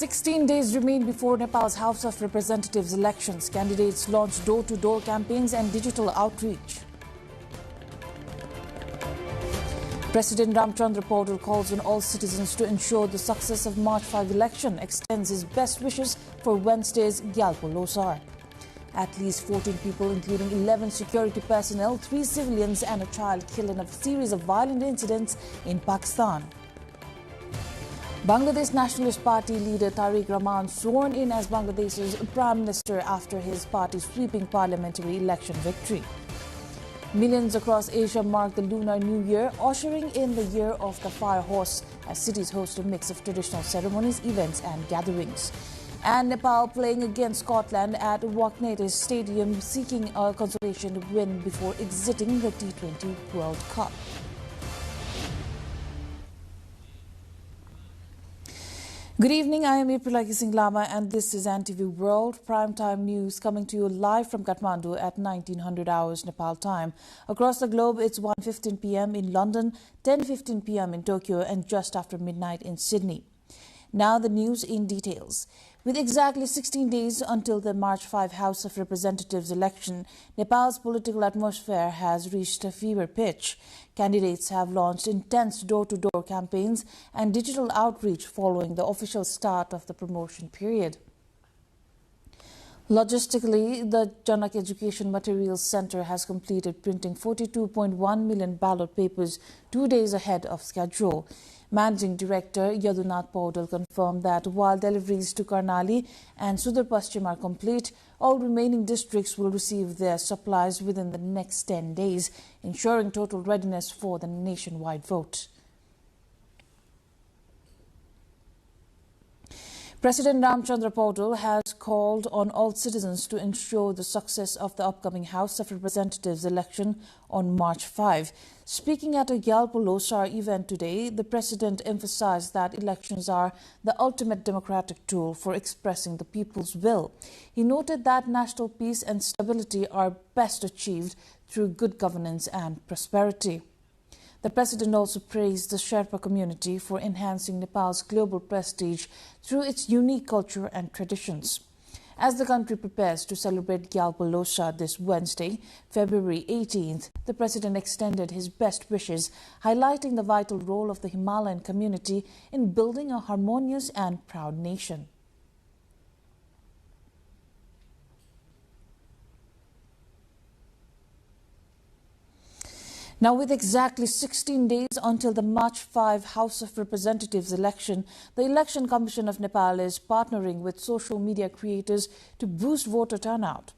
16 days remain before Nepal's House of Representatives elections. Candidates launch door-to-door campaigns and digital outreach. President Ramchandra Paudel calls on all citizens to ensure the success of March 5 election, extends his best wishes for Wednesday's Gyalpo Losar. At least 14 people, including 11 security personnel, 3 civilians and a child killed in a series of violent incidents in Pakistan. Bangladesh Nationalist Party leader Tariq Rahman sworn in as Bangladesh's Prime Minister after his party's sweeping parliamentary election victory. Millions across Asia mark the Lunar New Year, ushering in the Year of the Fire Horse as cities host a mix of traditional ceremonies, events and gatherings. And Nepal playing against Scotland at Waknete Stadium, seeking a consolation win before exiting the T20 World Cup. Good evening, I am April Singh Lama and this is NTV World Primetime News coming to you live from Kathmandu at 1900 hours Nepal time. Across the globe, it's 1:15 p.m. in London, 10:15 p.m. in Tokyo and just after midnight in Sydney. Now the news in details. With exactly 16 days until the March 5 House of Representatives election, Nepal's political atmosphere has reached a fever pitch. Candidates have launched intense door-to-door campaigns and digital outreach following the official start of the promotion period. Logistically, the Janak Education Materials Centre has completed printing 42.1 million ballot papers 2 days ahead of schedule. Managing Director Yadunath Paudel confirmed that while deliveries to Karnali and Sudar Paschim are complete, all remaining districts will receive their supplies within the next 10 days, ensuring total readiness for the nationwide vote. President Ramchandra Paudel has called on all citizens to ensure the success of the upcoming House of Representatives election on March 5. Speaking at a Gyalpo Losar event today, the president emphasized that elections are the ultimate democratic tool for expressing the people's will. He noted that national peace and stability are best achieved through good governance and prosperity. The president also praised the Sherpa community for enhancing Nepal's global prestige through its unique culture and traditions. As the country prepares to celebrate Gyalpo Losar this Wednesday, February 18th, the president extended his best wishes, highlighting the vital role of the Himalayan community in building a harmonious and proud nation. Now, with exactly 16 days until the March 5 House of Representatives election, the Election Commission of Nepal is partnering with social media creators to boost voter turnout.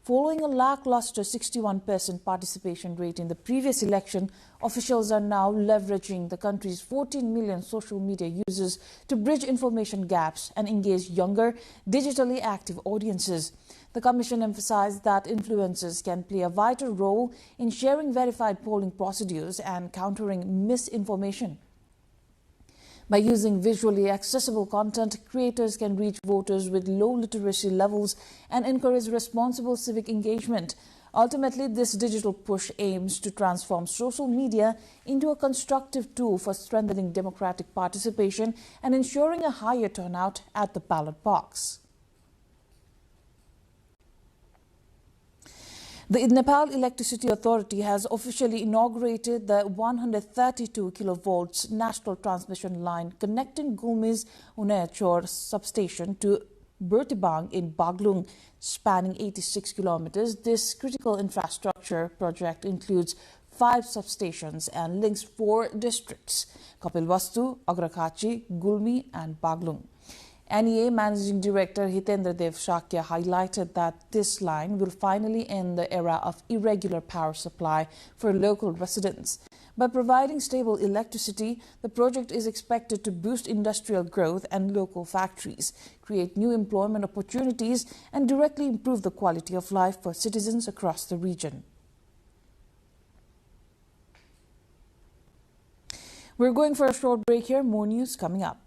Following a lackluster 61% participation rate in the previous election, officials are now leveraging the country's 14 million social media users to bridge information gaps and engage younger, digitally active audiences. The Commission emphasized that influencers can play a vital role in sharing verified polling procedures and countering misinformation. By using visually accessible content, creators can reach voters with low literacy levels and encourage responsible civic engagement. Ultimately, this digital push aims to transform social media into a constructive tool for strengthening democratic participation and ensuring a higher turnout at the ballot box. The Nepal Electricity Authority has officially inaugurated the 132 kilovolts national transmission line connecting Gulmi's Unayachor substation to Bertibang in Baglung, spanning 86 kilometers. This critical infrastructure project includes 5 substations and links 4 districts: Kapilvastu, Agrakhachi, Gulmi and Baglung. NEA Managing Director Hitendra Dev Shakya highlighted that this line will finally end the era of irregular power supply for local residents. By providing stable electricity, the project is expected to boost industrial growth and local factories, create new employment opportunities, and directly improve the quality of life for citizens across the region. We're going for a short break here. More news coming up.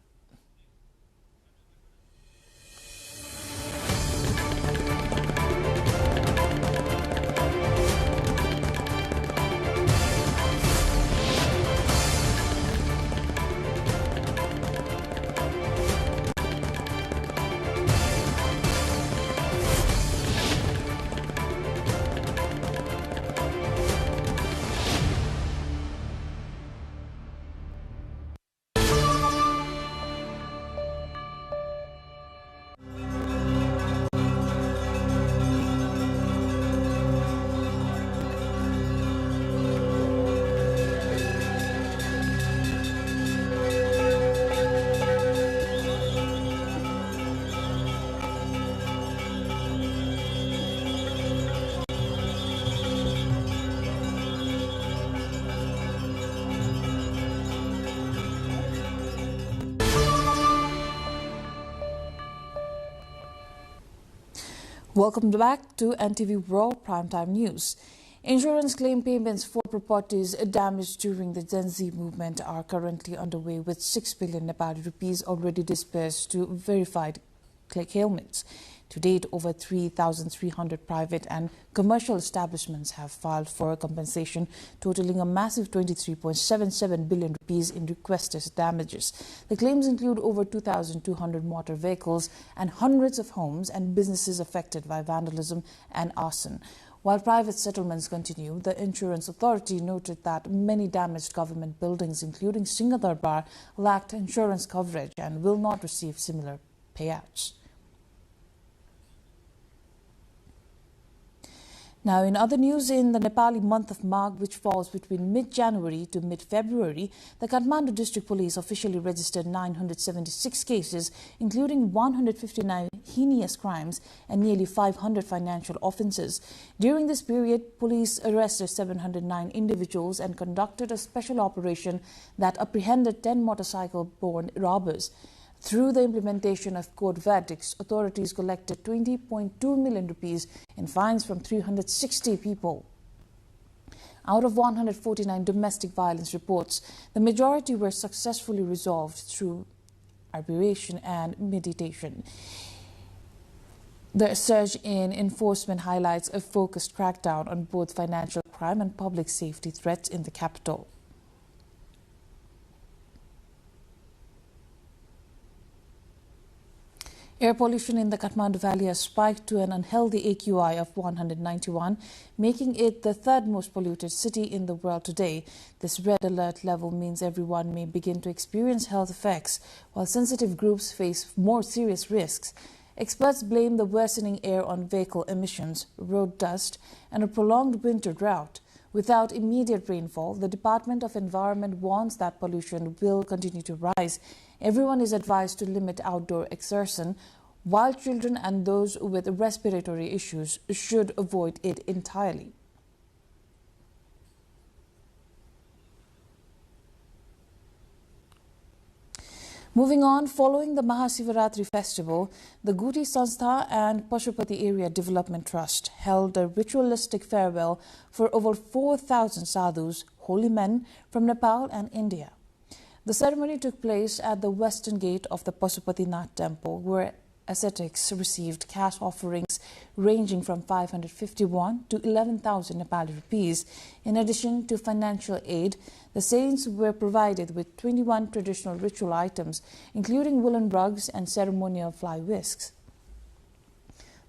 Welcome back to NTV World Primetime News. Insurance claim payments for properties damaged during the Gen Z movement are currently underway, with 6 billion Nepali rupees already disbursed to verified claimants. To date, over 3,300 private and commercial establishments have filed for compensation, totaling a massive 23.77 billion rupees in requested damages. The claims include over 2,200 motor vehicles and hundreds of homes and businesses affected by vandalism and arson. While private settlements continue, the Insurance Authority noted that many damaged government buildings, including Singadarbar, lacked insurance coverage and will not receive similar payouts. Now, in other news, in the Nepali month of Magh, which falls between mid-January to mid-February, the Kathmandu District Police officially registered 976 cases, including 159 heinous crimes and nearly 500 financial offences. During this period, police arrested 709 individuals and conducted a special operation that apprehended 10 motorcycle-borne robbers. Through the implementation of court verdicts, authorities collected 20.2 million rupees in fines from 360 people. Out of 149 domestic violence reports, the majority were successfully resolved through arbitration and mediation. The surge in enforcement highlights a focused crackdown on both financial crime and public safety threats in the capital. Air pollution in the Kathmandu Valley has spiked to an unhealthy AQI of 191, making it the third most polluted city in the world today. This red alert level means everyone may begin to experience health effects, while sensitive groups face more serious risks. Experts blame the worsening air on vehicle emissions, road dust, and a prolonged winter drought. Without immediate rainfall, the Department of Environment warns that pollution will continue to rise. Everyone is advised to limit outdoor exertion, while children and those with respiratory issues should avoid it entirely. Moving on, following the Mahasivaratri festival, the Guti Sanstha and Pashupati Area Development Trust held a ritualistic farewell for over 4,000 sadhus, holy men from Nepal and India. The ceremony took place at the western gate of the Pashupatinath temple, where ascetics received cash offerings ranging from 551 to 11,000 Nepali rupees. In addition to financial aid, the saints were provided with 21 traditional ritual items, including woolen rugs and ceremonial fly whisks.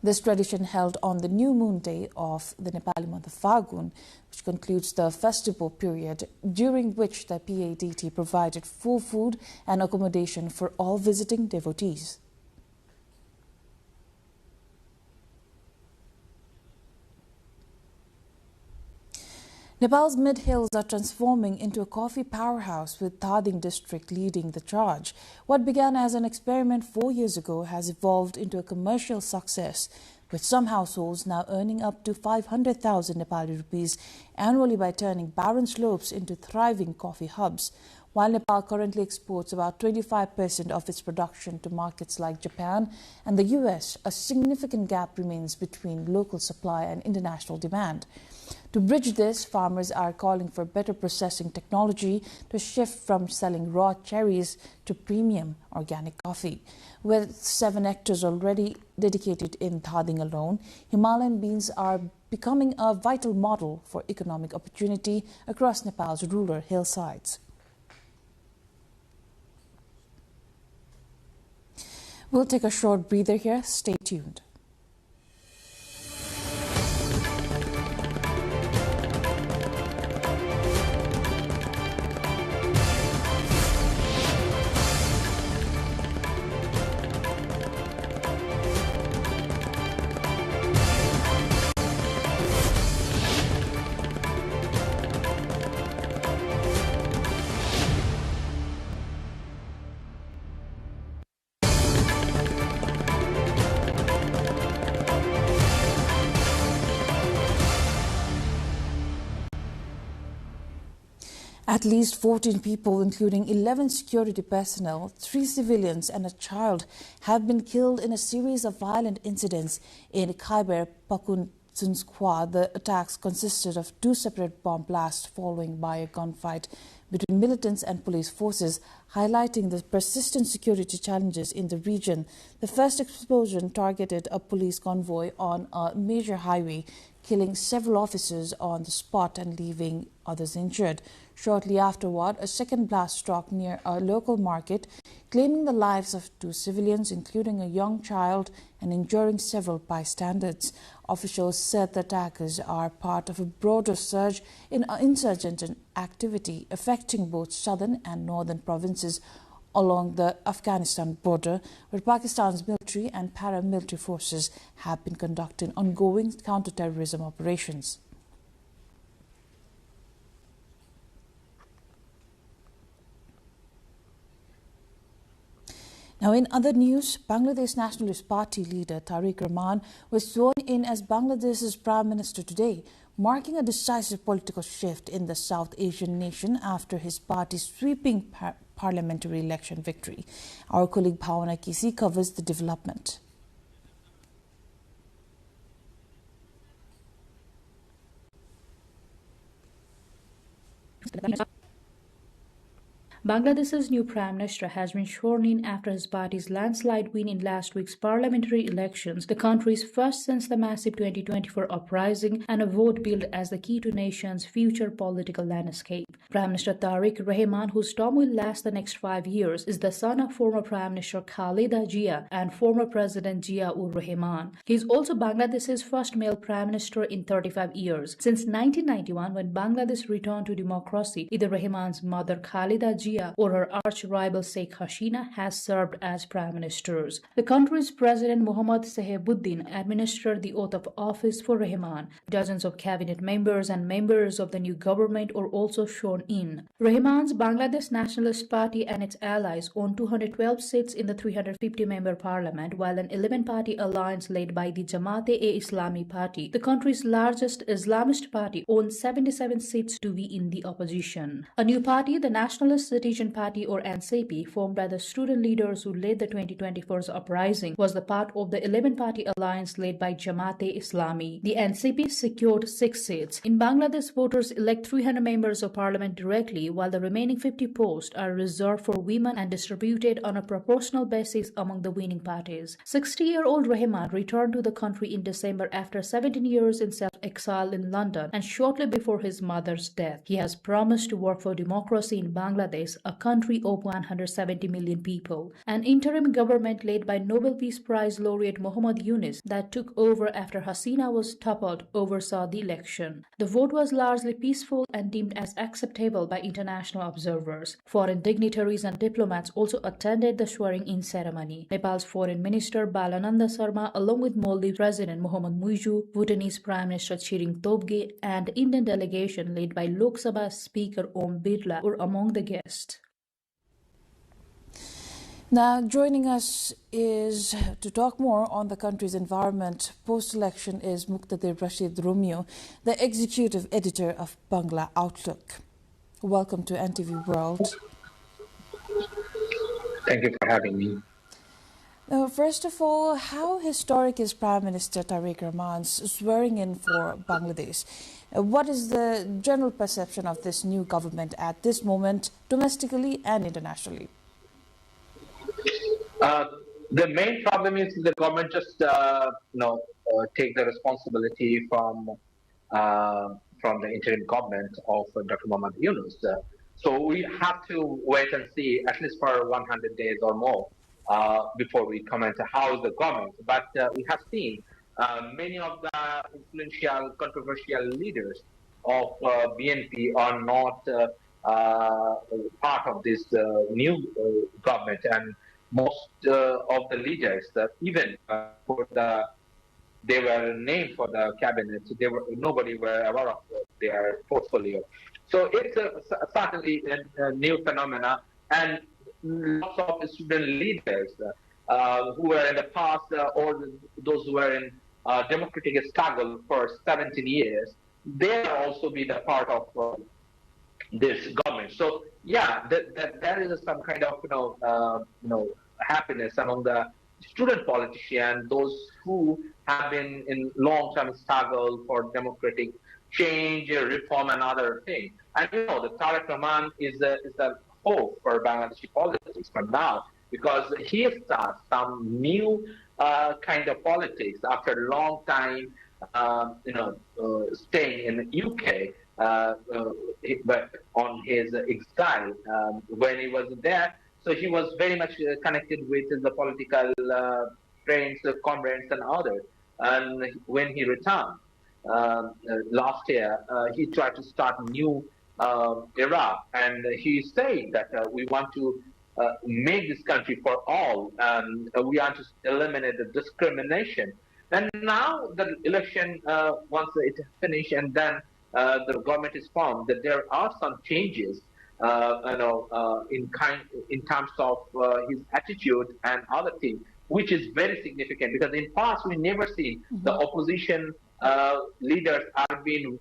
This tradition held on the new moon day of the Nepali month of Phagun, which concludes the festival period, during which the PADT provided full food and accommodation for all visiting devotees. Nepal's mid-hills are transforming into a coffee powerhouse, with Thading district leading the charge. What began as an experiment 4 years ago has evolved into a commercial success, with some households now earning up to 500,000 Nepali rupees annually by turning barren slopes into thriving coffee hubs. While Nepal currently exports about 25% of its production to markets like Japan and the US, a significant gap remains between local supply and international demand. To bridge this, farmers are calling for better processing technology to shift from selling raw cherries to premium organic coffee. With 7 hectares already dedicated in Thading alone, Himalayan beans are becoming a vital model for economic opportunity across Nepal's rural hillsides. We'll take a short breather here. Stay tuned. At least 14 people, including 11 security personnel, 3 civilians and a child, have been killed in a series of violent incidents in Khyber Pakhtunkhwa. The attacks consisted of 2 separate bomb blasts following by a gunfight between militants and police forces, highlighting the persistent security challenges in the region. The first explosion targeted a police convoy on a major highway, killing several officers on the spot and leaving others injured. Shortly afterward, a second blast struck near a local market, claiming the lives of 2 civilians, including a young child, and injuring several bystanders. Officials said the attackers are part of a broader surge in insurgent activity affecting both southern and northern provinces along the Afghanistan border, where Pakistan's military and paramilitary forces have been conducting ongoing counter-terrorism operations. Now, in other news, Bangladesh Nationalist Party leader Tariq Rahman was sworn in as Bangladesh's Prime Minister today, marking a decisive political shift in the South Asian nation after his party's sweeping parliamentary election victory. Our colleague Bhavana Kisi covers the development. Bangladesh's new Prime Minister has been sworn in after his party's landslide win in last week's parliamentary elections, the country's first since the massive 2024 uprising, and a vote billed as the key to nation's future political landscape. Prime Minister Tariq Rahman, whose term will last the next 5 years, is the son of former Prime Minister Khaleda Zia and former President Zia-ur-Rahman. He is also Bangladesh's first male Prime Minister in 35 years. Since 1991, when Bangladesh returned to democracy, either Rahman's mother Khaleda Zia or her arch-rival Sheikh Hasina has served as prime ministers. The country's president Mohammad Sahibuddin administered the oath of office for Rahman. Dozens of cabinet members and members of the new government are also sworn in. Rahman's Bangladesh Nationalist Party and its allies own 212 seats in the 350-member parliament, while an 11-party alliance led by the Jamaat-e-Islami party, the country's largest Islamist party, owns 77 seats to be in the opposition. A new party, the Nationalist Citizen Party or NCP, formed by the student leaders who led the 2024 uprising, was the part of the 11-party alliance led by Jamaat-e-Islami. The NCP secured 6 seats. In Bangladesh, voters elect 300 members of parliament directly, while the remaining 50 posts are reserved for women and distributed on a proportional basis among the winning parties. 60-year-old Rahman returned to the country in December after 17 years in self-exile in London and shortly before his mother's death. He has promised to work for democracy in Bangladesh, a country of 170 million people. An interim government led by Nobel Peace Prize laureate Muhammad Yunus that took over after Hasina was toppled oversaw the election. The vote was largely peaceful and deemed as acceptable by international observers. Foreign dignitaries and diplomats also attended the swearing-in ceremony. Nepal's Foreign Minister Balananda Sharma, along with Maldives President Mohammad Muizu, Bhutanese Prime Minister Tshering Tobgay, and Indian delegation led by Lok Sabha Speaker Om Birla were among the guests. Now, joining us is to talk more on the country's environment post-election is Muqtadir Rashid Romeo, the executive editor of Bangla Outlook. Welcome to NTV World. Thank you for having me. Now, first of all, how historic is Prime Minister Tariq Rahman's swearing in for Bangladesh? What is the general perception of this new government at this moment, domestically and internationally? The main problem is the government just take the responsibility from the interim government of Dr. Mohammad Yunus. So we have to wait and see at least for 100 days or more before we comment how the government. But we have seen many of the influential, controversial leaders of BNP are not part of this new government, and most of the leaders, even they were named for the cabinet, nobody were aware of their portfolio. So it's certainly a new phenomena, and lots of student leaders who were in the past, or those who were in democratic struggle for 17 years, they will also be the part of this government. So yeah, there is some kind of happiness among the student politicians, those who have been in long-term struggle for democratic change, reform, and other things. And the Tariq Rahman is the hope for Bangladeshi politics for now, because he starts some new kind of politics after a long time, staying in the UK. But on his exile, when he was there, so he was very much connected with the political friends, comrades, and others. And when he returned last year, he tried to start a new era, and he said that we want to make this country for all, and we want to eliminate the discrimination. And now the election, once it finished, and then the government is formed, that there are some changes, in terms of his attitude and other things, which is very significant, because in past we never seen the opposition leaders are being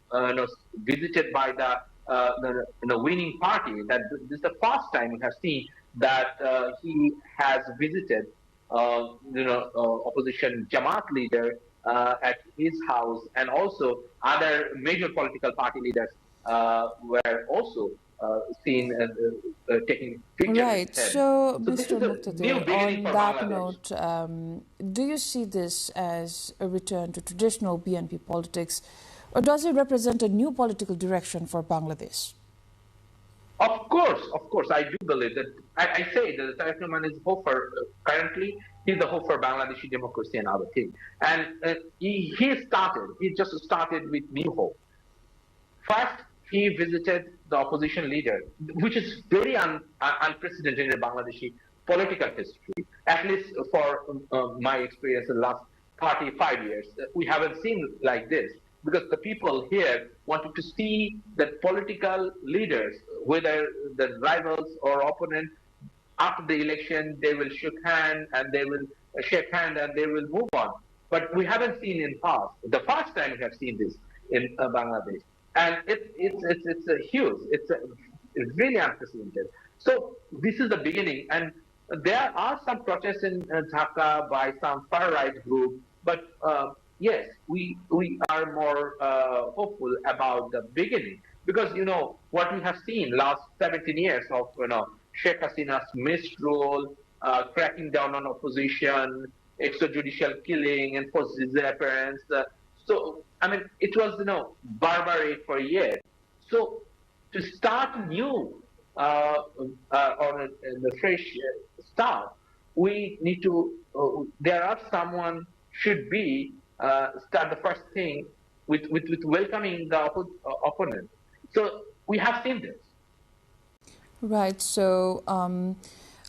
visited by the winning party. That this is the first time we have seen that he has visited opposition Jamaat leader at his house, and also other major political party leaders were also seen taking pictures. Right. So, this Mr. is a Muqtadir, new beginning on for that Bangladesh. note, do you see this as a return to traditional BNP politics, or does it represent a new political direction for Bangladesh? Of course, I do believe that. I say that Tariq Rahman is hope for, currently, he's the hope for Bangladeshi democracy and other things. And he just started with new hope. First, he visited the opposition leader, which is very unprecedented in Bangladeshi political history, at least for my experience in the last 35 years. We haven't seen like this, because the people here wanted to see that political leaders, whether the rivals or opponents, after the election, they will shake hand and they will move on. But we haven't seen in past. The first time we have seen this in Bangladesh, and it's a huge, it's really unprecedented. So this is the beginning, and there are some protests in Dhaka by some far right group, but yes, we are more hopeful about the beginning, because what we have seen last 17 years of Sheikh Hasina's misrule, cracking down on opposition, extrajudicial killing, and forced disappearance. So I mean, it was barbaric for years. So to start new on the fresh start, we need to. There are someone should be start the first thing with welcoming the opponent. So we have seen this. Right. So,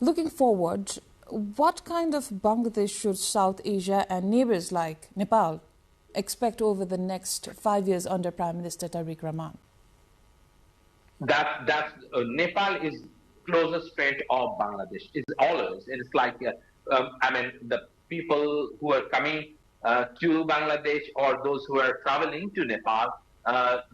looking forward, what kind of Bangladesh should South Asia and neighbors like Nepal expect over the next 5 years under Prime Minister Tariq Rahman? That's Nepal is closest friend of Bangladesh. It's always, and it's like the people who are coming to Bangladesh, or those who are traveling to Nepal,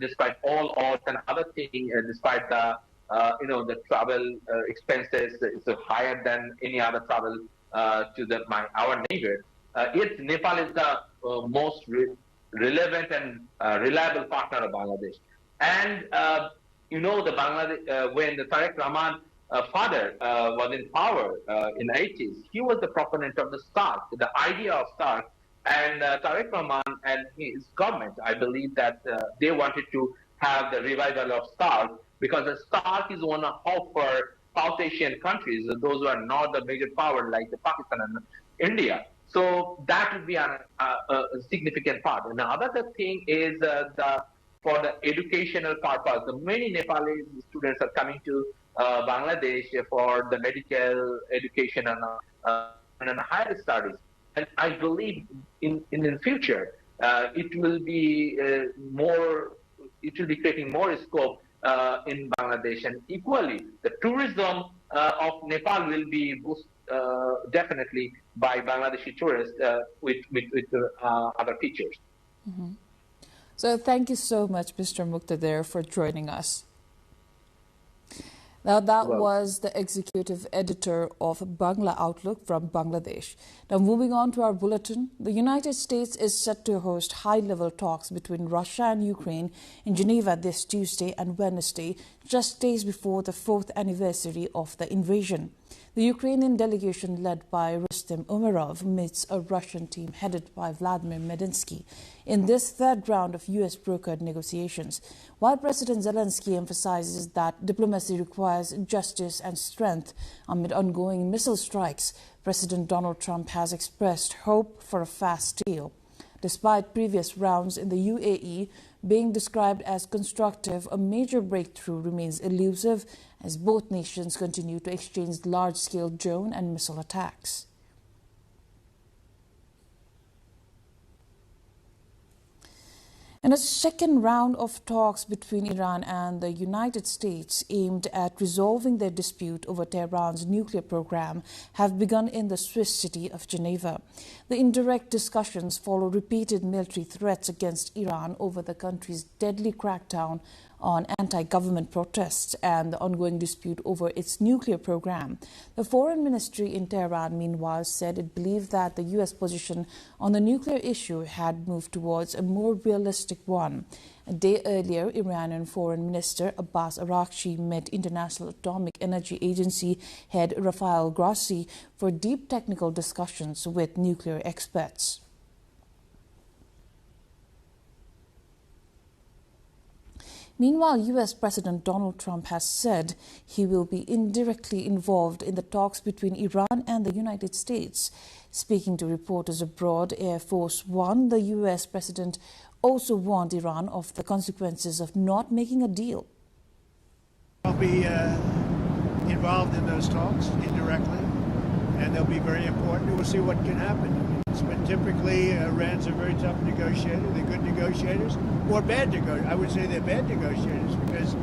despite all odds and other things, despite the the travel expenses is higher than any other travel to our neighbor. Nepal is the most relevant and reliable partner of Bangladesh. And the Bangladesh, when the Tariq Rahman father was in power in the 80s, he was the proponent of the START, the idea of START. And Tariq Rahman and his government, I believe that they wanted to have the revival of START, because the START is one of hope for South Asian countries, those who are not the major power like the Pakistan and India. So that would be a significant part. And the other thing is for the educational purpose. Many Nepali students are coming to Bangladesh for the medical education and higher studies. And I believe in the future it will be creating more scope in Bangladesh, and equally the tourism of Nepal will be boosted definitely by Bangladeshi tourists with other features. Mm-hmm. So thank you so much, Mr. Muqtadir, for joining us. Now, that Well, was the executive editor of Bangla Outlook from Bangladesh. Now, moving on to our bulletin, the United States is set to host high-level talks between Russia and Ukraine in Geneva this Tuesday and Wednesday, just days before the 4th anniversary of the invasion. The Ukrainian delegation led by Rustem Umerov meets a Russian team headed by Vladimir Medinsky in this third round of U.S.-brokered negotiations. While President Zelensky emphasizes that diplomacy requires justice and strength amid ongoing missile strikes, President Donald Trump has expressed hope for a fast deal. Despite previous rounds in the UAE being described as constructive, a major breakthrough remains elusive as both nations continue to exchange large-scale drone and missile attacks. And a second round of talks between Iran and the United States aimed at resolving their dispute over Tehran's nuclear program have begun in the Swiss city of Geneva. The indirect discussions follow repeated military threats against Iran over the country's deadly crackdown on anti-government protests and the ongoing dispute over its nuclear program. The foreign ministry in Tehran, meanwhile, said it believed that the U.S. position on the nuclear issue had moved towards a more realistic one. A day earlier, Iranian Foreign Minister Abbas Araghchi met International Atomic Energy Agency head Rafael Grossi for deep technical discussions with nuclear experts. Meanwhile, U.S. President Donald Trump has said he will be indirectly involved in the talks between Iran and the United States. Speaking to reporters abroad, Air Force One, the U.S. President also warned Iran of the consequences of not making a deal. I'll be involved in those talks indirectly, and they'll be very important. We'll see what can happen. But typically, Iran's a very tough negotiator. They're good negotiators, or bad negotiators. I would say they're bad negotiators because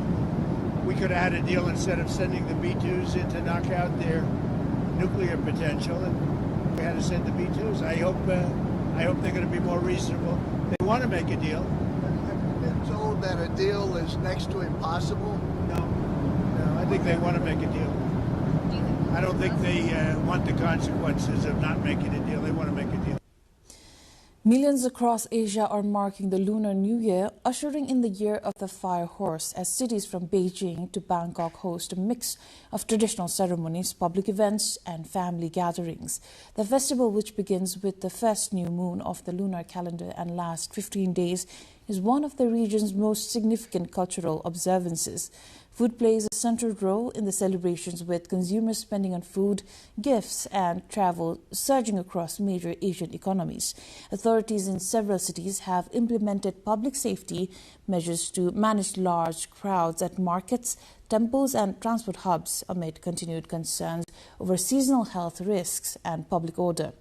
we could have had a deal instead of sending the B-2s in to knock out their nuclear potential, and we had to send the B-2s. I hope they're going to be more reasonable. They want to make a deal. Have you been told that a deal is next to impossible? No, I think they want to make a deal. I don't think they want the consequences of not making a deal. They want to make a deal. Millions across Asia are marking the Lunar New Year, ushering in the Year of the Fire Horse, as cities from Beijing to Bangkok host a mix of traditional ceremonies, public events and family gatherings. The festival, which begins with the first new moon of the lunar calendar and lasts 15 days, is one of the region's most significant cultural observances. Food plays a central role in the celebrations, with consumers spending on food, gifts and travel surging across major Asian economies. Authorities in several cities have implemented public safety measures to manage large crowds at markets, temples and transport hubs amid continued concerns over seasonal health risks and public order.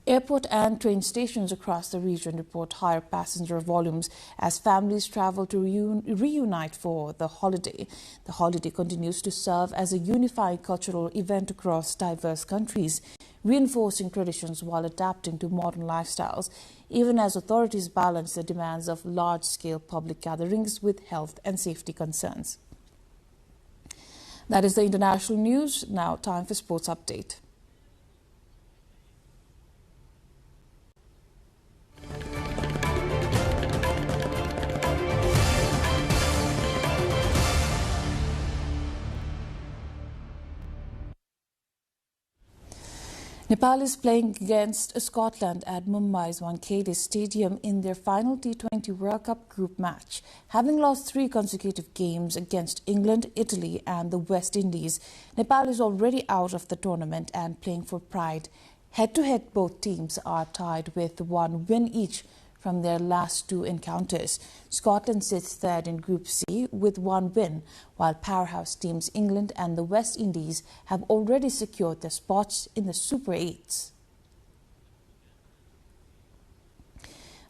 Airport and train stations across the region report higher passenger volumes as families travel to reunite for the holiday. The holiday continues to serve as a unifying cultural event across diverse countries, reinforcing traditions while adapting to modern lifestyles, even as authorities balance the demands of large-scale public gatherings with health and safety concerns. That is the international news. Now, time for sports update. Nepal is playing against Scotland at Mumbai's Wankhede Stadium in their final T20 World Cup group match. Having lost 3 consecutive games against England, Italy and the West Indies, Nepal is already out of the tournament and playing for pride. Head-to-head, both teams are tied with 1 win each from their last 2 encounters. Scotland sits third in Group C with 1 win, while powerhouse teams England and the West Indies have already secured their spots in the Super 8s.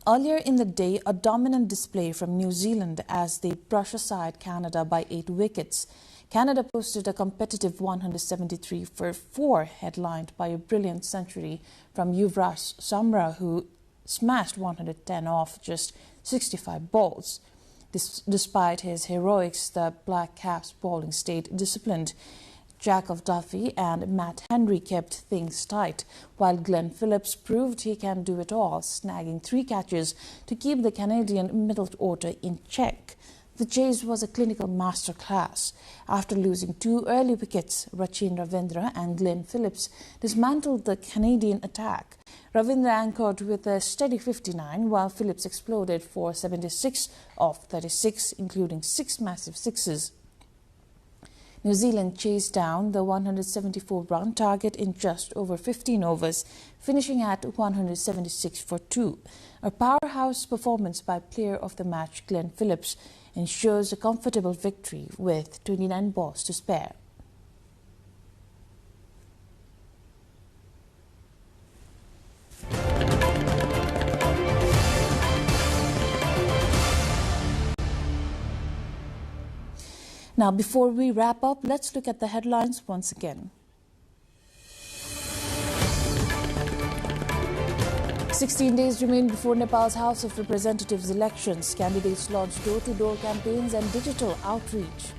Earlier in the day, a dominant display from New Zealand as they brush aside Canada by 8 wickets. Canada posted a competitive 173 for 4, headlined by a brilliant century from Yuvraj Samra, who smashed 110 off just 65 balls. Despite his heroics, the Black Caps bowling stayed disciplined. Jack of Duffy and Matt Henry kept things tight, while Glenn Phillips proved he can do it all, snagging 3 catches to keep the Canadian middle order in check. The chase was a clinical masterclass. After losing 2 early wickets, Rachin Ravindra and Glenn Phillips dismantled the Canadian attack. Ravindra anchored with a steady 59, while Phillips exploded for 76 of 36, including 6 massive sixes. New Zealand chased down the 174-run target in just over 15 overs, finishing at 176 for 2. A powerhouse performance by player of the match Glenn Phillips ensures a comfortable victory with 29 balls to spare. Now, before we wrap up, let's look at the headlines once again. 16 days remain before Nepal's House of Representatives elections. Candidates launch door-to-door campaigns and digital outreach.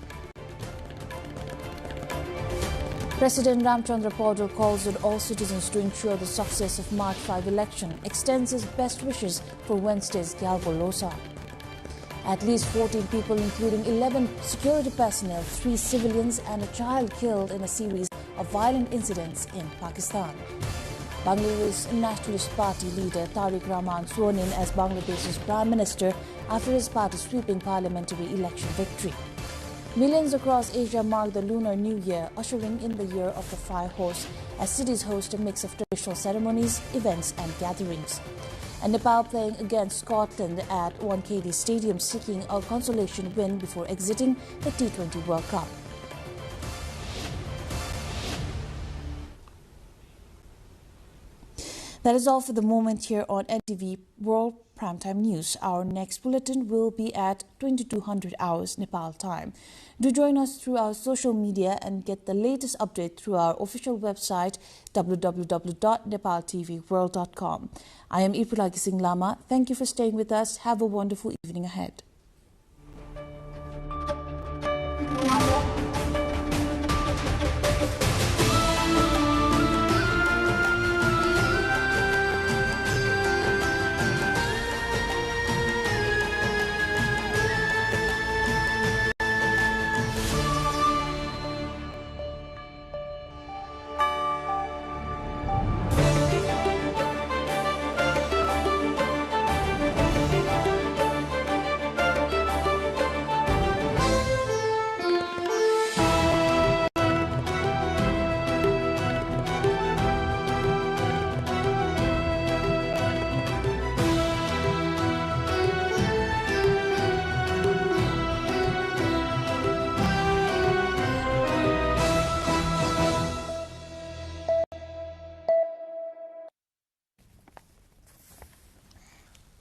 President Ramchandra Paudel calls on all citizens to ensure the success of March 5 election, extends his best wishes for Wednesday's Galgolosa. At least 14 people, including 11 security personnel, 3 civilians and a child killed in a series of violent incidents in Pakistan. Bangladesh Nationalist Party leader Tariq Rahman sworn in as Bangladesh's Prime Minister after his party's sweeping parliamentary election victory. Millions across Asia mark the Lunar New Year, ushering in the Year of the Fire Horse, as cities host a mix of traditional ceremonies, events and gatherings. And Nepal playing against Scotland at Wankhede Stadium, seeking a consolation win before exiting the T20 World Cup. That is all for the moment here on NTV World Primetime News. Our next bulletin will be at 2200 hours Nepal time. Do join us through our social media and get the latest update through our official website www.nepaltelevision.com. I am Ipulagi Singh Lama. Thank you for staying with us. Have a wonderful evening ahead.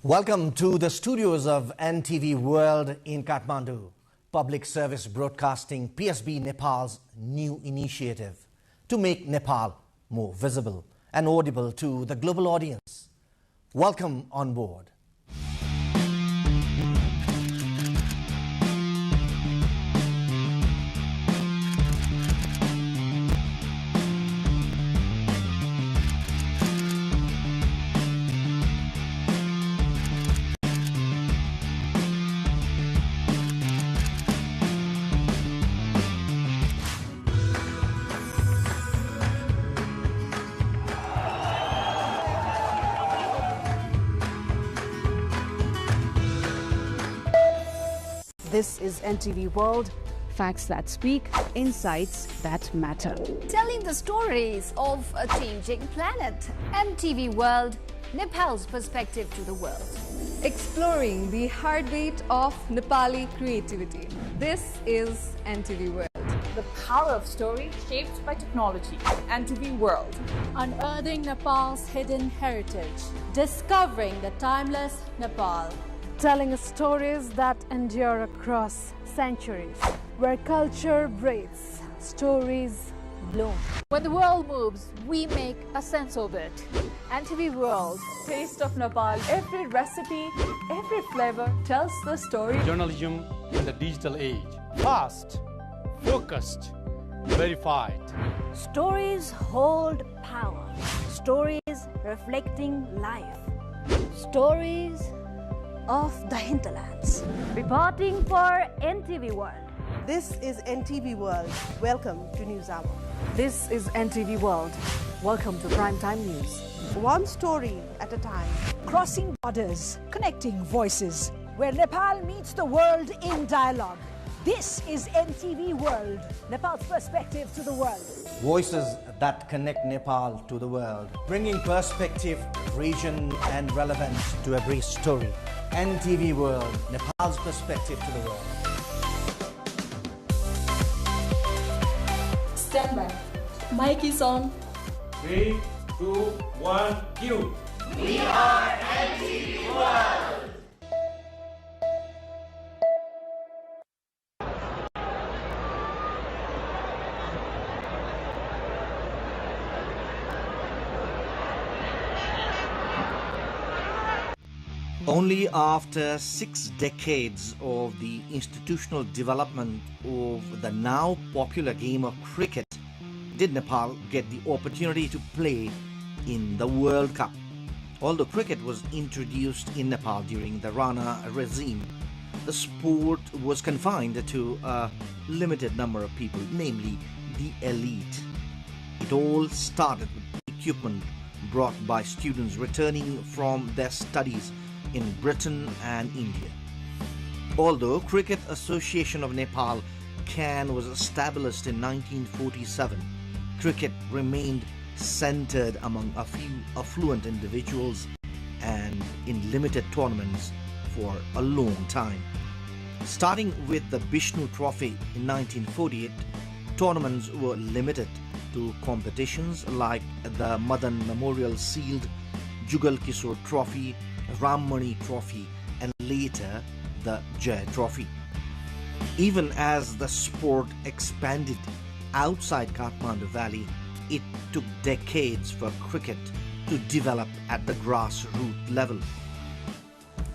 Welcome to the studios of NTV World in Kathmandu, Public Service Broadcasting PSB Nepal's new initiative to make Nepal more visible and audible to the global audience. Welcome on board. This is NTV World. Facts that speak, insights that matter. Telling the stories of a changing planet. NTV World, Nepal's perspective to the world. Exploring the heartbeat of Nepali creativity. This is NTV World. The power of story shaped by technology. NTV World. Unearthing Nepal's hidden heritage. Discovering the timeless Nepal. Telling stories that endure across centuries. Where culture breathes, stories bloom. When the world moves, we make a sense of it. NTV World. Taste of Nepal. Every recipe, every flavor tells the story. Journalism in the digital age. Fast, focused, verified. Stories hold power. Stories reflecting life. Stories of the hinterlands. Reporting for NTV World. This is NTV World. Welcome to NewsHour. This is NTV World. Welcome to Primetime News. One story at a time. Crossing borders, connecting voices, where Nepal meets the world in dialogue. This is NTV World, Nepal's perspective to the world. Voices that connect Nepal to the world, bringing perspective, region and relevance to every story. NTV World, Nepal's perspective to the world. Stand by. Mic is on. 3, 2, 1, cue. We are NTV World. Only after 6 decades of the institutional development of the now popular game of cricket did Nepal get the opportunity to play in the World Cup. Although cricket was introduced in Nepal during the Rana regime, the sport was confined to a limited number of people, namely the elite. It all started with equipment brought by students returning from their studies in Britain and India. Although Cricket Association of Nepal (CAN) was established in 1947, cricket remained centered among a few affluent individuals and in limited tournaments for a long time. Starting with the Bishnu Trophy in 1948, tournaments were limited to competitions like the Madan Memorial Sealed, Jugal Kishore Trophy, Rammani Trophy and later the Jai Trophy. Even as the sport expanded outside Kathmandu Valley, it took decades for cricket to develop at the grassroots level.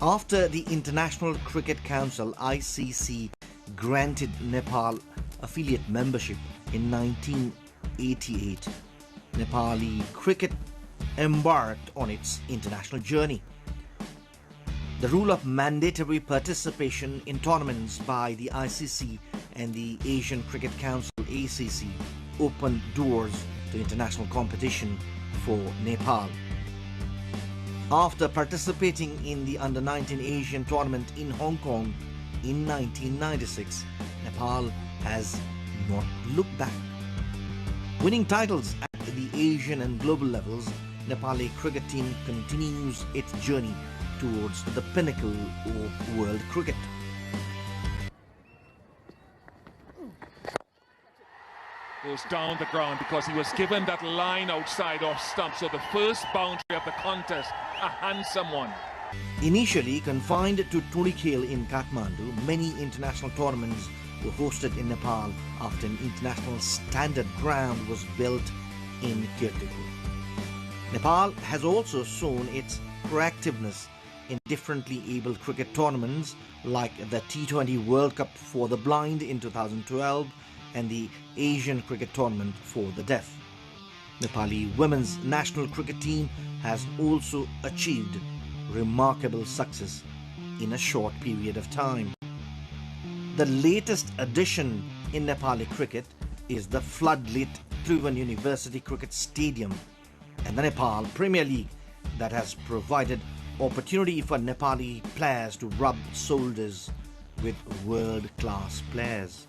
After the International Cricket Council (ICC) granted Nepal affiliate membership in 1988, Nepali cricket embarked on its international journey. The rule of mandatory participation in tournaments by the ICC and the Asian Cricket Council (ACC) opened doors to international competition for Nepal. After participating in the Under-19 Asian tournament in Hong Kong in 1996, Nepal has not looked back. Winning titles at the Asian and global levels, Nepali cricket team continues its journey towards the pinnacle of world cricket. Goes down the ground because he was given that line outside off stump. So the first boundary of the contest, a handsome one. Initially confined to Turikhel in Kathmandu, many international tournaments were hosted in Nepal after an international standard ground was built in Kirtipur. Nepal has also shown its proactiveness in differently abled cricket tournaments like the T20 World Cup for the blind in 2012 and the Asian Cricket Tournament for the deaf. Nepali women's national cricket team has also achieved remarkable success in a short period of time. The latest addition in Nepali cricket is the floodlit Tribhuvan University Cricket Stadium and the Nepal Premier League that has provided opportunity for Nepali players to rub shoulders with world-class players.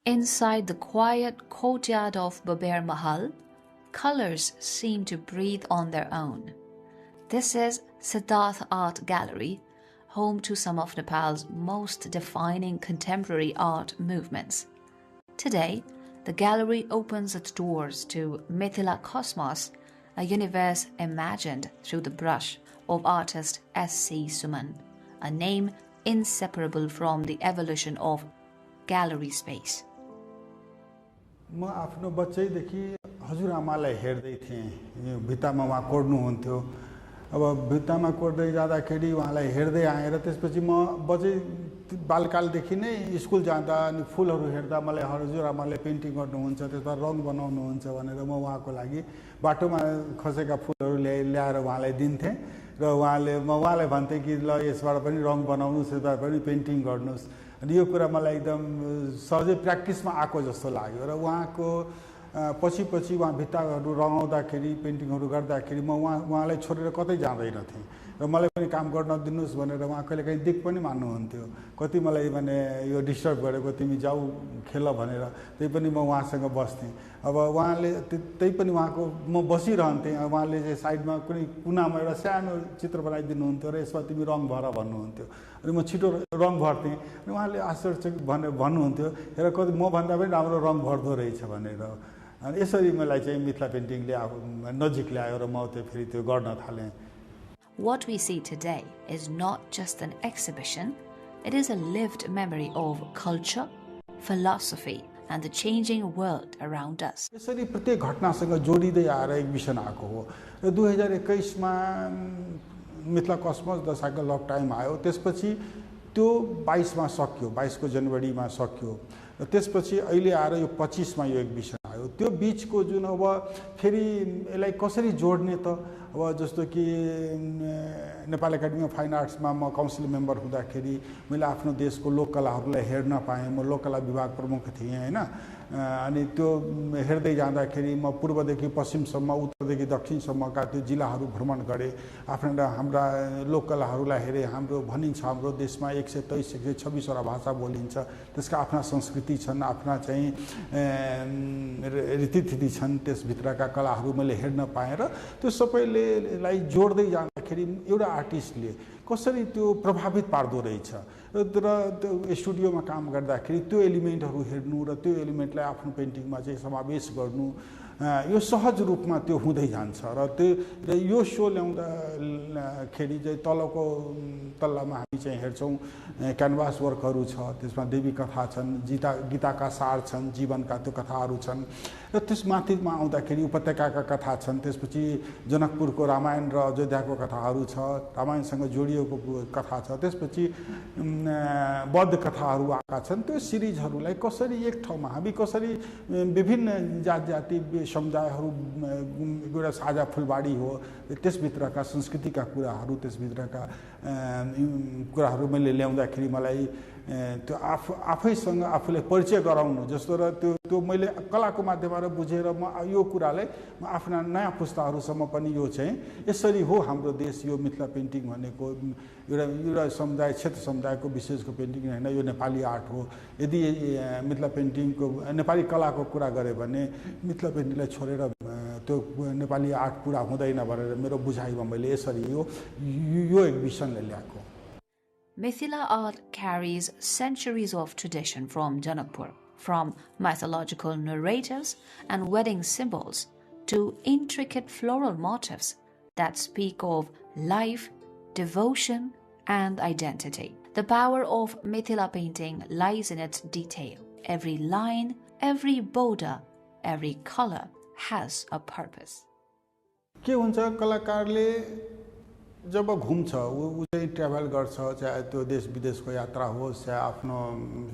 Inside the quiet courtyard of Baber Mahal, colors seem to breathe on their own. This is Siddharth Art Gallery, home to some of Nepal's most defining contemporary art movements. Today, the gallery opens its doors to Mithila Cosmos, a universe imagined through the brush of artist S.C. Suman, a name inseparable from the evolution of gallery space. म आफ्नो बच्चैदेखि हजुरआमालाई हेर्दै थिएँ भित्तामा उहाँ कोर्नुहुन्थ्यो अब भित्तामा कोर्दै जाँदाखेरि उहाँलाई हेर्दै आएर त्यसपछि म बच्चै बालकालदेखि नै स्कुल जाँदा अनि फुलहरू हेर्दा मलाई हजुरआमाले पेन्टिङ गर्नुहुन्छ त्यसमा रङ बनाउनुहुन्छ भनेर म उहाँको लागि बाटोमा खसेका फुलहरू ल्याएर उहाँलाई दिन्थेँ र उहाँलाई भन्थेँ कि ल यसबाट पनि रङ बनाउनुहोस् यसबाट पनि पेन्टिङ गर्नुहोस् अनि यो कुरा मलाई एकदम सहजै प्र्याक्टिसमा आएको जस्तो लाग्यो र उहाँको पछि उहाँ भित्ताहरू रङाउँदाखेरि पेन्टिङहरू गर्दाखेरि म उहाँलाई छोडेर कतै जाँदैनथेँ र मलाई पनि काम गर्न दिनुहोस् भनेर उहाँ कहिलेकाहीँ दिक्क पनि मान्नुहुन्थ्यो कति मलाई माने यो डिस्टर्ब गरेको तिमी जाऊ खेल भनेर त्यही पनि म उहाँसँग बस्थेँ अब उहाँले त्यही पनि उहाँको म बसिरहन्थेँ उहाँले चाहिँ साइडमा कुनै कुनामा एउटा सानो चित्र बनाइदिनुहुन्थ्यो र यसमा तिमी रङ भर भन्नुहुन्थ्यो अनि म छिटो रङ भर्थेँ अनि उहाँले आश्चर्य भन्नुहुन्थ्यो हेर कति मभन्दा पनि राम्रो रङ भर्दो रहेछ भनेर अनि यसरी मलाई चाहिँ मिथिला पेन्टिङले नजिक ल्यायो र म त्यो फेरि त्यो गर्न थालेँ. What we see today is not just an exhibition, it is a lived memory of culture, philosophy, and the changing world around us. यसरी प्रत्येक घटनासँग जोडिँदै आएर एक्जिबिसन आएको हो र 2021 मा Mithila cosmos the cycle of time आयो त्यसपछि त्यो 22 मा सक्यो 22 को जनवरीमा सक्यो र त्यसपछि अहिले आएर यो 25 मा यो एक्जिबिसन आयो त्यो बीचको जुन अब फेरि यसलाई कसरी जोड्ने त अब जस्तो कि नेपाल एकाडेमी अफ फाइन आर्ट्समा म काउन्सिल मेम्बर हुँदाखेरि मैले आफ्नो देशको लोककलाहरूलाई हेर्न पाएँ म लोककला विभाग प्रमुख थिएँ हैन अनि त्यो हेर्दै जाँदाखेरि म पूर्वदेखि पश्चिमसम्म उत्तरदेखि दक्षिणसम्मका त्यो जिल्लाहरू भ्रमण गरेँ आफ्ना हाम्रा लोककलाहरूलाई हेरेँ हाम्रो भनिन्छ हाम्रो देशमा 123 126 वटा भाषा बोलिन्छ त्यसका आफ्ना संस्कृति छन् आफ्ना चाहिँ रीतिथिति छन् त्यसभित्रका कलाहरू मैले हेर्न पाएँ र त्यो सबैलाई जोड्दै जाँदाखेरि एउटा आर्टिस्टले कसरी त्यो प्रभावित पार्दो रहेछ र त्यो स्टुडियोमा काम गर्दाखेरि त्यो एलिमेन्टहरू हेर्नु र त्यो एलिमेन्टलाई आफ्नो पेन्टिङमा चाहिँ समावेश गर्नु यो सहज रूपमा त्यो हुँदै जान्छ र यो सो ल्याउँदाखेरि चाहिँ तलको तल्लामा हामी चाहिँ हेर्छौँ क्यानभास वर्कहरू छ त्यसमा देवी कथा छन् गीताका सार छन् जीवनका त्यो कथाहरू छन् र त्यसमाथिमा आउँदाखेरि उपत्यकाका कथा छन् त्यसपछि जनकपुरको रामायण र अयोध्याको कथाहरू छ रामायणसँग जोडिएको कथा छ त्यसपछि बौद्ध कथाहरू आएका छन् त्यो सिरिजहरूलाई कसरी एक ठाउँमा हामी कसरी विभिन्न जाति समुदायहरू एउटा साझा फुलबाडी हो त्यसभित्रका संस्कृतिका कुराहरू त्यसभित्रका कुराहरू मैले ल्याउँदाखेरि मलाई त्यो आफैसँग आफूलाई परिचय गराउनु जस्तो र त्यो मैले कलाको माध्यमबाट बुझेर म यो कुरालाई म आफ्ना नयाँ पुस्ताहरूसम्म पनि यो चाहिँ यसरी हो हाम्रो देश यो मिथिला पेन्टिङ भनेको एउटा समुदाय क्षेत्र समुदायको विशेषको पेन्टिङ होइन यो नेपाली आर्ट हो यदि मिथिला पेन्टिङको नेपाली कलाको कुरा गरे भने मिथिला पेन्टिङलाई छोडेर त्यो नेपाली आर्ट पुरा हुँदैन भनेर मेरो बुझाइमा मैले यसरी यो एक्जिबिसनले ल्याएको. Mithila art carries centuries of tradition from Janakpur, from mythological narratives and wedding symbols to intricate floral motifs that speak of life, devotion, and identity. The power of Mithila painting lies in its detail. Every line, every border, every color has a purpose. के हुन्छ कलाकारले जब घुम्छ ऊ चाहिँ travel गर्छ चाहे त्यो देश विदेशको यात्रा होस् चाहे आफ्नो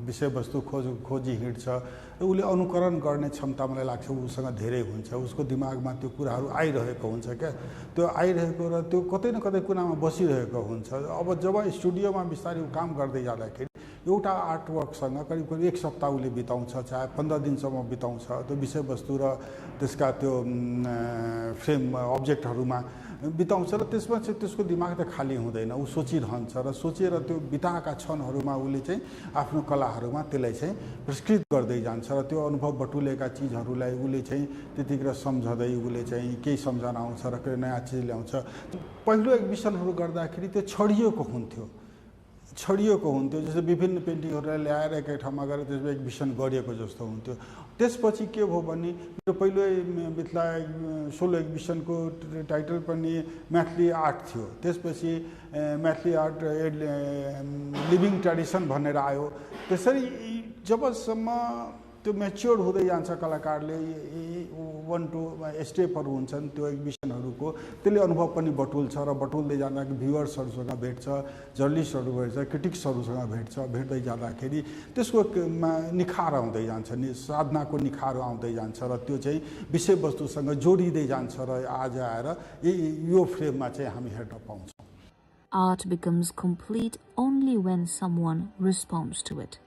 विषयवस्तु खोजी हिँड्छ र उसले अनुकरण गर्ने क्षमता मलाई लाग्छ उसँग धेरै हुन्छ उसको दिमागमा त्यो कुराहरू आइरहेको हुन्छ क्या त्यो आइरहेको र त्यो कतै न कतै कुनामा बसिरहेको हुन्छ अब जब स्टुडियोमा बिस्तारै काम गर्दै जाँदाखेरि एउटा आर्टवर्कसँग करिब करिब एक सप्ताह उसले बिताउँछ चाहे 15 दिनसम्म बिताउँछ त्यो विषयवस्तु र त्यसका त्यो फ्रेम अब्जेक्टहरूमा बिताउँछ र त्यसमा चाहिँ त्यसको दिमाग त खाली हुँदैन, ऊ सोचिरहन्छ र सोचेर त्यो बिताएका क्षणहरूमा उसले चाहिँ आफ्नो कलाहरूमा त्यसलाई चाहिँ पुरस्कृत गर्दै जान्छ र त्यो अनुभव बटुलेका चिजहरूलाई उसले चाहिँ त्यतिखेर सम्झँदै उसले चाहिँ केही सम्झना आउँछ र केही नयाँ चिज ल्याउँछ। पहिलो एक्जिबिसनहरू गर्दाखेरि त्यो छडिएको हुन्थ्यो, जस्तो विभिन्न पेन्टिङहरूलाई ल्याएर एकै ठाउँमा गएर त्यसमा एक्जिबिसन गरिएको जस्तो हुन्थ्यो। त्यसपछि के भयो भने मेरो पहिलो मिथिला सोलो एक्जिबिसनको टाइटल पनि मैथिली आर्ट थियो, त्यसपछि मैथिली आर्ट लिभिङ ट्रेडिसन भनेर आयो। त्यसरी जबसम्म त्यो म्याच्योर हुँदै जान्छ कलाकारले 1-2 स्टेपहरू हुन्छन् त्यो एक्जिबिसनहरूको, त्यसले अनुभव पनि बटुल्छ र बटुल्दै जाँदा भ्युवर्सहरूसँग भेट्छ, जर्नलिस्टहरू भेट्छ, क्रिटिक्सहरूसँग भेट्दै जाँदाखेरि त्यसको निखार आउँदै जान्छ, साधनाको निखार आउँदै जान्छ र त्यो चाहिँ विषयवस्तुसँग जोडिँदै जान्छ र आज आएर यो फ्रेममा चाहिँ हामी हेर्न पाउँछौँ। Art becomes complete only when someone responds to it.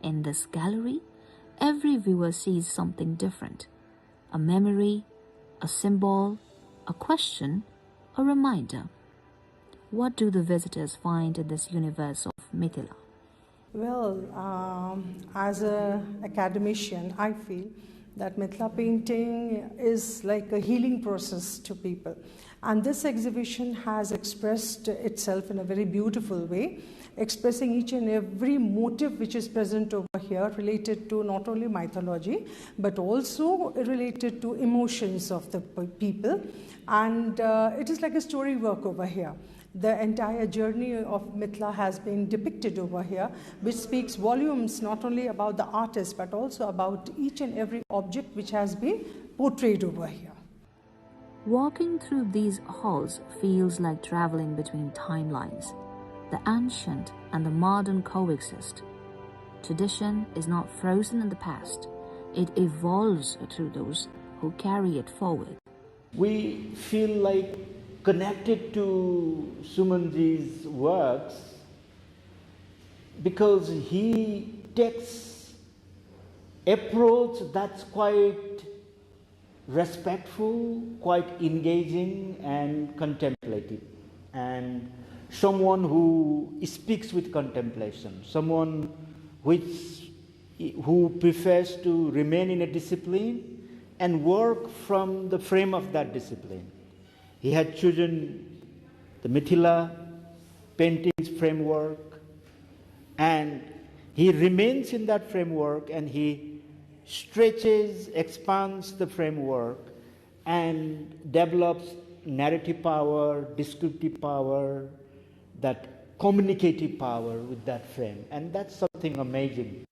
In this gallery, every viewer sees something different. A memory, a symbol, a question, a reminder. What do the visitors find in this universe of Mithila? Well, as an academician, I feel that Mithila painting is like a healing process to people. And this exhibition has expressed itself in a very beautiful way, expressing each and every motive which is present over here related to not only mythology but also related to emotions of the people, and it is like a story work over here. The entire journey of Mithila has been depicted over here, which speaks volumes not only about the artist but also about each and every object which has been portrayed over here. Walking through these halls feels like traveling between timelines. The ancient and the modern coexist. Tradition is not frozen in the past. It evolves through those who carry it forward. We feel like connected to Sumanji's works because he takes approach that's quite respectful, quite engaging and contemplative, and someone who speaks with contemplation, someone who prefers to remain in a discipline and work from the frame of that discipline. He had chosen the Mithila paintings framework, and he remains in that framework, and he stretches, expands the framework and develops narrative power, descriptive power, that communicative power with that frame, and that's something amazing.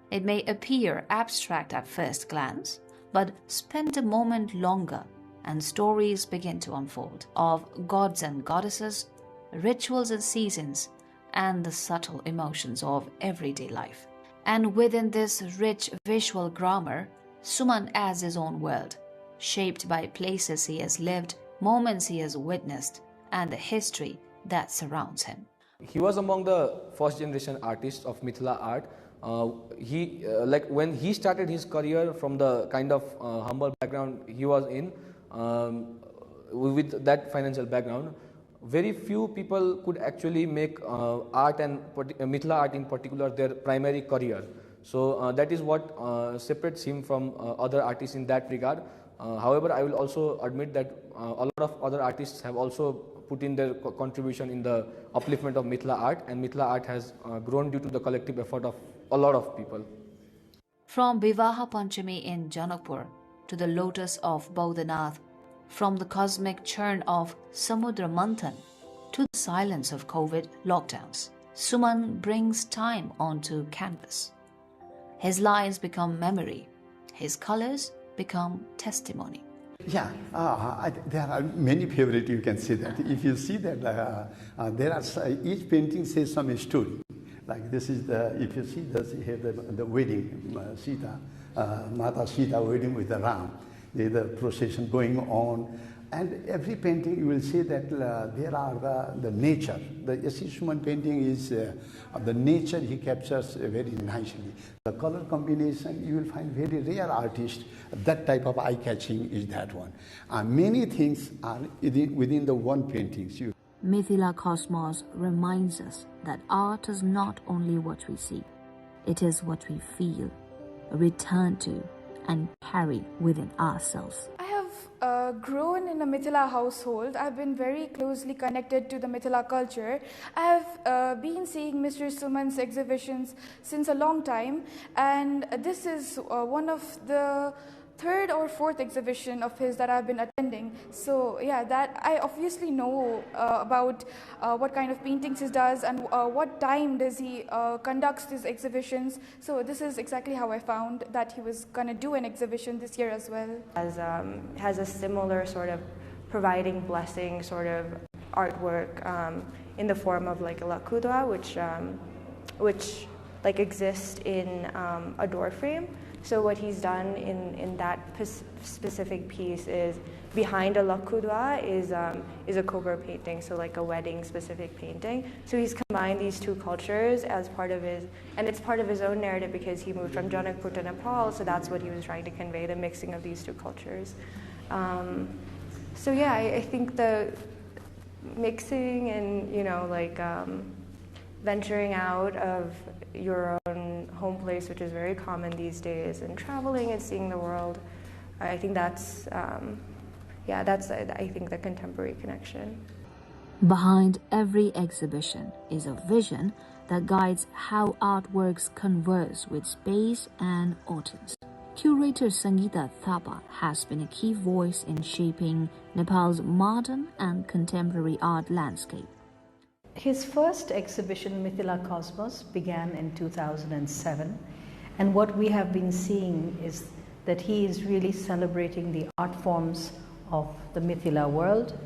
It may appear abstract at first glance, but spend a moment longer and stories begin to unfold of gods and goddesses, rituals and seasons, and the subtle emotions of everyday life. And within this rich visual grammar, Suman adds his own world, shaped by places he has lived, moments he has witnessed, and the history that surrounds him. He was among the first generation artists of Mithila art. When he started his career from the kind of humble background he was in, with that financial background, very few people could actually make art and Mithila art in particular their primary career. So that is what separates him from other artists in that regard. However, I will also admit that a lot of other artists have also put in their contribution in the upliftment of Mithila art, and Mithila art has grown due to the collective effort of a lot of people. From Vivaha Panchami in Janakpur to the lotus of Bodhanath, from the cosmic churn of Samudra Manthan to the silence of COVID lockdowns, Suman brings time onto canvas. His lines become memory, his colors become testimony. Yeah, there are many favorites, you can see that. If you see that, there are each painting says some story. Like this is if you see this, you have the wedding, Sita, Mata Sita wedding with the Ram. The procession going on, And every painting you will see that there are the nature. The S.C. Suman painting is the nature he captures very nicely. The color combination you will find very rare artist. That type of eye-catching is that one. Many things are within the one paintings. Mithila Cosmos reminds us that art is not only what we see, it is what we feel, return to, and carry within ourselves. I have grown in a Mithila household. I've been very closely connected to the Mithila culture. I have been seeing Mr. Suman's exhibitions since a long time, and this is one of the third or fourth exhibition of his that I've been attending. So yeah, that I obviously know about what kind of paintings he does and what time does he conducts his exhibitions. So this is exactly how I found that he was gonna do an exhibition this year as well. Has a similar sort of providing blessing sort of artwork in the form of like a lakudwa, which like exists in a door frame. So what he's done in that specific piece is behind a lakudwa is a cobra painting, so like a wedding specific painting. So he's combined these two cultures as part of his, and it's part of his own narrative because he moved from Janakpur to Nepal, so that's what he was trying to convey, the mixing of these two cultures. So yeah, I think the mixing and, you know, like venturing out of your own home place, which is very common these days, and traveling and seeing the world, I think that's, I think the contemporary connection. Behind every exhibition is a vision that guides how artworks converse with space and audience. Curator Sangeeta Thapa has been a key voice in shaping Nepal's modern and contemporary art landscape. His first exhibition, Mithila Cosmos, began in 2007, and what we have been seeing is that he is really celebrating the art forms of the Mithila world,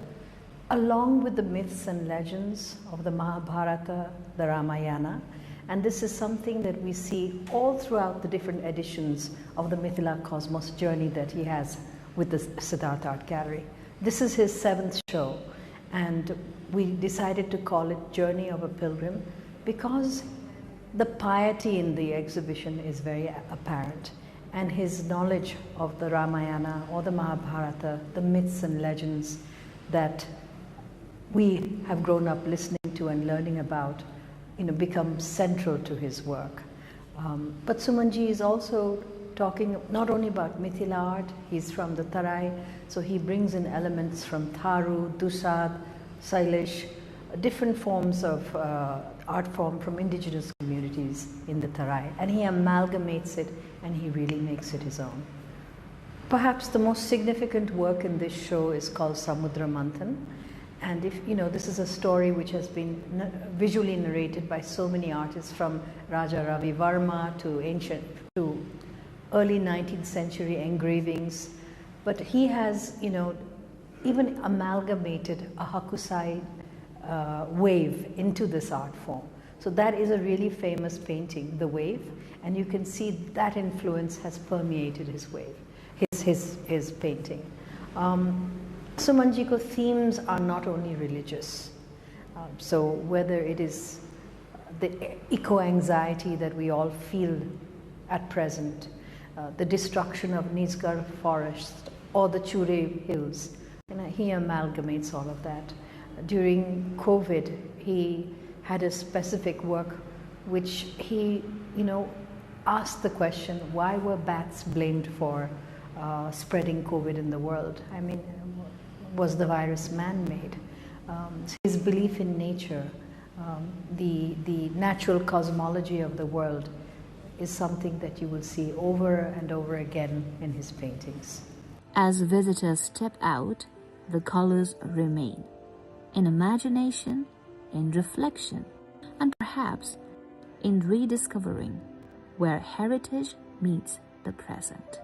along with the myths and legends of the Mahabharata, the Ramayana, and this is something that we see all throughout the different editions of the Mithila Cosmos journey that he has with the Siddharth Art Gallery. This is his 7th show, and we decided to call it Journey of a Pilgrim because the piety in the exhibition is very apparent, and his knowledge of the Ramayana or the Mahabharata, the myths and legends that we have grown up listening to and learning about, become central to his work. But Sumanji is also talking not only about Mithila art, he's from the Tarai, so he brings in elements from Tharu, Dusad, Salish, different forms of art form from indigenous communities in the Tarai, and he amalgamates it and he really makes it his own. Perhaps the most significant work in this show is called Samudra Manthan, and this is a story which has been visually narrated by so many artists, from Raja Ravi Varma to early 19th century engravings, but he has even amalgamated a Hakusai wave into this art form. So that is a really famous painting, The Wave, and you can see that influence has permeated his wave, his painting. Sumanjiko themes are not only religious. So whether it is the eco-anxiety that we all feel at present, the destruction of Nisgar forest or the Chure hills, he amalgamates all of that. During COVID, he had a specific work which he, asked the question, why were bats blamed for spreading COVID in the world? I mean, was the virus man-made? His belief in nature, the natural cosmology of the world is something that you will see over and over again in his paintings. As visitors step out, the colors remain. In imagination, in reflection, and perhaps in rediscovering where heritage meets the present.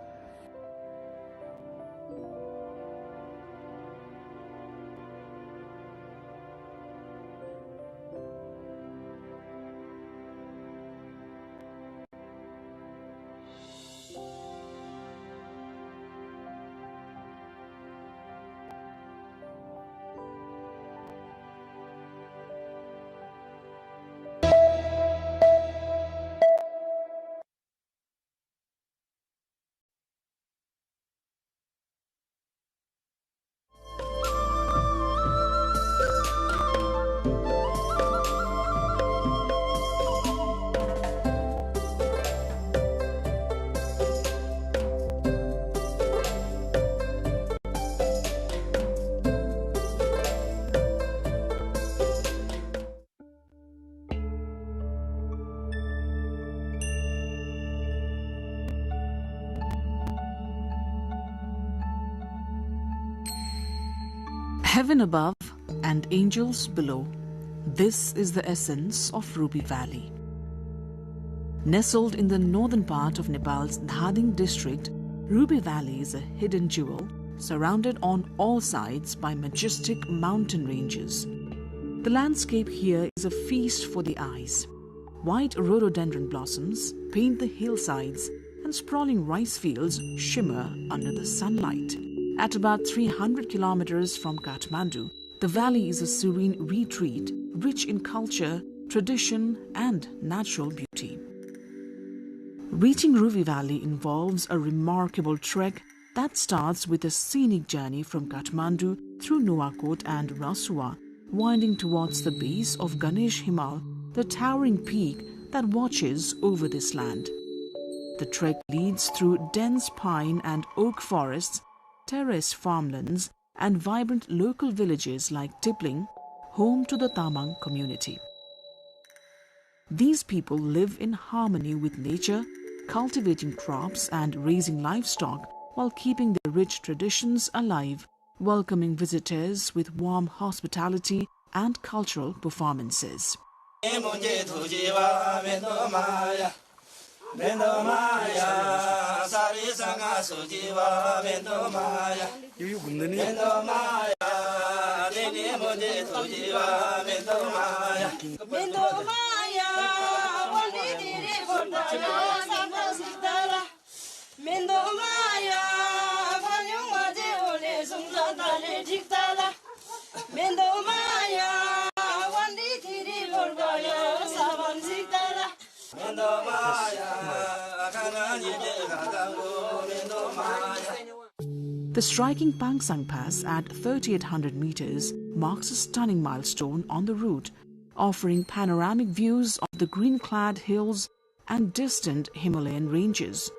Heaven above and angels below. This is the essence of Ruby Valley. Nestled in the northern part of Nepal's Dhading district, Ruby Valley is a hidden jewel surrounded on all sides by majestic mountain ranges. The landscape here is a feast for the eyes. White rhododendron blossoms paint the hillsides and sprawling rice fields shimmer under the sunlight. At about 300 kilometers from Kathmandu, the valley is a serene retreat, rich in culture, tradition, and natural beauty. Reaching Ruby Valley involves a remarkable trek that starts with a scenic journey from Kathmandu through Nuwakot and Rasuwa, winding towards the base of Ganesh Himal, the towering peak that watches over this land. The trek leads through dense pine and oak forests, terraced farmlands, and vibrant local villages like Tipling, home to the Tamang community. These people live in harmony with nature, cultivating crops and raising livestock while keeping their rich traditions alive, welcoming visitors with warm hospitality and cultural performances. The striking Pangsang Pass at 3,800 meters marks a stunning milestone on the route, offering panoramic views of the green-clad hills and distant Himalayan ranges.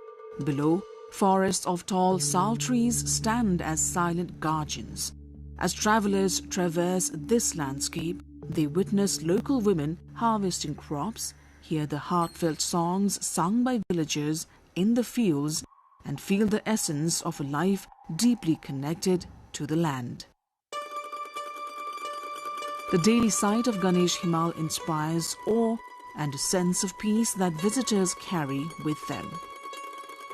Below, forests of tall sal trees stand as silent guardians. As travelers traverse this landscape, they witness local women harvesting crops, hear the heartfelt songs sung by villagers in the fields, and feel the essence of a life deeply connected to the land. The daily sight of Ganesh Himal inspires awe and a sense of peace that visitors carry with them.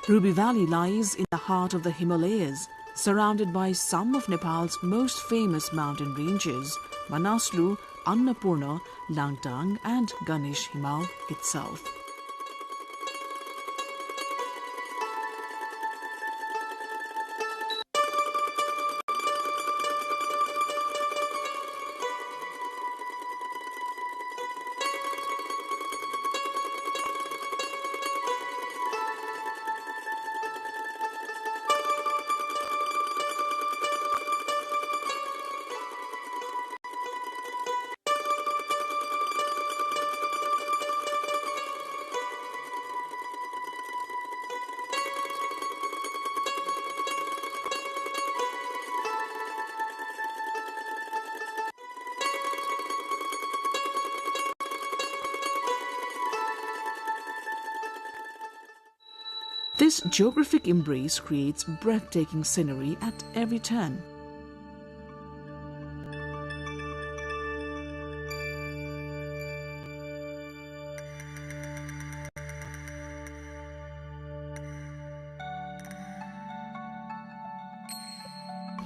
Ruby Valley lies in the heart of the Himalayas, surrounded by some of Nepal's most famous mountain ranges, Manaslu, Annapurna, Langtang, and Ganesh Himal itself. This geographic embrace creates breathtaking scenery at every turn.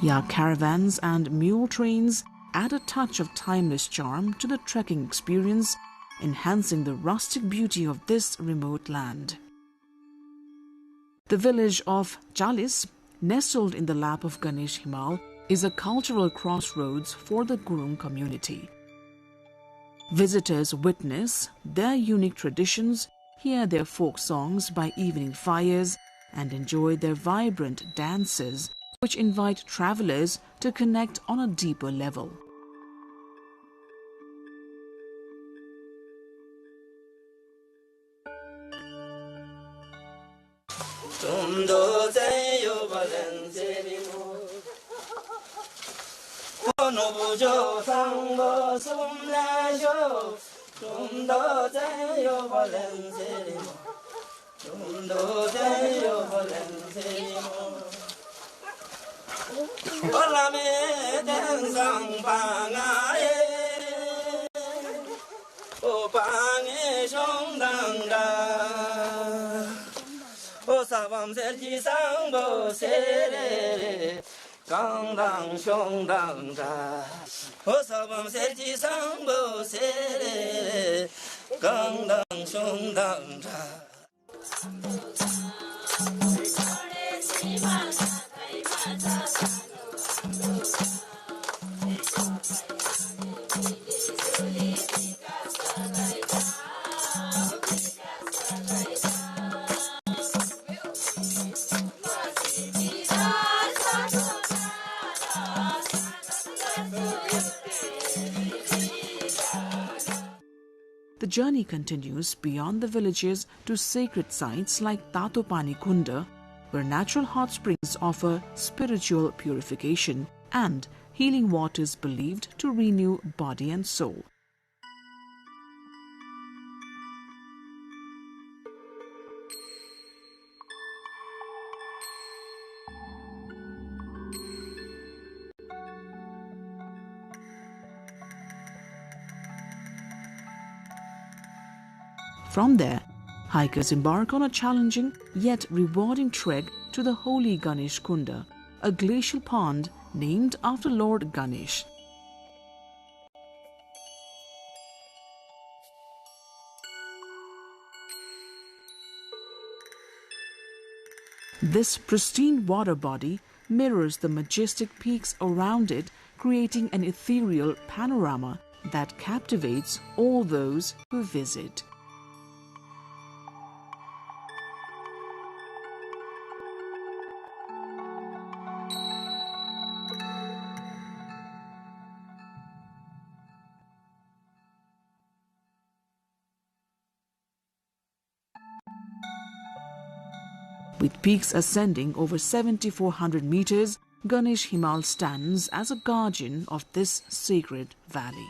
Yak caravans and mule trains add a touch of timeless charm to the trekking experience, enhancing the rustic beauty of this remote land. The village of Chalis, nestled in the lap of Ganesh Himal, is a cultural crossroads for the Gurung community. Visitors witness their unique traditions, hear their folk songs by evening fires, and enjoy their vibrant dances, which invite travelers to connect on a deeper level. The journey continues beyond the villages to sacred sites like Tatopani Kunda, where natural hot springs offer spiritual purification and healing waters believed to renew body and soul. From there, hikers embark on a challenging yet rewarding trek to the holy Ganesh Kunda, a glacial pond named after Lord Ganesh. This pristine water body mirrors the majestic peaks around it, creating an ethereal panorama that captivates all those who visit. With peaks ascending over 7,400 meters, Ganesh Himal stands as a guardian of this sacred valley.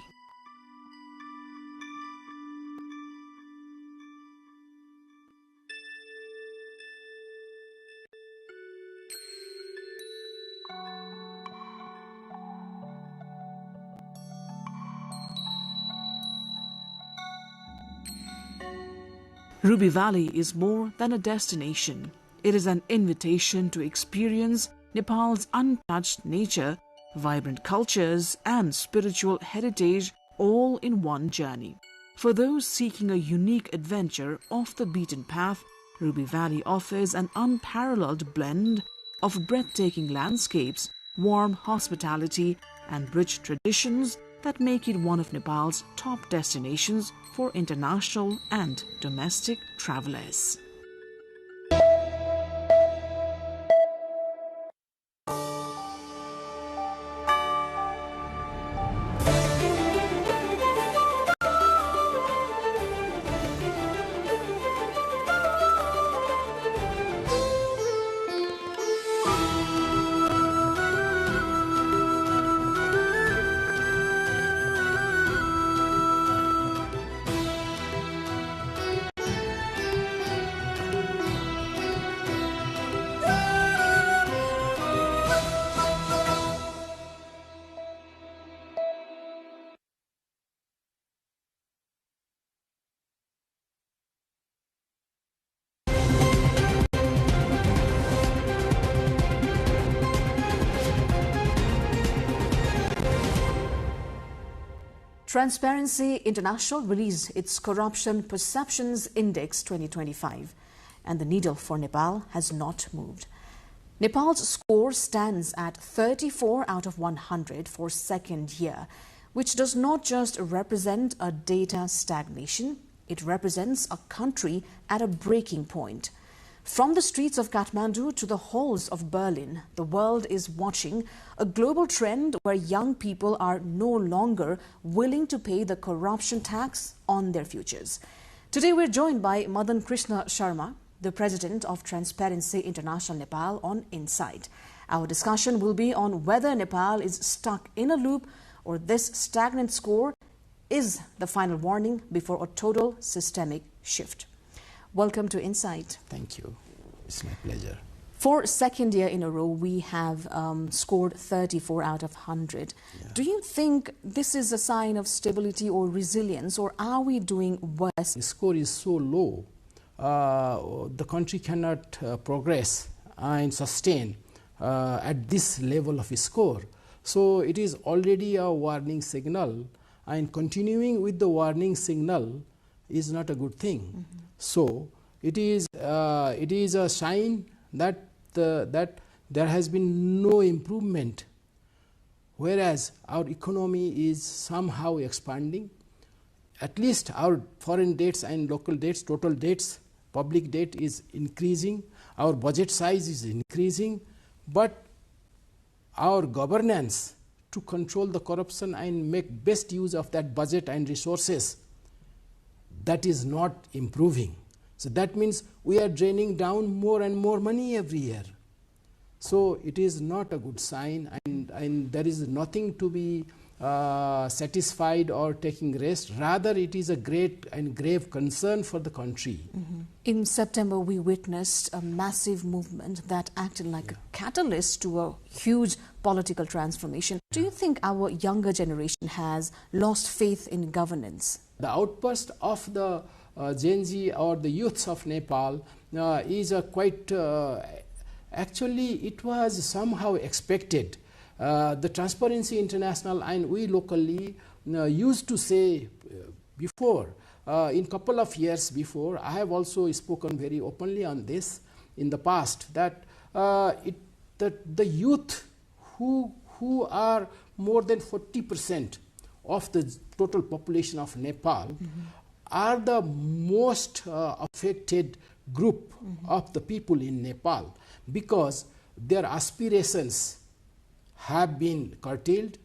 Ruby Valley is more than a destination. It is an invitation to experience Nepal's untouched nature, vibrant cultures, and spiritual heritage all in one journey. For those seeking a unique adventure off the beaten path, Ruby Valley offers an unparalleled blend of breathtaking landscapes, warm hospitality, and rich traditions that make it one of Nepal's top destinations for international and domestic travelers. Transparency International released its Corruption Perceptions Index 2025, and the needle for Nepal has not moved. Nepal's score stands at 34 out of 100 for second year, which does not just represent a data stagnation, it represents a country at a breaking point. From the streets of Kathmandu to the halls of Berlin, the world is watching a global trend where young people are no longer willing to pay the corruption tax on their futures. Today we're joined by Madan Krishna Sharma, the president of Transparency International Nepal, on Insight. Our discussion will be on whether Nepal is stuck in a loop or this stagnant score is the final warning before a total systemic shift. Welcome to Insight. Thank you. It's my pleasure. For second year in a row, we have scored 34 out of 100. Yeah. Do you think this is a sign of stability or resilience, or are we doing worse? The score is so low, the country cannot progress and sustain at this level of a score. So it is already a warning signal, and continuing with the warning signal is not a good thing. Mm-hmm. So it is a sign that that there has been no improvement, whereas our economy is somehow expanding. At least our foreign debts and local debts, total debts, public debt is increasing, our budget size is increasing, but our governance to control the corruption and make best use of that budget and resources, that is not improving. So that means we are draining down more and more money every year. So it is not a good sign, and there is nothing to be satisfied or taking rest. Rather, it is a great and grave concern for the country. Mm-hmm. In September, we witnessed a massive movement that acted like a catalyst to a huge political transformation. Do you think our younger generation has lost faith in governance? The outburst of the Gen Z or the youths of Nepal is a quite, actually it was somehow expected. The Transparency International and we locally used to say before, in couple of years before, I have also spoken very openly on this in the past, that the youth who are more than 40% of the total population of Nepal, mm-hmm. are the most affected group, mm-hmm. of the people in Nepal, because their aspirations have been curtailed.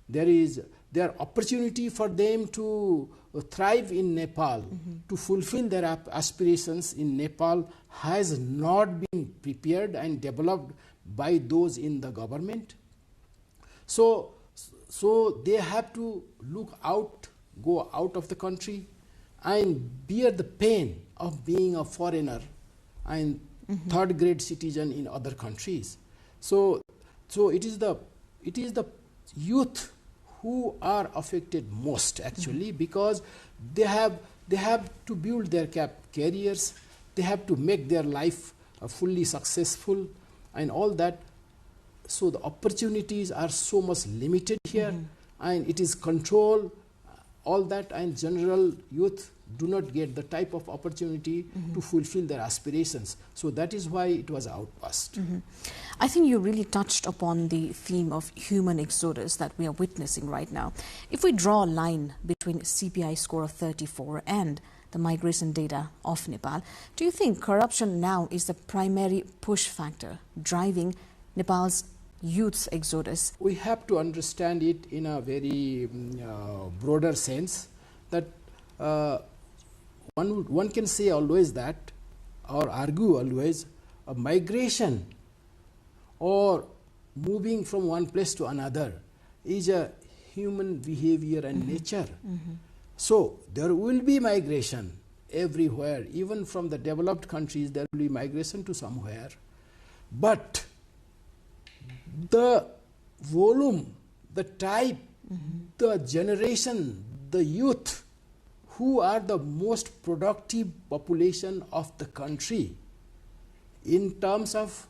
There opportunity for them to thrive in Nepal, mm-hmm. to fulfill their aspirations in Nepal has not been prepared and developed by those in the government. So they have to look out, go out of the country and bear the pain of being a foreigner and mm-hmm. third grade citizen in other countries. So it is the youth who are affected most, actually, mm-hmm. because they have to build their careers, they have to make their life fully successful and all that. So the opportunities are so much limited here, mm-hmm. and it is control, all that, and general youth do not get the type of opportunity mm-hmm. to fulfill their aspirations. So that is why it was outburst. Mm-hmm. I think you really touched upon the theme of human exodus that we are witnessing right now. If we draw a line between CPI score of 34 and the migration data of Nepal, do you think corruption now is the primary push factor driving Nepal's youth exodus? We have to understand it in a very broader sense, that one can say always that, or argue always, a migration or moving from one place to another is a human behavior and mm-hmm. nature. Mm-hmm. So there will be migration everywhere, even from the developed countries there will be migration to somewhere. But the volume, the type, mm-hmm. the generation, the youth, who are the most productive population of the country in terms of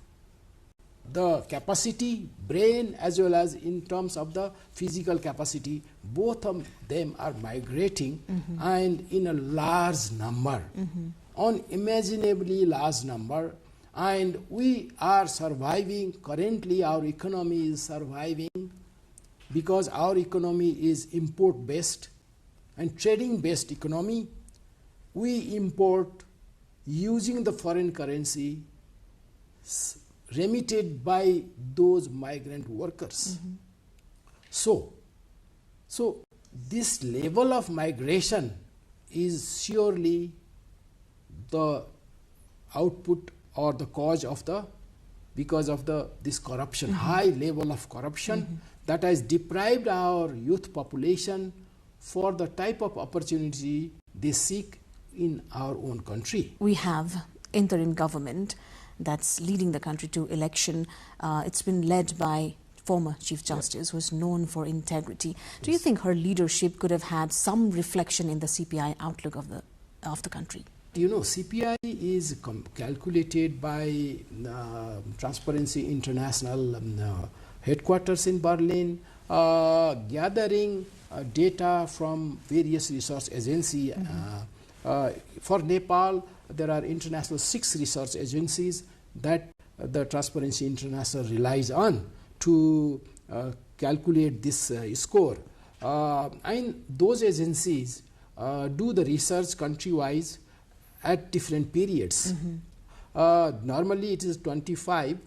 the capacity, brain, as well as in terms of the physical capacity, both of them are migrating, mm-hmm. and in a large number, mm-hmm. unimaginably large number. And we are surviving, currently our economy is surviving because our economy is import based and trading based economy. We import using the foreign currency remitted by those migrant workers. Mm-hmm. So this level of migration is surely the output or the cause of because of this corruption, mm-hmm. high level of corruption, mm-hmm. that has deprived our youth population for the type of opportunity they seek in our own country. We have interim government, that's leading the country to election. It's been led by former Chief Justice, who is known for integrity. Do you think her leadership could have had some reflection in the CPI outlook of the country? You know, CPI is calculated by Transparency International headquarters in Berlin, gathering data from various research agencies. For Nepal, there are international 6 research agencies that the Transparency International relies on to calculate this score. And those agencies do the research country-wise at different periods. Normally it is 25,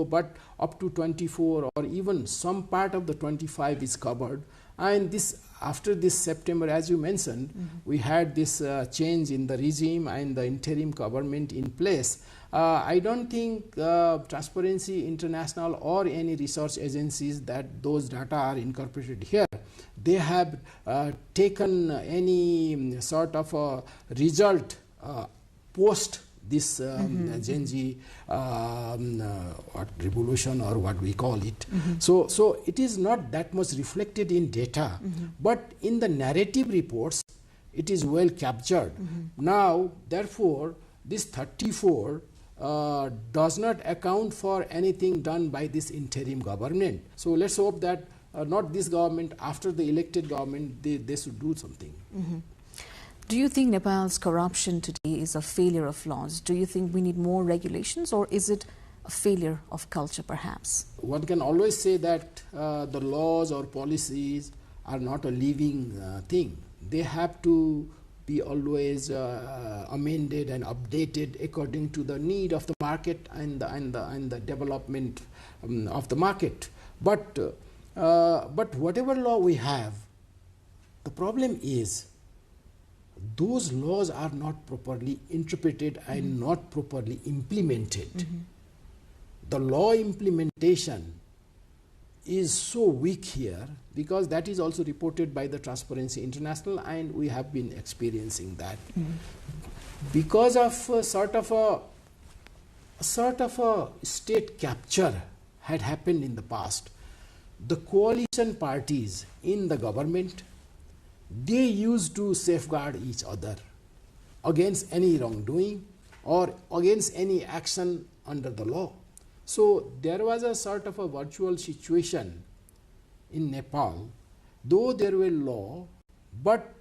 but up to 24 or even some part of the 25 is covered. And this, after this September, as you mentioned, we had this change in the regime and the interim government in place. I don't think Transparency International or any research agencies that those data are incorporated here, they have taken any sort of a result post this Gen Z revolution, or what we call it. So it is not that much reflected in data, but in the narrative reports it is well captured. Now therefore this 34 does not account for anything done by this interim government. So let's hope that not this government, after the elected government, they should do something. Do you think Nepal's corruption today is a failure of laws? Do you think we need more regulations, or is it a failure of culture perhaps? One can always say that the laws or policies are not a living thing. They have to be always amended and updated according to the need of the market and the development of the market. But whatever law we have, the problem is those laws are not properly interpreted and not properly implemented. The law implementation is so weak here, because that is also reported by the Transparency International, and we have been experiencing that. Because of a sort of a state capture had happened in the past, the coalition parties in the government, they used to safeguard each other against any wrongdoing or against any action under the law. So there was a sort of a virtual situation in Nepal, though there were law, but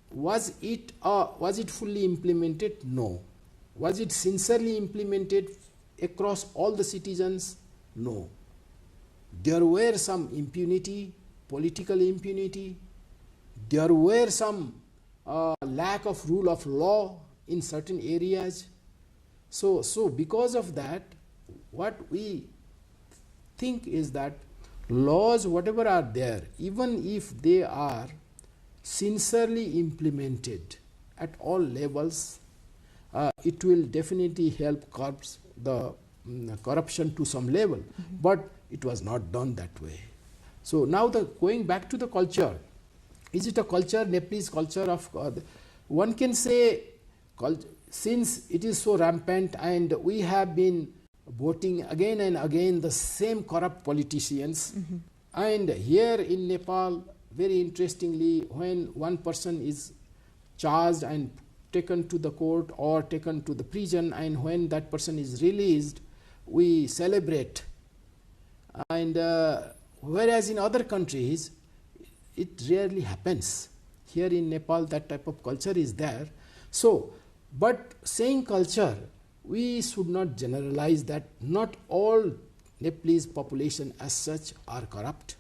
was it fully implemented? No. Was it sincerely implemented across all the citizens? No. There were some impunity, political impunity. There were some lack of rule of law in certain areas. So because of that, what we think is that laws, whatever are there, even if they are sincerely implemented at all levels, it will definitely help curb the corruption to some level. But it was not done that way. So now going back to the culture, is it a culture, Nepalese culture of, one can say, since it is so rampant and we have been voting again and again the same corrupt politicians, and here in Nepal, very interestingly, when one person is charged and taken to the court or taken to the prison, and when that person is released, we celebrate. And whereas in other countries, it rarely happens. Here in Nepal, that type of culture is there. So, but saying culture, we should not generalize that not all Nepalese population as such are corrupt.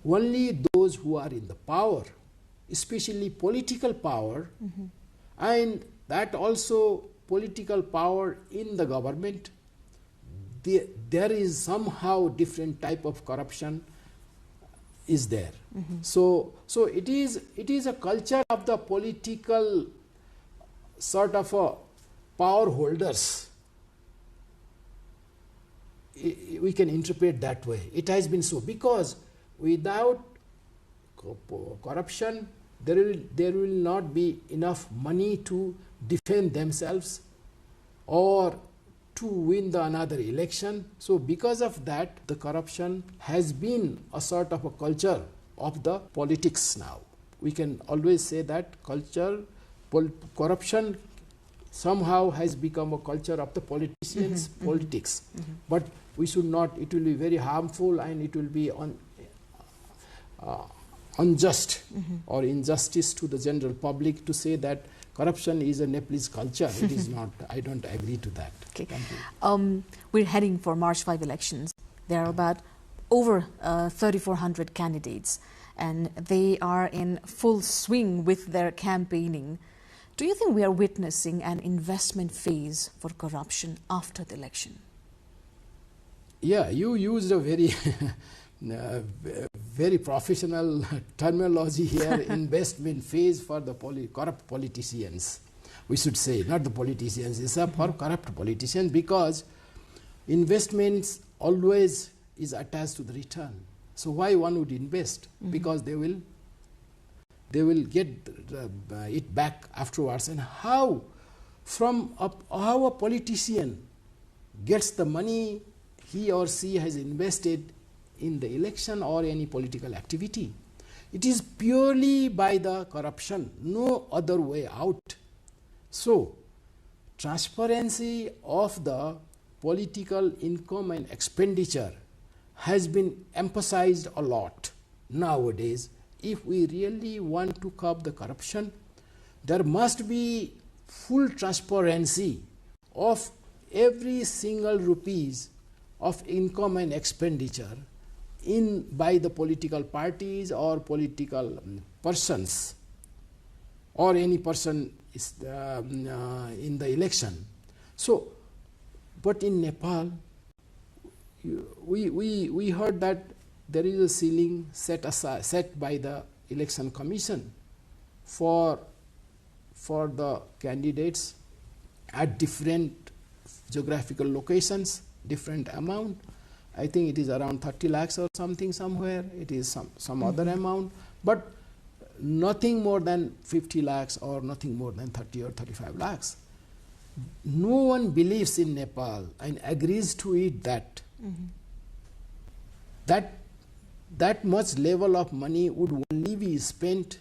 Only those who are in the power, especially political power, and that also political power in the government, there is somehow different type of corruption is there. So it is a culture of the political sort of a power holders. We can interpret that way. It has been so, because without corruption, there will not be enough money to defend themselves or to win the another election. So because of that, the corruption has been a sort of a culture of the politics now. We can always say that corruption somehow has become a culture of the politicians' politics. But we should not, it will be very harmful, and it will be unjust or injustice to the general public to say that corruption is a Nepalese culture. It is not. I don't agree to that. Okay. We're heading for March 5 elections. There are about over 3,400 candidates, and they are in full swing with their campaigning. Do you think we are witnessing an investment phase for corruption after the election? Yeah, you used a very very professional terminology here, investment phase for the corrupt politicians. We should say, not the politicians, it's for corrupt politicians, because investments always is attached to the return. So why one would invest? Because they will get it back afterwards. And how a politician gets the money he or she has invested in the election or any political activity? It is purely by the corruption, no other way out. So, transparency of the political income and expenditure has been emphasized a lot nowadays. If we really want to curb the corruption, there must be full transparency of every single rupees of income and expenditure by the political parties or political persons, or any person is in the election. So, but in Nepal, we heard that there is a ceiling set by the election commission for the candidates at different geographical locations, different amount. I think it is around 30 lakhs or something somewhere. It is some other amount, but nothing more than 50 lakhs or nothing more than 30 or 35 lakhs. No one believes in Nepal and agrees to it that much level of money would only be spent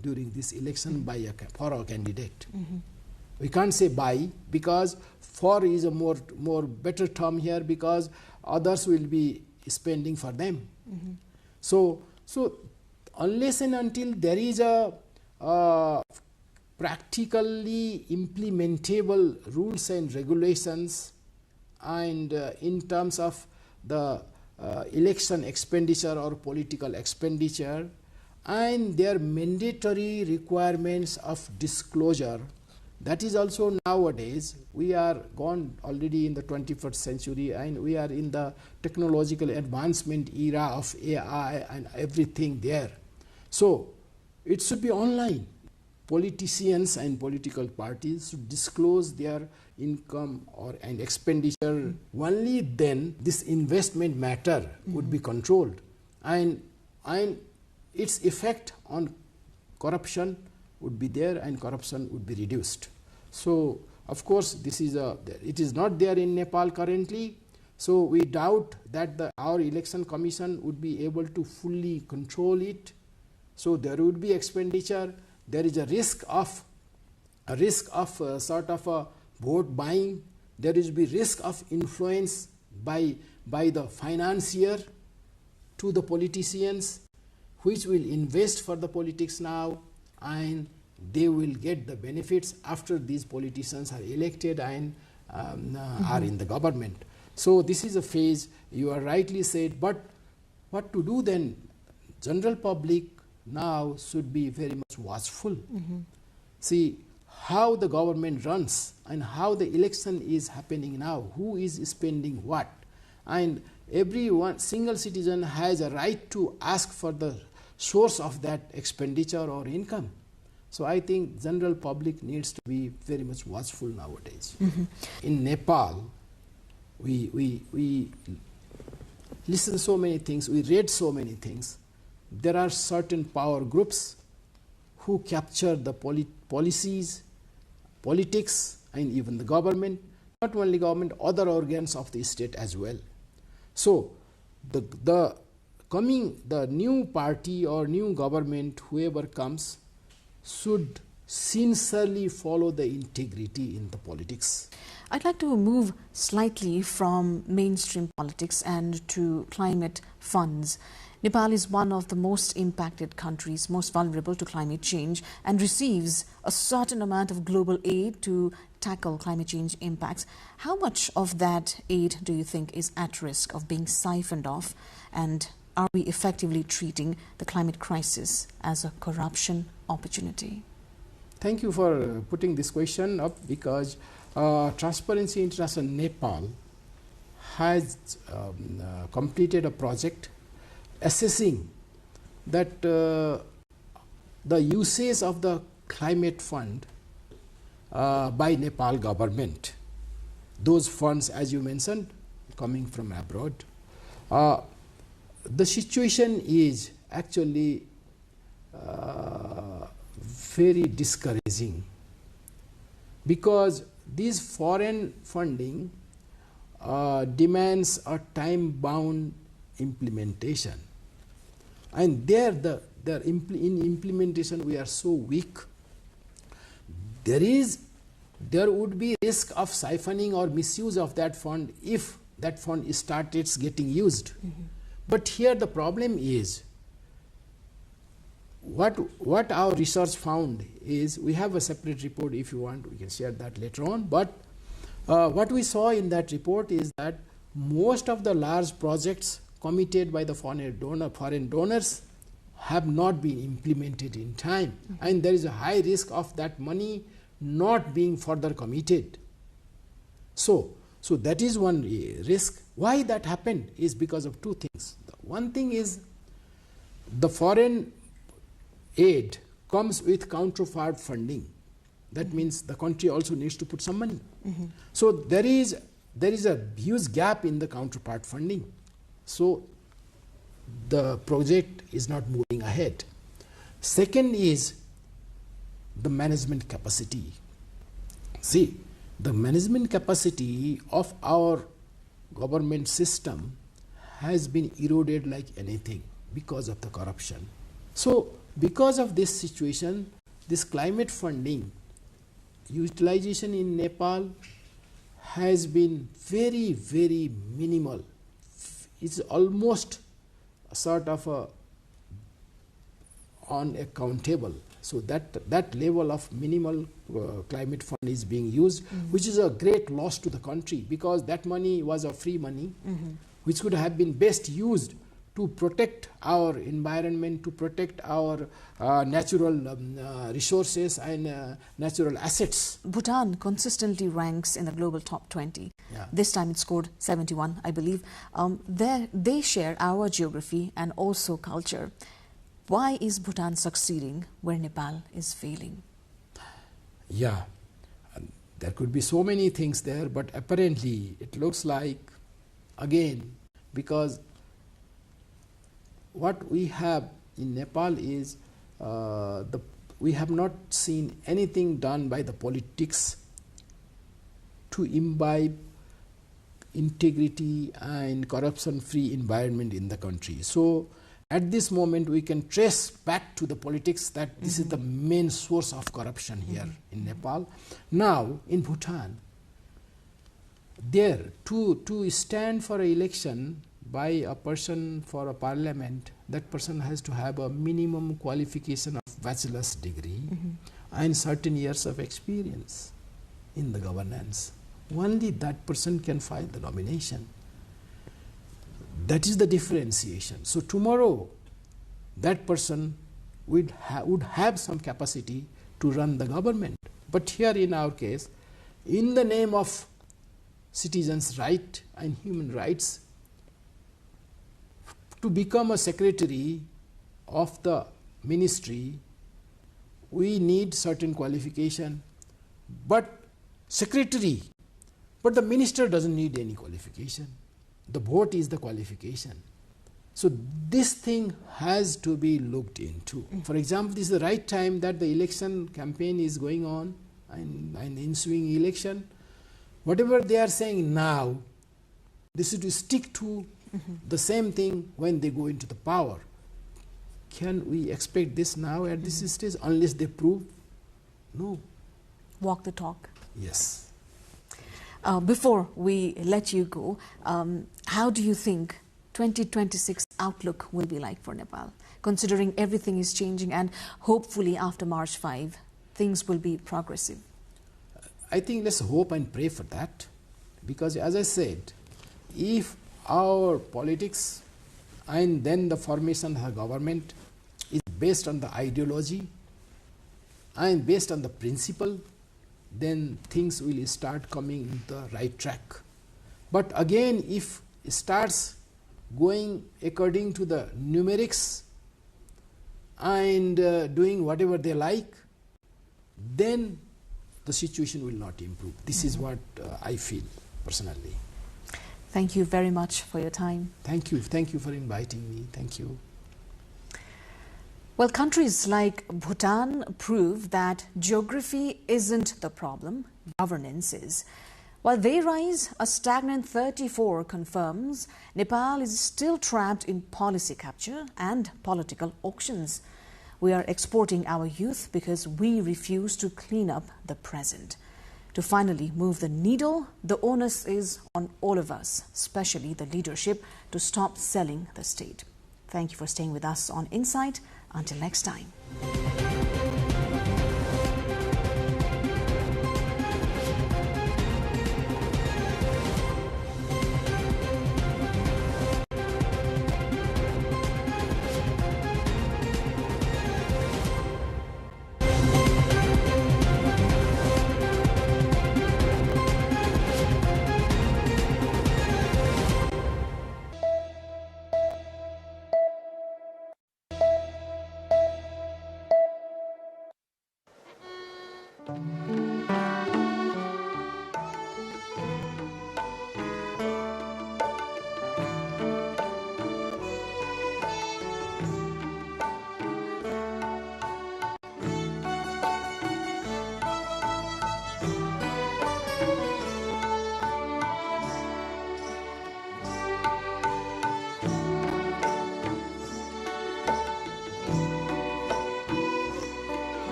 during this election for a candidate. We can't say by, because for is a more better term here, because others will be spending for them. So unless and until there is a practically implementable rules and regulations, and in terms of the election expenditure or political expenditure, and their mandatory requirements of disclosure, that is also nowadays. We are gone already in the 21st century, and we are in the technological advancement era of AI and everything there. So it should be online. Politicians and political parties should disclose their income and expenditure. Only then this investment matter would be controlled, and its effect on corruption would be there, and corruption would be reduced. So of course it is not there in Nepal currently. So we doubt that our election commission would be able to fully control it. So there would be expenditure. There is a risk of sort of a vote buying. There will be risk of influence by the financier to the politicians, which will invest for the politics now, and they will get the benefits after these politicians are elected and are in the government. So this is a phase, you are rightly said, but what to do then? General public now should be very much watchful. See how the government runs and how the election is happening now, who is spending what, and every single citizen has a right to ask for the source of that expenditure or income. So I think general public needs to be very much watchful nowadays. In Nepal, we listen so many things, we read so many things. There are certain power groups who capture the policies, politics, and even the government. not only government, other organs of the state as well. So the new party or new government, whoever comes, should sincerely follow the integrity in the politics. I'd like to move slightly from mainstream politics and to climate funds. Nepal is one of the most impacted countries, most vulnerable to climate change, and receives a certain amount of global aid to tackle climate change impacts. How much of that aid do you think is at risk of being siphoned off? And are we effectively treating the climate crisis as a corruption opportunity? Thank you for putting this question up, because Transparency International Nepal has completed a project assessing that the usage of the climate fund by Nepal government, those funds, as you mentioned, coming from abroad, the situation is actually very discouraging, because this foreign funding demands a time-bound implementation, and in implementation we are so weak. There would be risk of siphoning or misuse of that fund if that fund starts getting used. But here the problem is, what our research found is, we have a separate report, if you want we can share that later on, but what we saw in that report is that most of the large projects committed by the foreign donors have not been implemented in time, and there is a high risk of that money not being further committed. So that is one risk. Why that happened is because of two things. One thing is, the foreign aid comes with counterpart funding. That means the country also needs to put some money. So there is a huge gap in the counterpart funding. So the project is not moving ahead. Second is the management capacity. See, the management capacity of our government system has been eroded like anything because of the corruption. So because of this situation, this climate funding utilization in Nepal has been very, very minimal. It's almost a sort of unaccountable. So that level of minimal climate fund is being used, which is a great loss to the country, because that money was a free money, which could have been best used to protect our environment, to protect our natural resources and natural assets. Bhutan consistently ranks in the global top 20. Yeah. This time it scored 71, I believe. They share our geography and also culture. Why is Bhutan succeeding where Nepal is failing? Yeah, there could be so many things there, but apparently it looks like, again, because what we have in Nepal is we have not seen anything done by the politics to imbibe integrity and corruption-free environment in the country. So at this moment we can trace back to the politics that this is the main source of corruption here in Nepal. Now in Bhutan, there to stand for an election by a person for a parliament, that person has to have a minimum qualification of bachelor's degree and certain years of experience in the governance. Only that person can file the nomination. That is the differentiation. So tomorrow that person would have some capacity to run the government. But here in our case, in the name of citizens' right and human rights, to become a secretary of the ministry, we need certain qualification. But the minister doesn't need any qualification. The vote is the qualification. So this thing has to be looked into. For example, this is the right time that the election campaign is going on, and the ensuing election, Whatever they are saying now, they should stick to the same thing when they go into the power. Can we expect this now at this stage unless they prove? No. Walk the talk. Yes. Before we let you go, how do you think 2026 outlook will be like for Nepal, considering everything is changing and hopefully after March 5, things will be progressive? I think let's hope and pray for that, because as I said, if our politics and then the formation of the government is based on the ideology and based on the principle, then things will start coming in the right track. But again, if it starts going according to the numerics and doing whatever they like, then the situation will not improve. This is what I feel personally. Thank you very much for your time. Thank you. Thank you for inviting me. Thank you. Well, countries like Bhutan prove that geography isn't the problem, governance is. While they rise, a stagnant 34 confirms Nepal is still trapped in policy capture and political auctions. We are exporting our youth because we refuse to clean up the present. To finally move the needle, the onus is on all of us, especially the leadership, to stop selling the state. Thank you for staying with us on Insight. Until next time.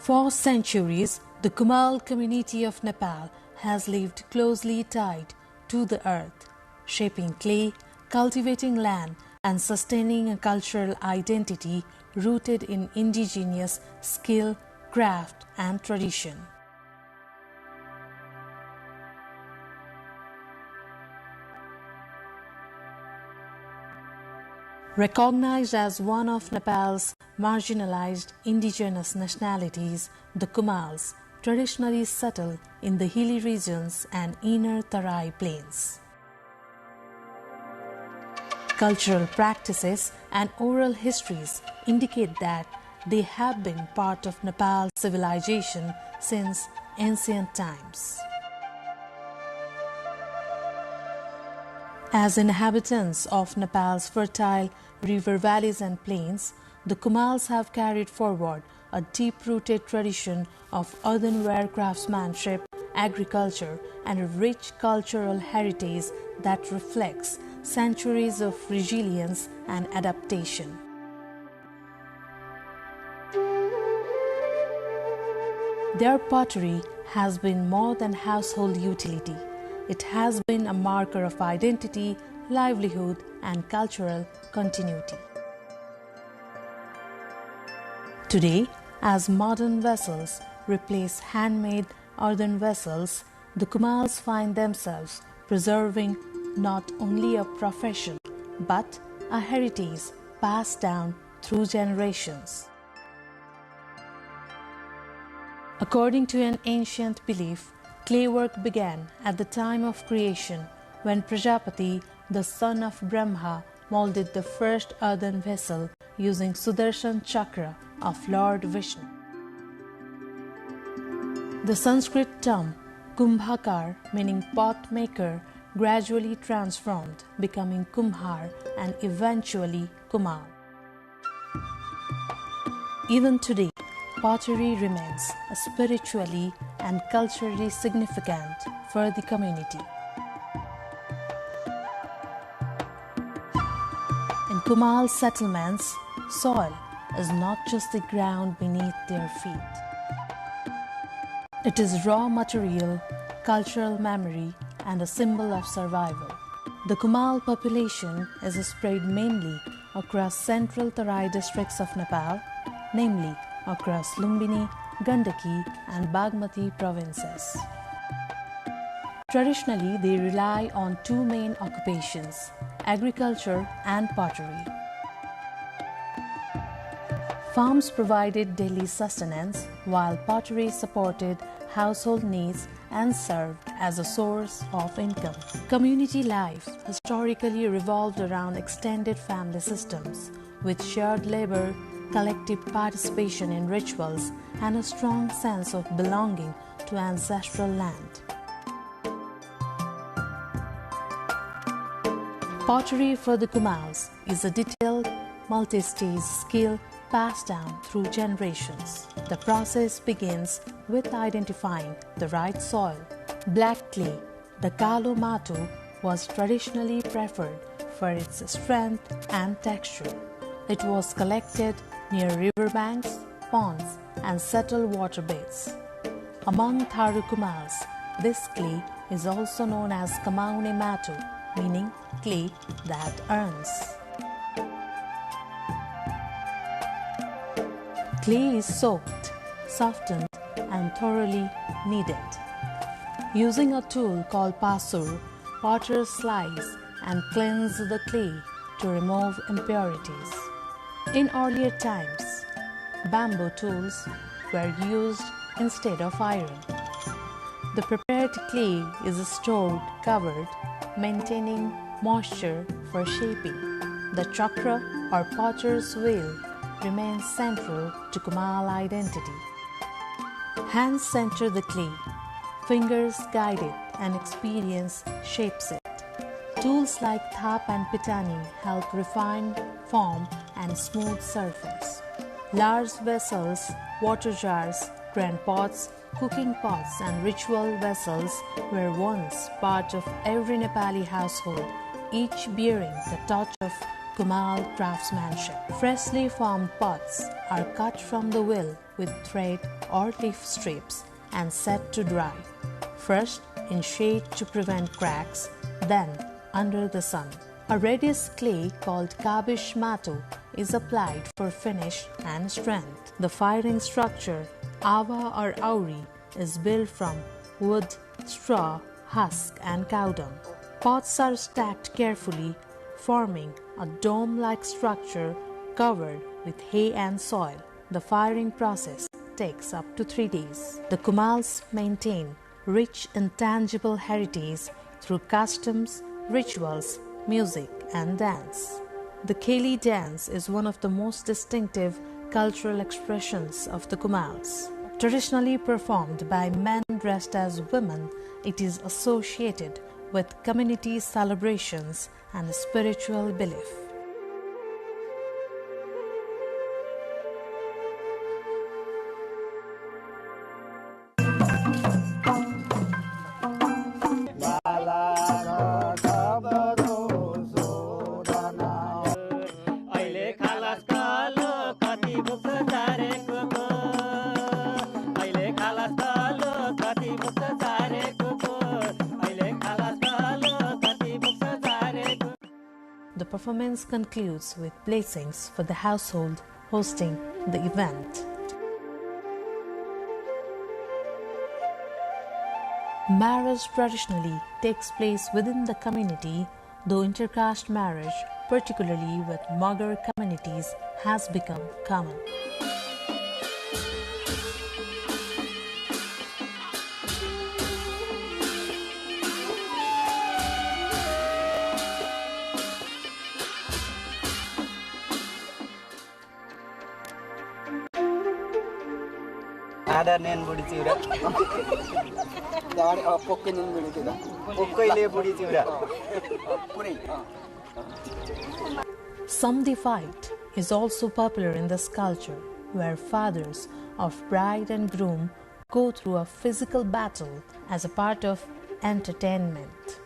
For centuries, the Kumail community of Nepal has lived closely tied to the earth, shaping clay, cultivating land, and sustaining a cultural identity rooted in indigenous skill, craft, and tradition. Recognized as one of Nepal's marginalized indigenous nationalities, the Kumails traditionally settle in the hilly regions and inner Tarai plains. Cultural practices and oral histories indicate that they have been part of Nepal's civilization since ancient times. As inhabitants of Nepal's fertile river valleys and plains, the Kumails have carried forward a deep-rooted tradition of earthenware craftsmanship, agriculture, and a rich cultural heritage that reflects centuries of resilience and adaptation. Their pottery has been more than household utility. It has been a marker of identity, livelihood, and cultural continuity. Today, as modern vessels replace handmade earthen vessels, the Kumails find themselves preserving not only a profession but a heritage passed down through generations. According to an ancient belief, clay work began at the time of creation when Prajapati, the son of Brahma, molded the first earthen vessel using Sudarshan Chakra of Lord Vishnu. The Sanskrit term Kumbhakar, meaning pot maker, gradually transformed, becoming Kumhar and eventually Kumail. Even today, pottery remains spiritually and culturally significant for the community. In Kumail settlements, soil is not just the ground beneath their feet. It is raw material, cultural memory, and a symbol of survival. The Kumail population is spread mainly across central Tarai districts of Nepal, namely across Lumbini, Gandaki, and Bagmati provinces. Traditionally, they rely on two main occupations, agriculture and pottery. Farms provided daily sustenance, while pottery supported household needs and served as a source of income. Community life historically revolved around extended family systems, with shared labor, collective participation in rituals, and a strong sense of belonging to ancestral land. Pottery for the Kumails is a detailed, multi-stage skill passed down through generations. The process begins with identifying the right soil. Black clay, the Kalu Matu, was traditionally preferred for its strength and texture. It was collected near riverbanks, ponds, and settled waterbeds. Among Tharu Kumails, this clay is also known as Kamaune Matu, meaning clay that earns. Clay is soaked, softened, and thoroughly kneaded. Using a tool called pasur, potters slice and cleanse the clay to remove impurities. In earlier times, bamboo tools were used instead of iron. The prepared clay is stored covered, maintaining moisture for shaping. The chakra or potter's wheel remains central to Kumail identity. Hands center the clay, fingers guide it, and experience shapes it. Tools like thap and pitani help refine form and smooth surface. Large vessels, water jars, grand pots, cooking pots, and ritual vessels were once part of every Nepali household, each bearing the touch of Kumail craftsmanship. Freshly formed pots are cut from the wheel with thread or leaf strips and set to dry, first in shade to prevent cracks, then under the sun. A reddish clay called kabish matu is applied for finish and strength. The firing structure, awa or auri, is built from wood, straw, husk and cow dung. Pots are stacked carefully, forming a dome-like structure covered with hay and soil. The firing process takes up to 3 days. The Kumals maintain rich intangible heritage through customs, rituals, music and dance. The Keli dance is one of the most distinctive cultural expressions of the Kumals. Traditionally performed by men dressed as women, it is associated with community celebrations and spiritual belief. The performance concludes with blessings for the household hosting the event. Marriage traditionally takes place within the community, though intercaste marriage, particularly with Magar communities, has become common. Ada nen budi ciura. Dari pokoknya nen budi ciura. Pokoknya budi ciura. Samdi fight is also popular in this culture, where fathers of bride and groom go through a physical battle as a part of entertainment.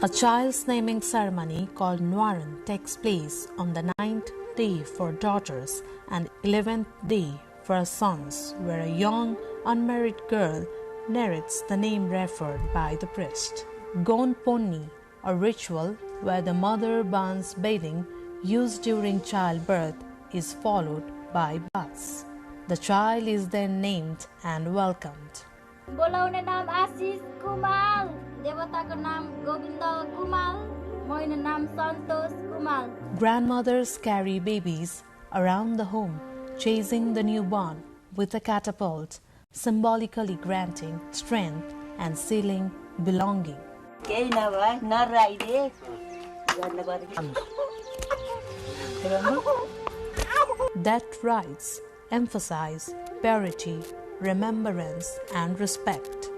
A child's naming ceremony called Nwaran takes place on the 9th day for daughters and 11th day for sons, where a young unmarried girl narrates the name referred by the priest. Gon Ponni, a ritual where the mother burns bedding used during childbirth, is followed by baths. The child is then named and welcomed. बोलाउने नाम आशिष कुमाल, देवताको नाम गोविन्द कुमाल, मेरो नाम सन्तोष Kumal. Grandmothers carry babies around the home, chasing the newborn with a catapult, symbolically granting strength and sealing belonging. That rites emphasize purity, remembrance and respect.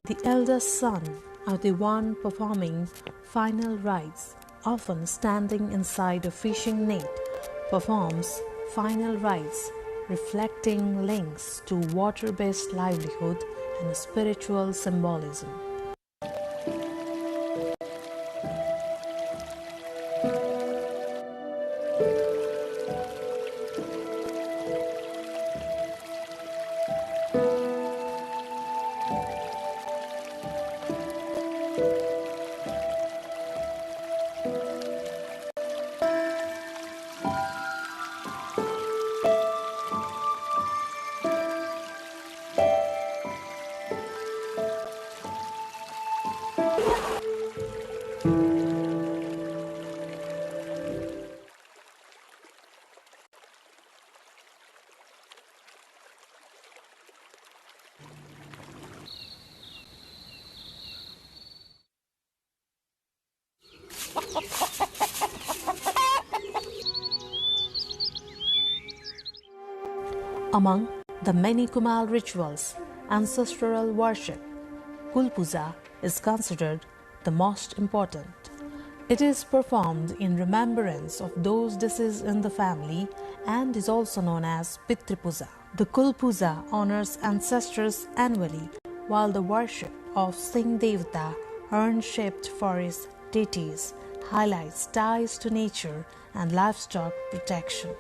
The eldest son, or the one performing final rites, often standing inside a fishing net, performs final rites reflecting links to water-based livelihood and spiritual symbolism. Among the many Kumal rituals, ancestral worship, Kul Puja is considered the most important. It is performed in remembrance of those deceased in the family and is also known as Pitri Puja. The Kul Puja honors ancestors annually, while the worship of Singh Devata urn-shaped forest deities, highlights ties to nature and livestock protection.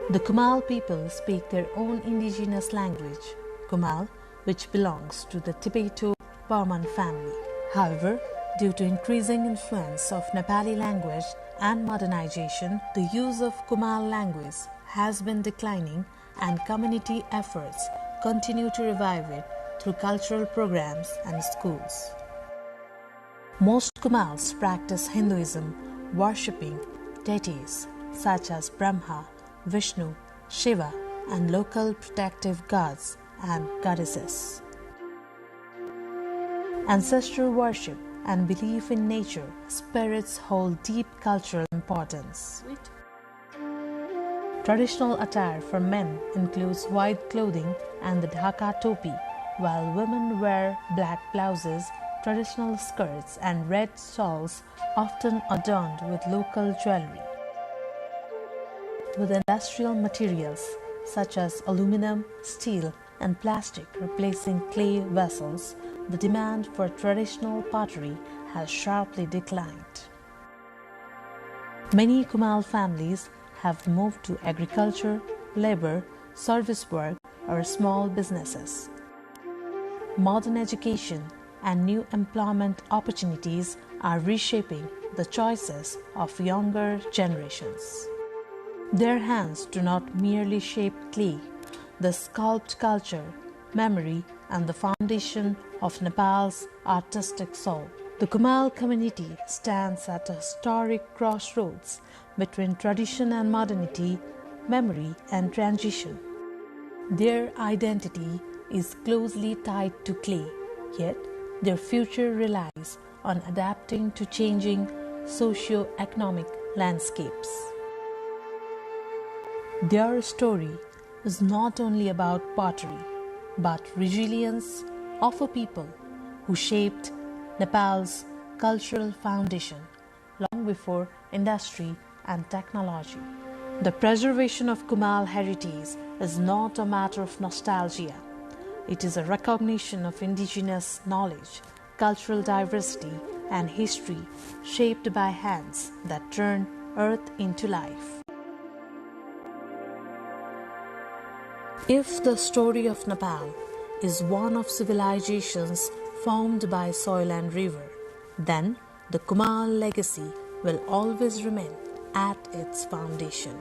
The Kumal people speak their own indigenous language, Kumal, which belongs to the Tibeto-Burman family. However, due to increasing influence of Nepali language and modernization, the use of Kumal language has been declining, and community efforts continue to revive it through cultural programs and schools. Most Kumals practice Hinduism, worshipping deities such as Brahma, Vishnu, Shiva, and local protective gods and goddesses. Ancestral worship and belief in nature spirits hold deep cultural importance. Traditional attire for men includes white clothing and the dhaka topi, while women wear black blouses, traditional skirts, and red shawls, often adorned with local jewelry. With industrial materials such as aluminum, steel, and plastic replacing clay vessels, the demand for traditional pottery has sharply declined. Many Kumal families have moved to agriculture, labor, service work, or small businesses. Modern education and new employment opportunities are reshaping the choices of younger generations. Their hands do not merely shape clay, they sculpt culture, memory, and the foundation of Nepal's artistic soul. The Kumal community stands at a historic crossroads between tradition and modernity, memory and transition. Their identity is closely tied to clay, yet their future relies on adapting to changing socio-economic landscapes. Their story is not only about pottery, but resilience of a people who shaped Nepal's cultural foundation long before industry and technology. The preservation of Kumal heritage is not a matter of nostalgia. It is a recognition of indigenous knowledge, cultural diversity, and history shaped by hands that turn earth into life. If the story of Nepal is one of civilizations formed by soil and river, then the Kumal legacy will always remain at its foundation.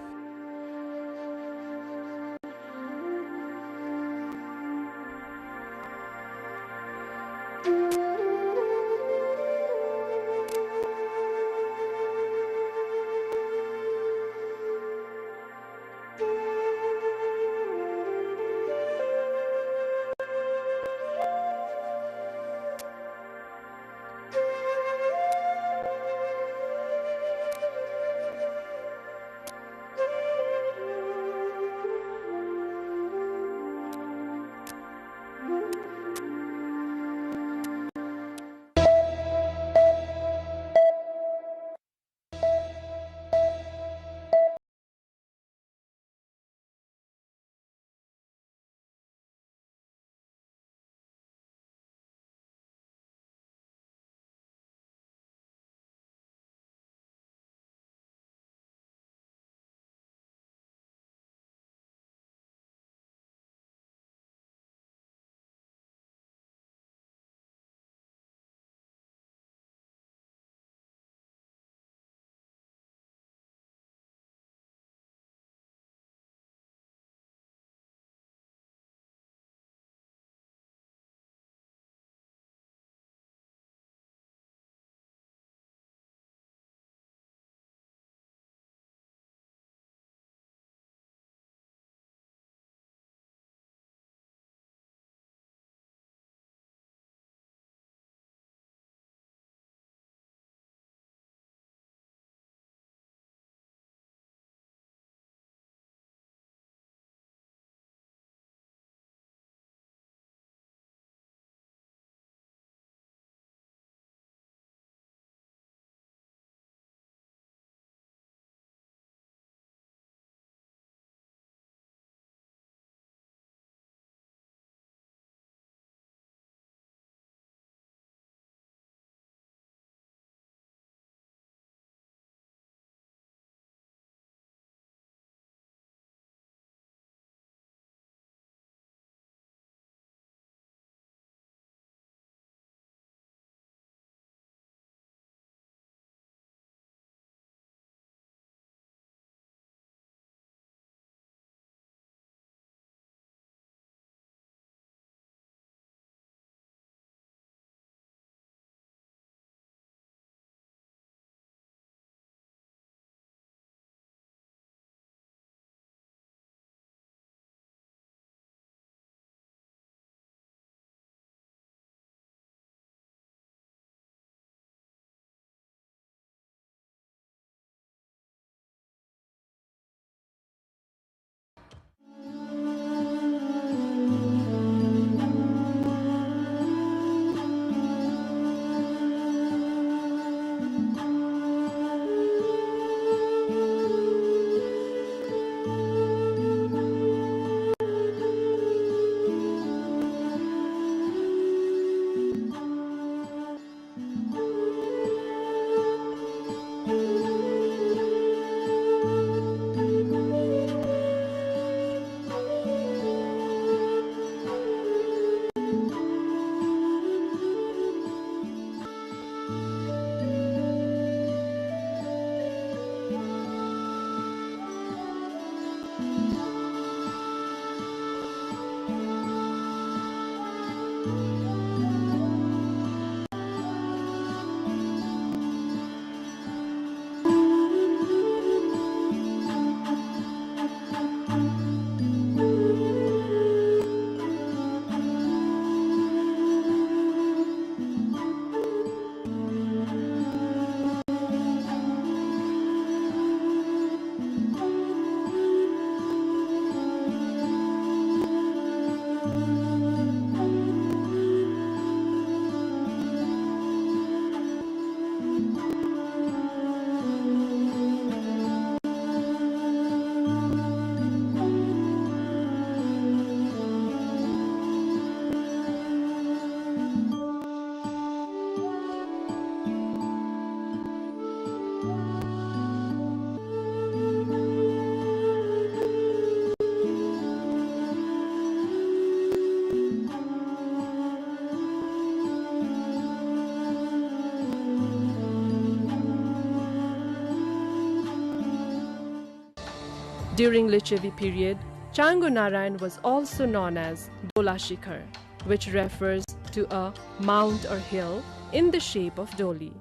During Lichevi period, Chango Narayan was also known as Dola Shikhar, which refers to a mount or hill in the shape of Doli.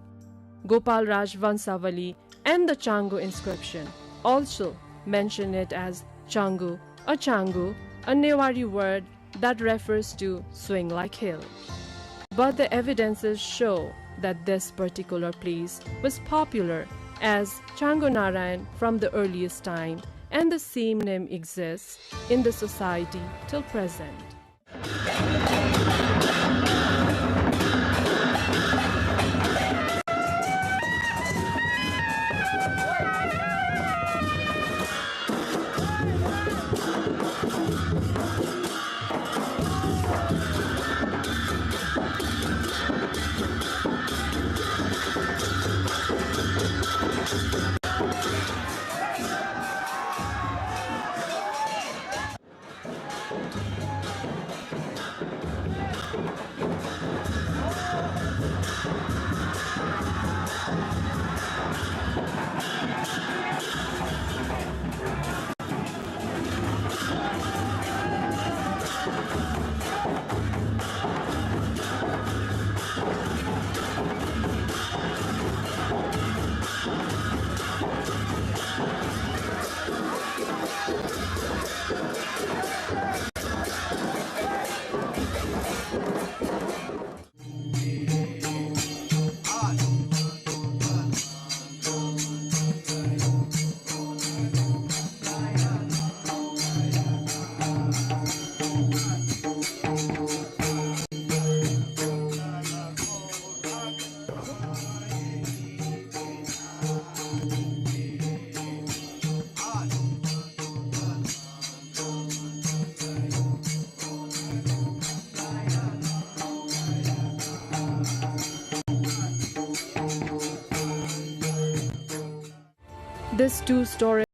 Gopal Raj Vansavali and the Chango inscription also mention it as Changu, a Newari word that refers to swing like hill. But the evidences show that this particular place was popular as Chango Narayan from the earliest time, and the same name exists in the society till present. This two-story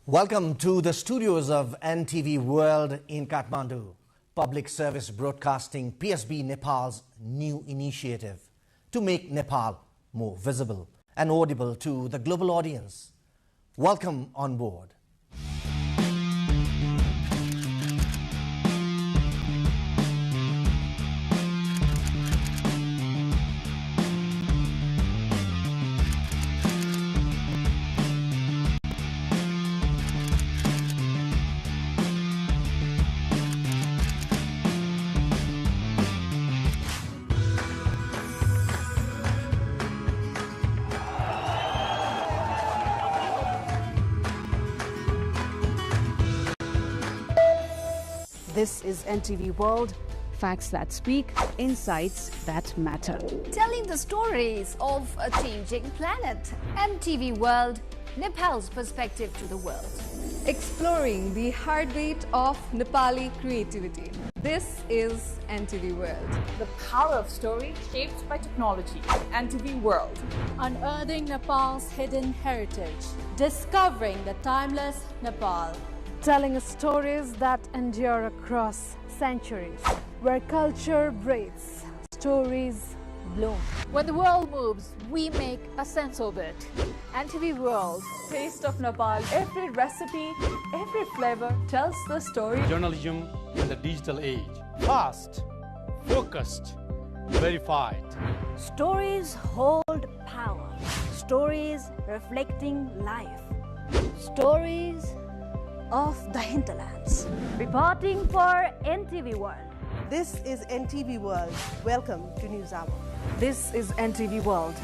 Welcome to the studios of NTV World in Kathmandu, public service broadcasting PSB Nepal's new initiative to make Nepal more visible and audible to the global audience. Welcome on board. This is NTV World, facts that speak, insights that matter. Telling the stories of a changing planet. NTV World, Nepal's perspective to the world. Exploring the heartbeat of Nepali creativity. This is NTV World. The power of story shaped by technology. NTV World. Unearthing Nepal's hidden heritage. Discovering the timeless Nepal. Telling stories that endure across centuries. Where culture breathes, stories bloom. When the world moves, we make a sense of it. NTV World. Taste of Nepal. Every recipe, every flavor tells the story. Journalism in the digital age. Fast, focused, verified. Stories hold power. Stories reflecting life. Stories of the hinterlands. Reporting for NTV World. This is NTV World. Welcome to News Hour. This is NTV World.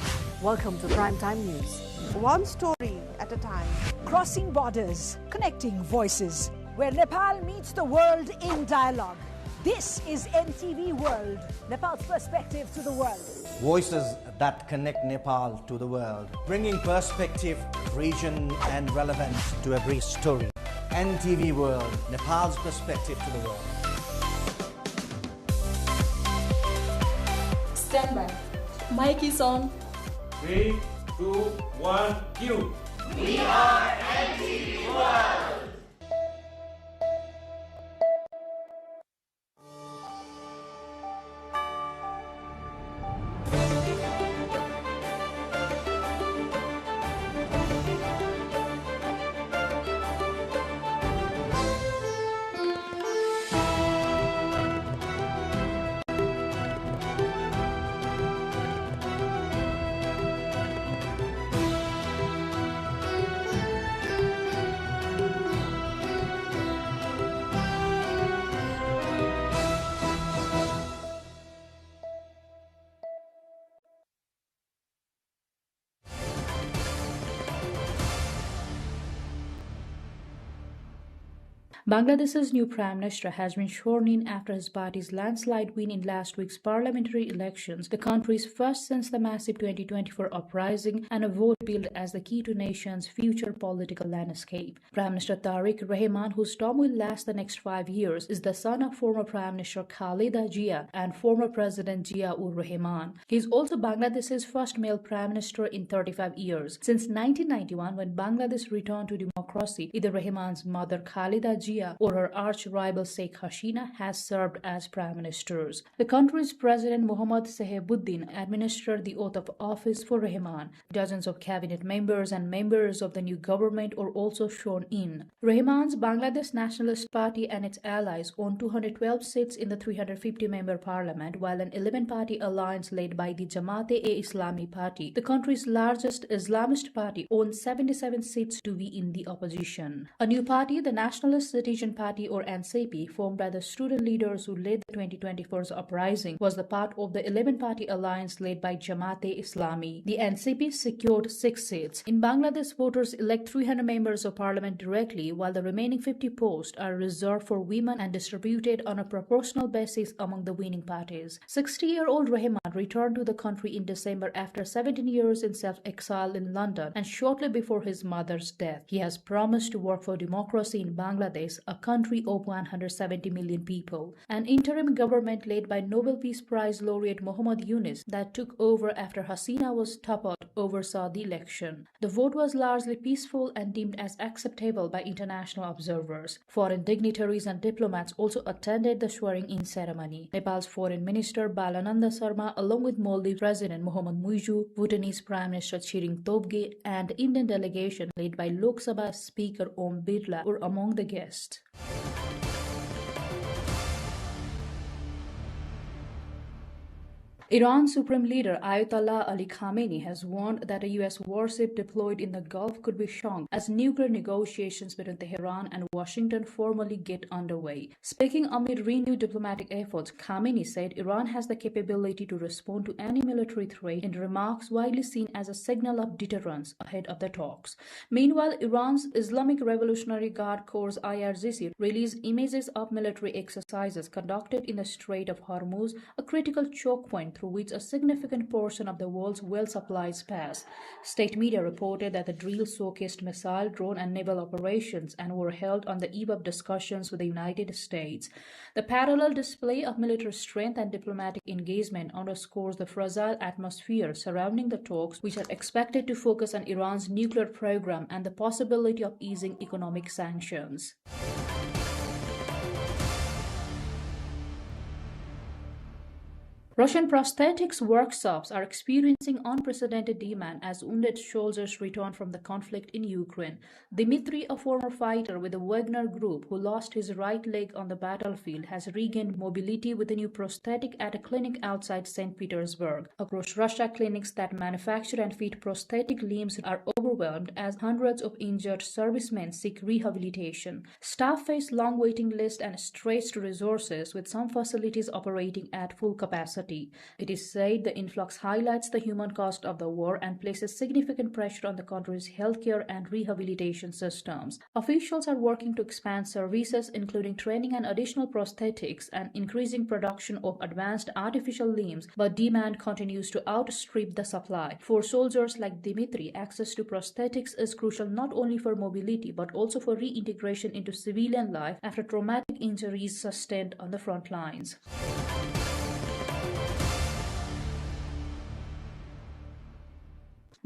Welcome to Primetime News. One story at a time. Crossing borders, connecting voices, where Nepal meets the world in dialogue. This is NTV World, Nepal's perspective to the world. Voices that connect Nepal to the world, bringing perspective, region and relevance to every story. NTV World, Nepal's perspective to the world. Stand by. Mic is on. 3, 2, 1, cue. We are NTV World. Bangladesh's new Prime Minister has been sworn in after his party's landslide win in last week's parliamentary elections, the country's first since the massive 2024 uprising, and a vote billed as the key to nation's future political landscape. Prime Minister Tariq Rahman, whose term will last the next 5 years, is the son of former Prime Minister Khaleda Zia and former President Zia-ur-Rahman. He is also Bangladesh's first male Prime Minister in 35 years. Since 1991, when Bangladesh returned to democracy, either Rahman's mother Khaleda Zia or her arch-rival Sheikh Hasina has served as prime ministers. The country's president Mohammad Sahibuddin administered the oath of office for Rahman. Dozens of cabinet members and members of the new government are also sworn in. Rahman's Bangladesh Nationalist Party and its allies own 212 seats in the 350-member parliament, while an 11-party alliance led by the Jamaat-e-Islami party, the country's largest Islamist party, owns 77 seats to be in the opposition. A new party, the Nationalist Citizen Party or NCP, formed by the student leaders who led the 2024's uprising, was the part of the 11-party alliance led by Jamaat-e-Islami. The NCP secured 6 seats. In Bangladesh, voters elect 300 members of parliament directly, while the remaining 50 posts are reserved for women and distributed on a proportional basis among the winning parties. 60-year-old Rahman returned to the country in December after 17 years in self-exile in London and shortly before his mother's death. He has promised to work for democracy in Bangladesh, a country of 170 million people. An interim government led by Nobel Peace Prize laureate Muhammad Yunus that took over after Hasina was toppled oversaw the election. The vote was largely peaceful and deemed as acceptable by international observers. Foreign dignitaries and diplomats also attended the swearing-in ceremony. Nepal's Foreign Minister Balananda Sharma, along with Maldives President Mohammad Muizu, Bhutanese Prime Minister Tshering Tobgay, and Indian delegation led by Lok Sabha Speaker Om Birla were among the guests. Iran's Supreme Leader Ayatollah Ali Khamenei has warned that a U.S. warship deployed in the Gulf could be sunk as nuclear negotiations between Tehran and Washington formally get underway. Speaking amid renewed diplomatic efforts, Khamenei said Iran has the capability to respond to any military threat in remarks widely seen as a signal of deterrence ahead of the talks. Meanwhile, Iran's Islamic Revolutionary Guard Corps IRGC released images of military exercises conducted in the Strait of Hormuz, a critical choke point through which a significant portion of the world's oil supplies pass. State media reported that the drills showcased missile, drone and naval operations and were held on the eve of discussions with the United States. The parallel display of military strength and diplomatic engagement underscores the fragile atmosphere surrounding the talks, which are expected to focus on Iran's nuclear program and the possibility of easing economic sanctions. Russian prosthetics workshops are experiencing unprecedented demand as wounded soldiers return from the conflict in Ukraine. Dmitry, a former fighter with the Wagner Group who lost his right leg on the battlefield, has regained mobility with a new prosthetic at a clinic outside St. Petersburg. Across Russia, clinics that manufacture and fit prosthetic limbs are overwhelmed as hundreds of injured servicemen seek rehabilitation. Staff face long waiting lists and stretched resources, with some facilities operating at full capacity. It is said the influx highlights the human cost of the war and places significant pressure on the country's healthcare and rehabilitation systems. Officials are working to expand services, including training and additional prosthetics and increasing production of advanced artificial limbs, but demand continues to outstrip the supply. For soldiers like Dmitry, access to prosthetics is crucial not only for mobility but also for reintegration into civilian life after traumatic injuries sustained on the front lines.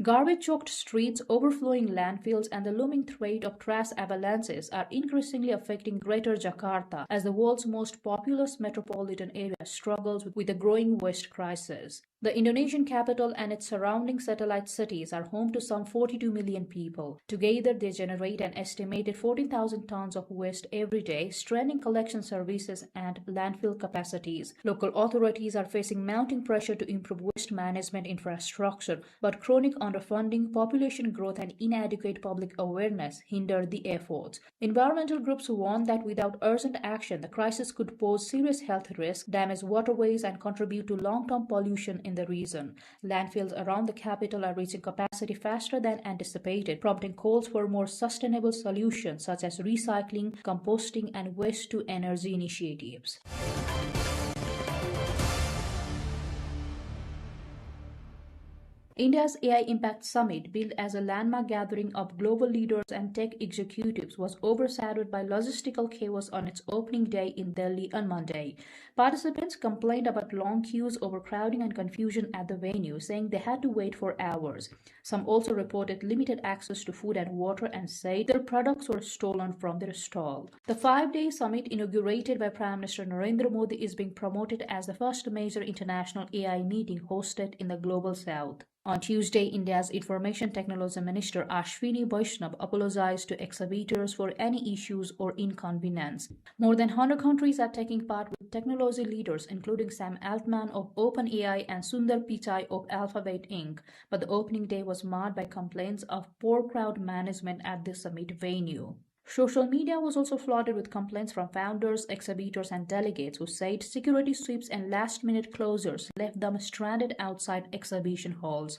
Garbage-choked streets, overflowing landfills, and the looming threat of trash avalanches are increasingly affecting Greater Jakarta as the world's most populous metropolitan area struggles with a growing waste crisis. The Indonesian capital and its surrounding satellite cities are home to some 42 million people. Together, they generate an estimated 14,000 tons of waste every day, straining collection services and landfill capacities. Local authorities are facing mounting pressure to improve waste management infrastructure, but chronic underfunding, population growth, and inadequate public awareness hinder the efforts. Environmental groups warn that without urgent action, the crisis could pose serious health risks, damage waterways, and contribute to long-term pollution in the region. Landfills around the capital are reaching capacity faster than anticipated, prompting calls for more sustainable solutions such as recycling, composting, and waste-to-energy initiatives. India's AI Impact Summit, billed as a landmark gathering of global leaders and tech executives, was overshadowed by logistical chaos on its opening day in Delhi on Monday. Participants complained about long queues, overcrowding, and confusion at the venue, saying they had to wait for hours. Some also reported limited access to food and water and said their products were stolen from their stall. The 5-day summit, inaugurated by Prime Minister Narendra Modi, is being promoted as the first major international AI meeting hosted in the global south. On Tuesday, India's Information Technology Minister Ashwini Vaishnav apologized to exhibitors for any issues or inconvenience. More than 100 countries are taking part, with technology leaders including Sam Altman of OpenAI and Sundar Pichai of Alphabet Inc. But the opening day was marred by complaints of poor crowd management at the summit venue. Social media was also flooded with complaints from founders, exhibitors, and delegates who said security sweeps and last-minute closures left them stranded outside exhibition halls.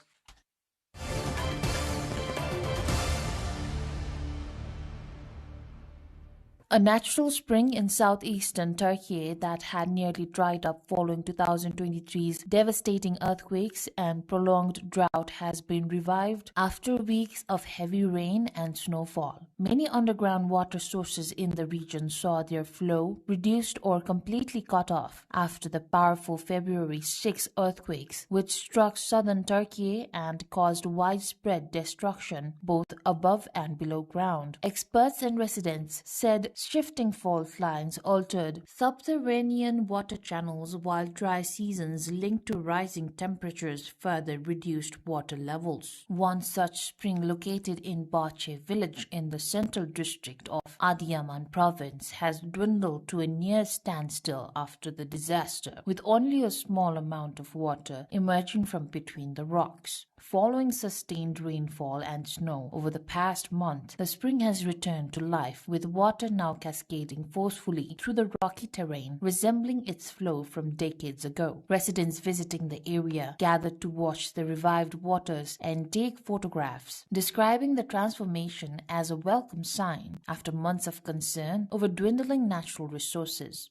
A natural spring in southeastern Turkey that had nearly dried up following 2023's devastating earthquakes and prolonged drought has been revived after weeks of heavy rain and snowfall. Many underground water sources in the region saw their flow reduced or completely cut off after the powerful February 6 earthquakes, which struck southern Turkey and caused widespread destruction both above and below ground. Experts and residents said shifting fault lines altered subterranean water channels, while dry seasons linked to rising temperatures further reduced water levels. One such spring, located in Bahçe village in the central district of Adıyaman province, has dwindled to a near standstill after the disaster, with only a small amount of water emerging from between the rocks. Following sustained rainfall and snow over the past month, the spring has returned to life, with water now cascading forcefully through the rocky terrain, resembling its flow from decades ago. Residents visiting the area gathered to watch the revived waters and take photographs, describing the transformation as a welcome sign after months of concern over dwindling natural resources.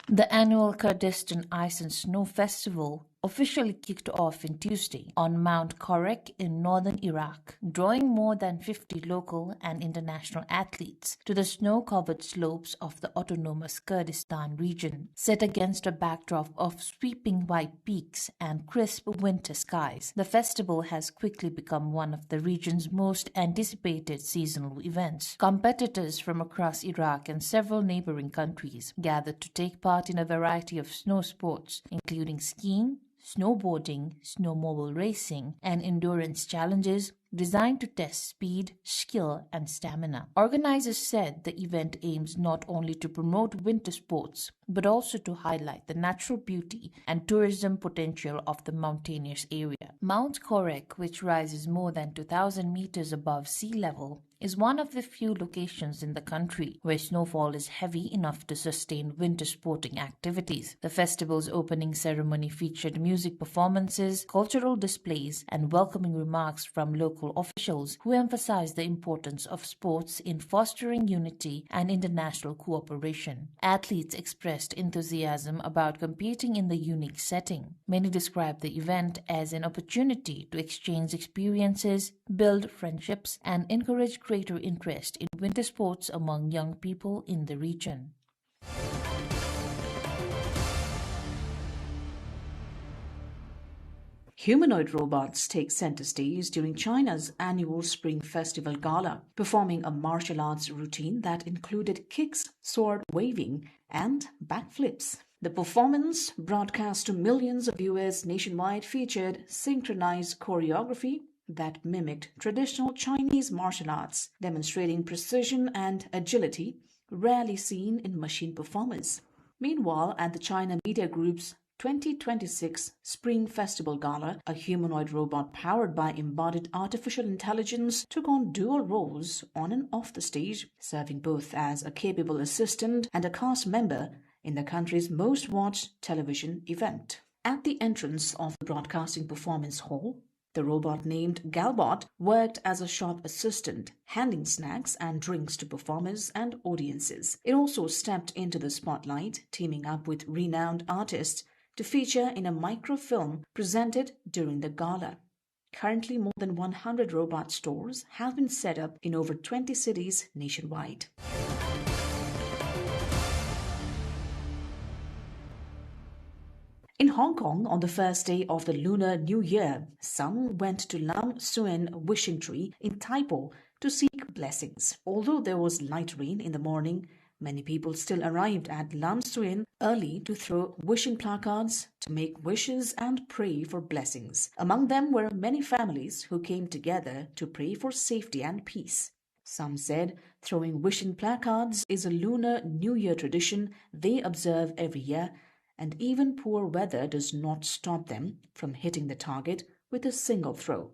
The annual Kurdistan Ice and Snow Festival officially kicked off in Tuesday on Mount Korek in northern Iraq, drawing more than 50 local and international athletes to the snow-covered slopes of the autonomous Kurdistan region. Set against a backdrop of sweeping white peaks and crisp winter skies, the festival has quickly become one of the region's most anticipated seasonal events. Competitors from across Iraq and several neighboring countries gathered to take part in a variety of snow sports, including skiing, snowboarding, snowmobile racing, and endurance challenges designed to test speed, skill, and stamina. Organizers said the event aims not only to promote winter sports, but also to highlight the natural beauty and tourism potential of the mountainous area. Mount Korek, which rises more than 2,000 meters above sea level, is one of the few locations in the country where snowfall is heavy enough to sustain winter sporting activities. The festival's opening ceremony featured music performances, cultural displays, and welcoming remarks from local officials who emphasized the importance of sports in fostering unity and international cooperation. Athletes expressed enthusiasm about competing in the unique setting. Many described the event as an opportunity to exchange experiences, build friendships, and encourage greater interest in winter sports among young people in the region. Humanoid robots take center stage during China's annual Spring Festival Gala, performing a martial arts routine that included kicks, sword waving, and backflips. The performance, broadcast to millions of viewers nationwide, featured synchronized choreography that mimicked traditional Chinese martial arts, demonstrating precision and agility rarely seen in machine performers. Meanwhile, at the China Media Group's 2026 Spring Festival Gala, a humanoid robot powered by embodied artificial intelligence took on dual roles on and off the stage, serving both as a capable assistant and a cast member in the country's most watched television event. At the entrance of the broadcasting performance hall, the robot named Galbot worked as a shop assistant, handing snacks and drinks to performers and audiences. It also stepped into the spotlight, teaming up with renowned artists to feature in a microfilm presented during the gala. Currently, more than 100 robot stores have been set up in over 20 cities nationwide. In Hong Kong, on the first day of the Lunar New Year, some went to Lam Tsuen Wishing Tree in Tai Po to seek blessings. Although there was light rain in the morning, many people still arrived at Lam Tsuen early to throw wishing placards, to make wishes and pray for blessings. Among them were many families who came together to pray for safety and peace. Some said throwing wishing placards is a Lunar New Year tradition they observe every year, and even poor weather does not stop them from hitting the target with a single throw.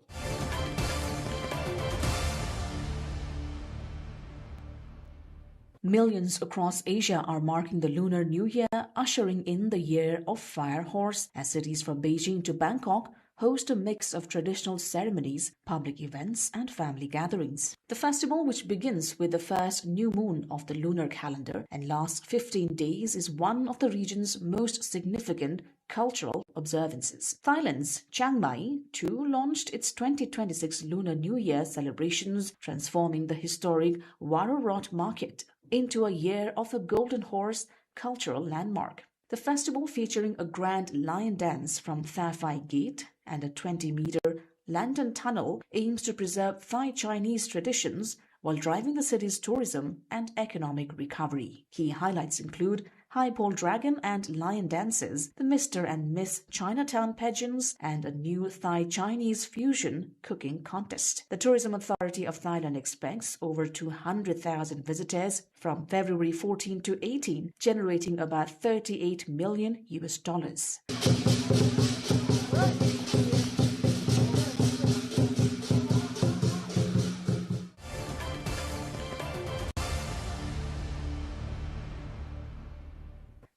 Millions across Asia are marking the Lunar New Year, ushering in the Year of Fire Horse, as cities from Beijing to Bangkok host a mix of traditional ceremonies, public events, and family gatherings. The festival, which begins with the first new moon of the lunar calendar and lasts 15 days, is one of the region's most significant cultural observances. Thailand's Chiang Mai, too, launched its 2026 Lunar New Year celebrations, transforming the historic Warorot Market into a Year of the Golden Horse cultural landmark. The festival, featuring a grand lion dance from Tha Phai Gate and a 20-meter lantern tunnel, aims to preserve Thai Chinese traditions while driving the city's tourism and economic recovery. Key highlights include high pole dragon and lion dances, the Mr. and Miss Chinatown pageants, and a new Thai-Chinese fusion cooking contest. The Tourism Authority of Thailand expects over 200,000 visitors from February 14 to 18, generating about $38 million.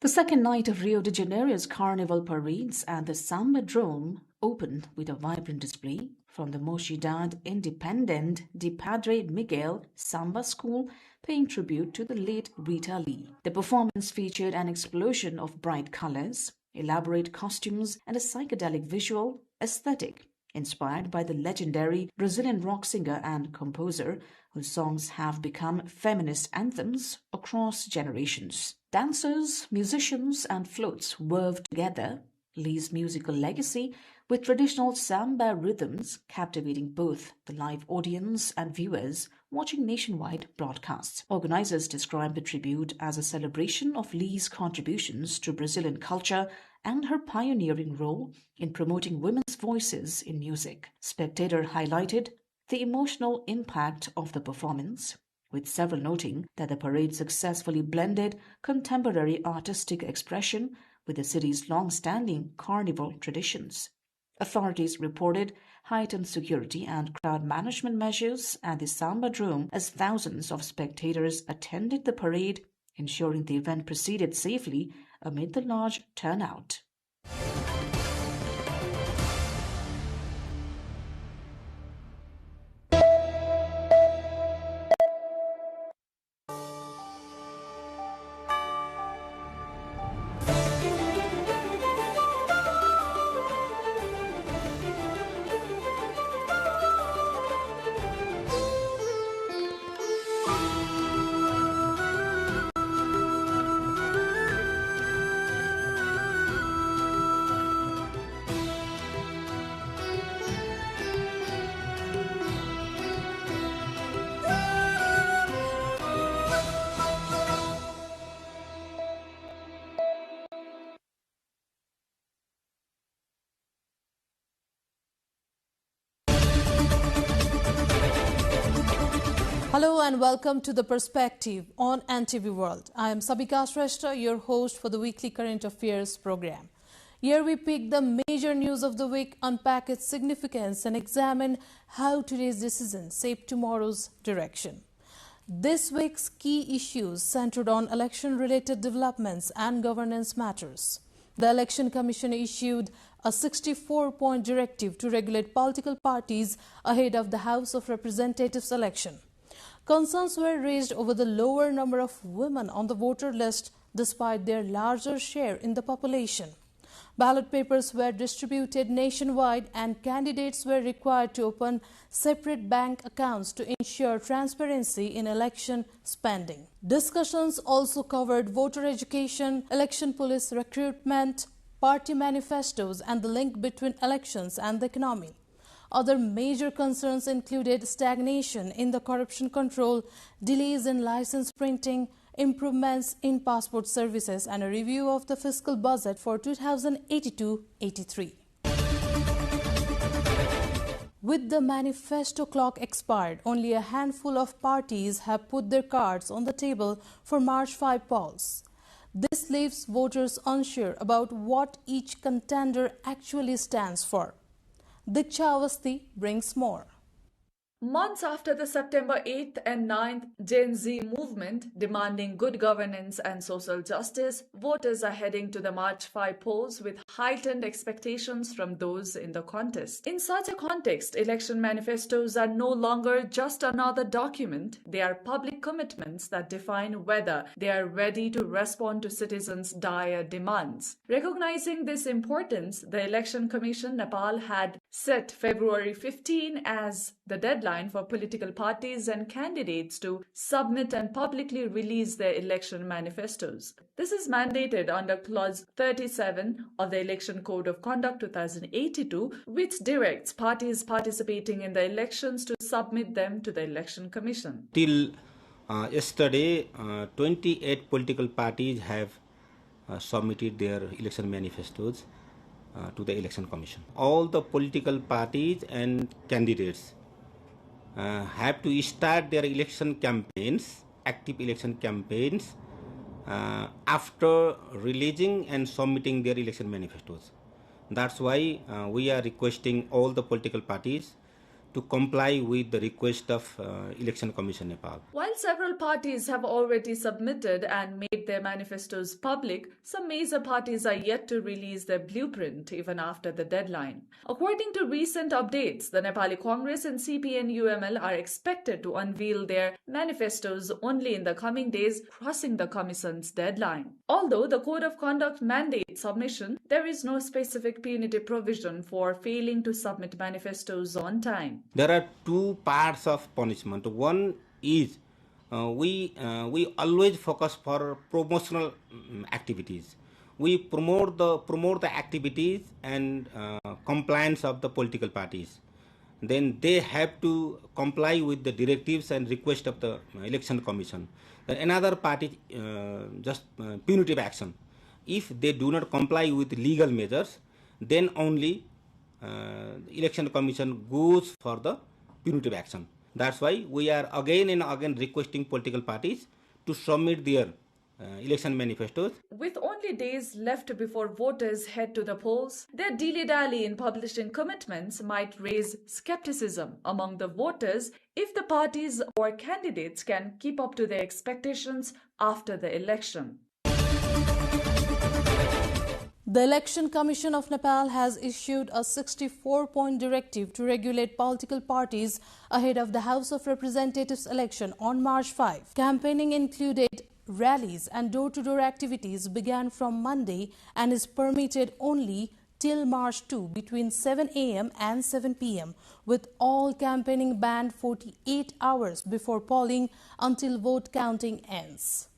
The second night of Rio de Janeiro's Carnival parades at the Samba Drome opened with a vibrant display from the Mocidade Independente de Padre Miguel Samba School, paying tribute to the late Rita Lee. The performance featured an explosion of bright colors, elaborate costumes, and a psychedelic visual aesthetic inspired by the legendary Brazilian rock singer and composer whose songs have become feminist anthems across generations. Dancers, musicians, and floats wove together Lee's musical legacy with traditional samba rhythms, captivating both the live audience and viewers watching nationwide broadcasts. Organizers describe the tribute as a celebration of Lee's contributions to Brazilian culture and her pioneering role in promoting women's voices in music. Spectator highlighted the emotional impact of the performance, with several noting that the parade successfully blended contemporary artistic expression with the city's long-standing carnival traditions. Authorities reported heightened security and crowd management measures at the Samba Dome as thousands of spectators attended the parade, ensuring the event proceeded safely amid the large turnout. Hello and welcome to The Perspective on NTV World. I am Sabika Shrestha, your host for the weekly current affairs program. Here we pick the major news of the week, unpack its significance and examine how today's decisions shape tomorrow's direction. This week's key issues centered on election-related developments and governance matters. The Election Commission issued a 64-point directive to regulate political parties ahead of the House of Representatives election. Concerns were raised over the lower number of women on the voter list despite their larger share in the population. Ballot papers were distributed nationwide and candidates were required to open separate bank accounts to ensure transparency in election spending. Discussions also covered voter education, election police recruitment, party manifestos, and the link between elections and the economy. Other major concerns included stagnation in the corruption control, delays in license printing, improvements in passport services, and a review of the fiscal budget for 2082-83. With the manifesto clock expired, only a handful of parties have put their cards on the table for March 5 polls. This leaves voters unsure about what each contender actually stands for. Diksha Awasthi brings more. Months after the September 8th and 9th Gen Z movement demanding good governance and social justice, voters are heading to the March 5 polls with heightened expectations from those in the contest. In such a context, election manifestos are no longer just another document. They are public commitments that define whether they are ready to respond to citizens' dire demands. Recognizing this importance, the Election Commission Nepal had set February 15 as the deadline for political parties and candidates to submit and publicly release their election manifestos. This is mandated under Clause 37 of the Election Code of Conduct 2082, which directs parties participating in the elections to submit them to the Election Commission. Till yesterday, 28 political parties have submitted their election manifestos to the Election Commission. All the political parties and candidates have to start their election campaigns, active election campaigns, after releasing and submitting their election manifestos. That's why we are requesting all the political parties to comply with the request of Election Commission Nepal. While several parties have already submitted and made their manifestos public, some major parties are yet to release their blueprint even after the deadline. According to recent updates, the Nepali Congress and CPN-UML are expected to unveil their manifestos only in the coming days, crossing the Commission's deadline. Although the Code of Conduct mandates submission, there is no specific punitive provision for failing to submit manifestos on time. There are two parts of punishment. One is we always focus for promotional activities. We promote the activities and compliance of the political parties. Then they have to comply with the directives and request of the election commission. Then another part is just punitive action. If they do not comply with legal measures, then only election commission goes for the punitive action. That's why we are again and again requesting political parties to submit their election manifestos. With only days left before voters head to the polls, their dilly-dally in publishing commitments might raise skepticism among the voters if the parties or candidates can keep up to their expectations after the election. The Election Commission of Nepal has issued a 64-point directive to regulate political parties ahead of the House of Representatives election on March 5. Campaigning included rallies and door-to-door activities began from Monday and is permitted only till March 2 between 7 a.m. and 7 p.m. with all campaigning banned 48 hours before polling until vote counting ends.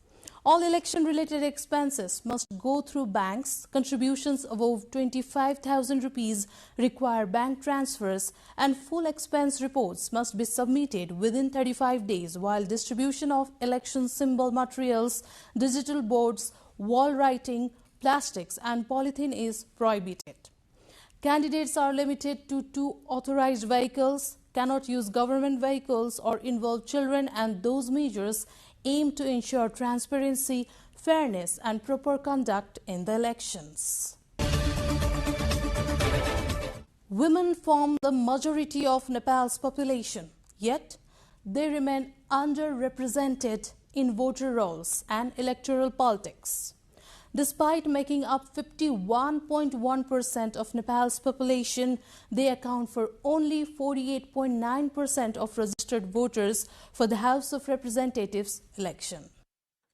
All election-related expenses must go through banks. Contributions above 25,000 rupees require bank transfers, and full expense reports must be submitted within 35 days, while distribution of election symbol materials, digital boards, wall writing, plastics and polythene is prohibited. Candidates are limited to 2 authorized vehicles, cannot use government vehicles or involve children, and those measures aim to ensure transparency, fairness and proper conduct in the elections. Women form the majority of Nepal's population, yet they remain underrepresented in voter rolls and electoral politics. Despite making up 51.1% of Nepal's population, they account for only 48.9% of registered voters for the House of Representatives election.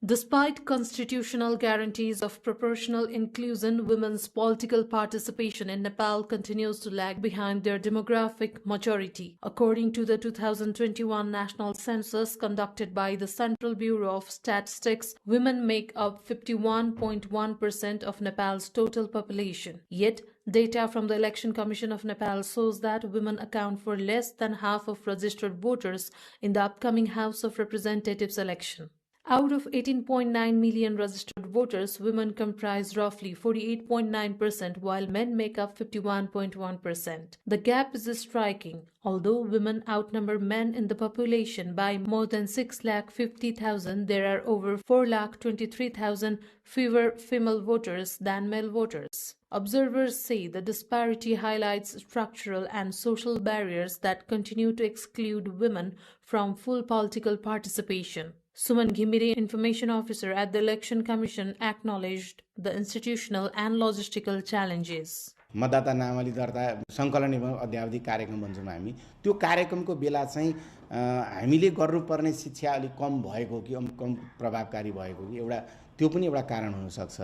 Despite constitutional guarantees of proportional inclusion, women's political participation in Nepal continues to lag behind their demographic majority. According to the 2021 national census conducted by the Central Bureau of Statistics, women make up 51.1% of Nepal's total population. Yet, data from the Election Commission of Nepal shows that women account for less than half of registered voters in the upcoming House of Representatives election. Out of 18.9 million registered voters, women comprise roughly 48.9%, while men make up 51.1%. The gap is striking. Although women outnumber men in the population by more than 6,50,000, there are over 4,23,000 fewer female voters than male voters. Observers say the disparity highlights structural and social barriers that continue to exclude women from full political participation. Suman Ghimire, Information Officer at the Election Commission, acknowledged the institutional and logistical challenges. मतदाता नामावली दर्ता सङ्कलन एवं अध्यावधि कार्यक्रम भन्छौँ हामी त्यो कार्यक्रमको बेला चाहिँ हामीले गर्नुपर्ने शिक्षा अलि कम भएको कि कम प्रभावकारी भएको कि एउटा त्यो पनि एउटा कारण हुन सक्छ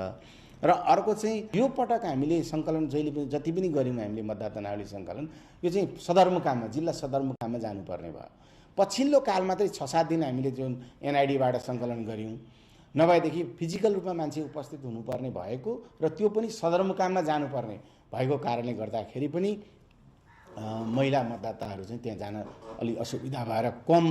र अर्को चाहिँ यो पटक हामीले सङ्कलन जहिले पनि जति पनि गर्यौं हामीले मतदाता नामावली सङ्कलन यो चाहिँ सदरमुकाममा जिल्ला सदरमुकाममा जानुपर्ने भयो पछिल्लो कालमा चाहिँ 6-7 दिन हामीले जुन एनआईडी बाट सङ्कलन गर्यौं नभएदेखि फिजिकल रूपमा मान्छे उपस्थित हुनुपर्ने भएको र त्यो पनि सदरमुकाममा जानुपर्ने भएको कारणले गर्दाखेरि पनि महिला मतदाताहरू चाहिँ त्यहाँ जान अलि असुविधा भएर कम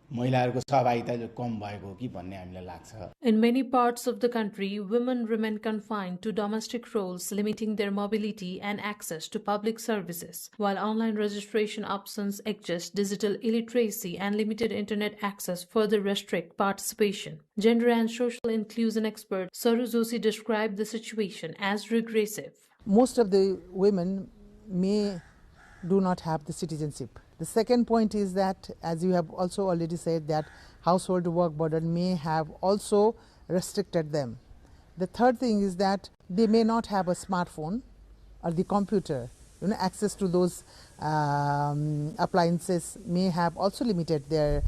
महिलाहरूको सहभागिता कम भएको कि भन्ने हामीलाई लाग्छ. In many parts of the country, women remain confined to domestic roles, limiting their mobility and access to public services. While online registration options exist, digital illiteracy and limited internet access further restrict participation. Gender and social inclusion expert Saru Joshi described the situation as regressive. Most of the women do not have the citizenship. The second point is that, as you have also already said, that household work burden may have also restricted them. The third thing is that they may not have a smartphone or the computer. Access to those appliances may have also limited their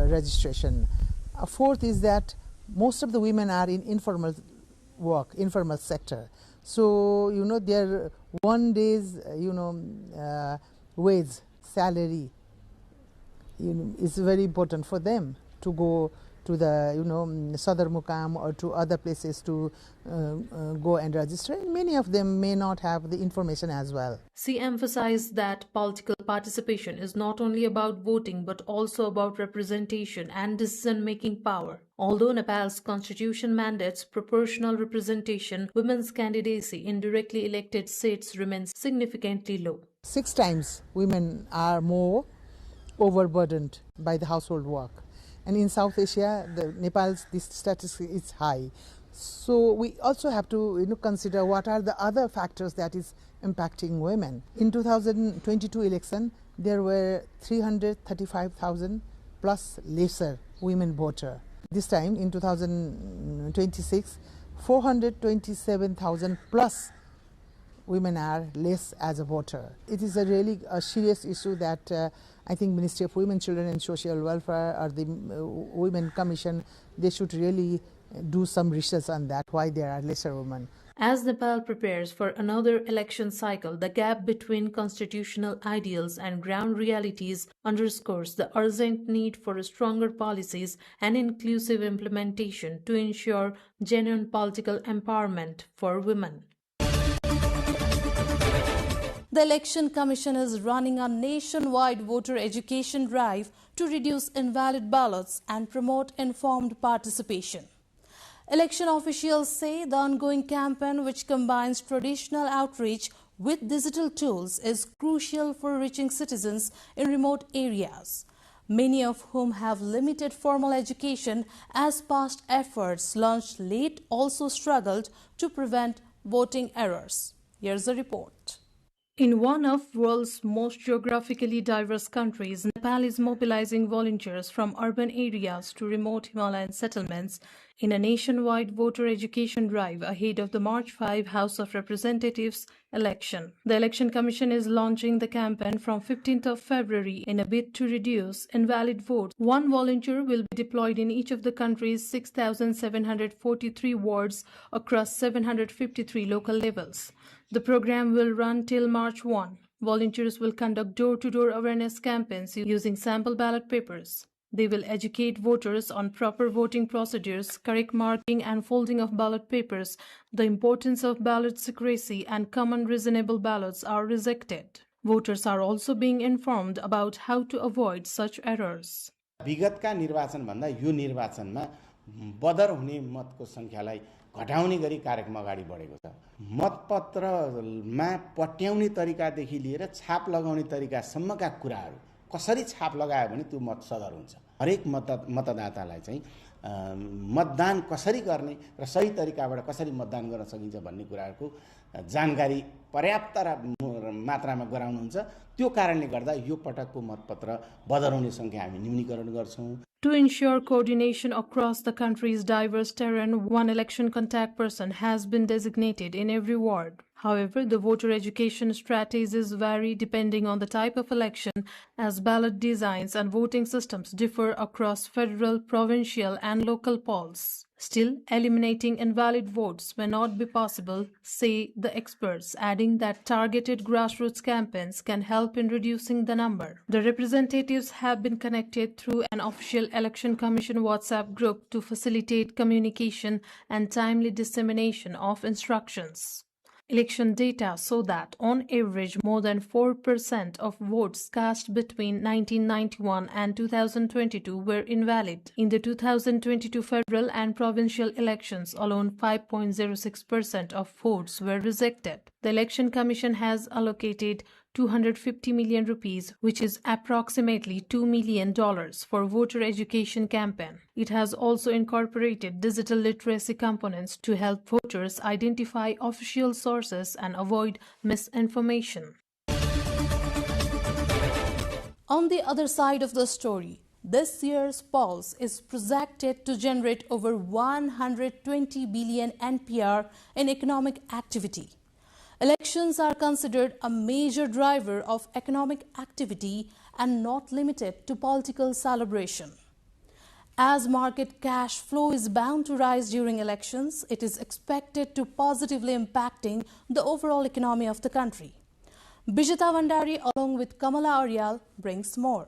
registration. A fourth is that most of the women are in informal work, informal sector. So, their 1 day's, wage, salary, is very important for them to go to the Sadar Mukam or to other places to go and register. Many of them may not have the information as well. She emphasized that political participation is not only about voting but also about representation and decision-making power. Although Nepal's constitution mandates proportional representation, women's candidacy in directly elected seats remains significantly low. 6 times women are more overburdened by the household work. And in South Asia, Nepal's this statistic is high. So we also have to consider what are the other factors that is impacting women. In 2022 election, there were 335,000 plus lesser women voter. This time in 2026, 427,000 plus women are less as a voter. It is a really serious issue that I think Ministry of Women, Children and Social Welfare or the Women Commission, they should really do some research on that, why there are lesser women. As Nepal prepares for another election cycle, the gap between constitutional ideals and ground realities underscores the urgent need for stronger policies and inclusive implementation to ensure genuine political empowerment for women. The Election Commission is running a nationwide voter education drive to reduce invalid ballots and promote informed participation. Election officials say the ongoing campaign, which combines traditional outreach with digital tools, is crucial for reaching citizens in remote areas, many of whom have limited formal education, as past efforts launched late also struggled to prevent voting errors. Here's a report. In one of the world's most geographically diverse countries, Nepal is mobilizing volunteers from urban areas to remote Himalayan settlements in a nationwide voter education drive ahead of the March 5 House of Representatives election. The Election Commission is launching the campaign from 15th of February in a bid to reduce invalid votes. One volunteer will be deployed in each of the country's 6,743 wards across 753 local levels. The program will run till March 1. Volunteers will conduct door-to-door awareness campaigns using sample ballot papers. They will educate voters on proper voting procedures, correct marking and folding of ballot papers, the importance of ballot secrecy, and common reasonable ballots are rejected. Voters are also being informed about how to avoid such errors. विगतका निर्वाचन भन्दा यो निर्वाचनमा बदर हुने मतको संख्यालाई घटाउने गरी कार्यक्रम अगाडि बढेको छ। मतपत्रमा पट्याउने तरिकादेखि लिएर छाप लगाउने तरिकासम्मका कुराहरू कसरी छाप लगायो भने त्यो मत सदर हुन्छ। हरेक मतदातालाई चाहिँ मतदान कसरी गर्ने र सही तरिकाबाट कसरी मतदान गर्न सकिन्छ भन्ने कुराहरूको जानकारी पर्याप्त मात्रामा गराउनुहुन्छ। त्यो कारणले गर्दा यो पटकको मतपत्र बदलाउने संख्या हामी न्यूनीकरण गर्छौं। To ensure coordination across the country's diverse terrain, one election contact person has been designated in every ward. However, the voter education strategies vary depending on the type of election, as ballot designs and voting systems differ across federal, provincial, and local polls. Still, eliminating invalid votes may not be possible, say the experts, adding that targeted grassroots campaigns can help in reducing the number. The representatives have been connected through an official Election Commission WhatsApp group to facilitate communication and timely dissemination of instructions. Election data show that, on average, more than 4% of votes cast between 1991 and 2022 were invalid. In the 2022 federal and provincial elections alone, 5.06% of votes were rejected. The Election Commission has allocated 250 million rupees, which is approximately $2 million, for voter education campaign. It has also incorporated digital literacy components to help voters identify official sources and avoid misinformation. On the other side of the story, this year's polls is projected to generate over 120 billion NPR in economic activity. Elections are considered a major driver of economic activity and not limited to political celebration. As market cash flow is bound to rise during elections, it is expected to positively impacting the overall economy of the country. Bijita Vandari along with Kamala Aryal brings more.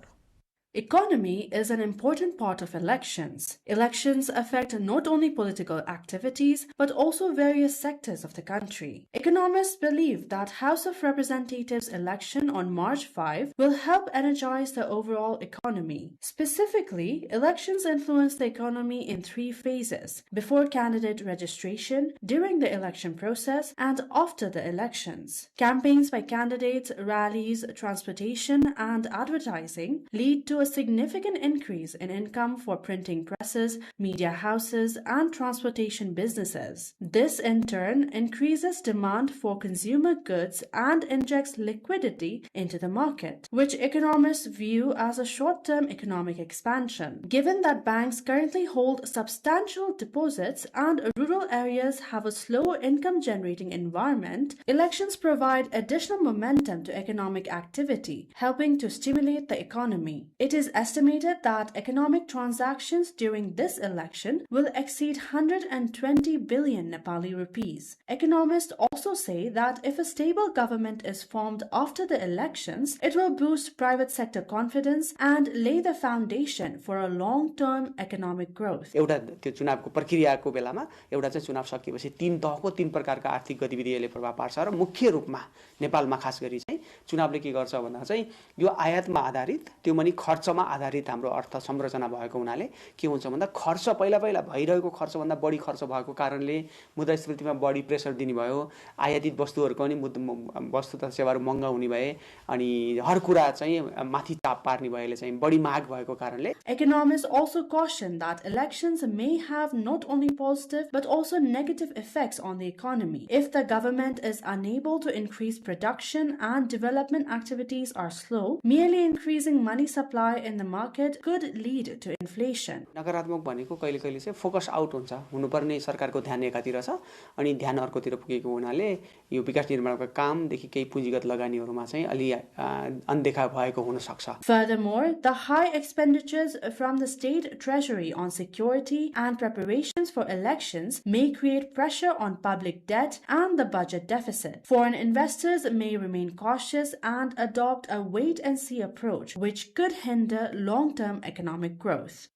Economy is an important part of elections. Elections affect not only political activities but also various sectors of the country. Economists believe that House of Representatives election on March 5 will help energize the overall economy. Specifically, elections influence the economy in 3 phases: before candidate registration, during the election process, and after the elections. Campaigns by candidates, rallies, transportation, and advertising lead to a significant increase in income for printing presses, media houses, and transportation businesses. This in turn increases demand for consumer goods and injects liquidity into the market, which economists view as a short-term economic expansion. Given that banks currently hold substantial deposits and rural areas have a slow income-generating environment, elections provide additional momentum to economic activity, helping to stimulate the economy. It is estimated that economic transactions during this election will exceed 120 billion Nepali rupees. Economists also say that if a stable government is formed after the elections, it will boost private sector confidence and lay the foundation for a long-term economic growth. एउटा त्यो चुनावको प्रक्रियाको बेलामा एउटा चाहिँ चुनाव सकिएपछि 3 तहको 3 प्रकारका आर्थिक गतिविधिले प्रभाव पार्छ र मुख्य रूपमा नेपालमा खास गरी चाहिँ चुनावले के गर्छ भन्दा चाहिँ यो आयातमा आधारित त्यो पनि खर्चमा आधारित हाम्रो अर्थ संरचना भएको हुनाले के हुन्छ भन्दा खर्च पहिला भइरहेको खर्च भन्दा बढी खर्च भएको कारणले मुद्रास्फीतिमा बढी प्रेसर दिने भयो आयातित वस्तुहरुको पनि वस्तु तथा सेवाहरु महँगा हुने भए अनि हर कुरा चाहिँ माथि चाप पार्ने भएले चाहिँ बढी माग भएको कारणले Economists also caution that elections may have not only positive but also negative effects on the economy. If the government is unable to increase production and development activities are slow, merely increasing money supply in the market could lead to inflation. नकारात्मक भनेको कहिले-कहिले चाहिँ focus out हुन्छ हुनुपर्ने सरकारको ध्यान एकातिर छ अनि ध्यान अर्कोतिर पुगेको हुनाले यो विकास निर्माणका कामदेखि केही पुँजीगत लगानीहरुमा चाहिँ अलि अनदेखा भएको हुन सक्छ. Furthermore, the high expenditures from the state treasury on security and preparations for elections may create pressure on public debt and the budget deficit. Foreign investors may remain cautious and adopt a wait-and-see approach, which could hinder long-term economic growth.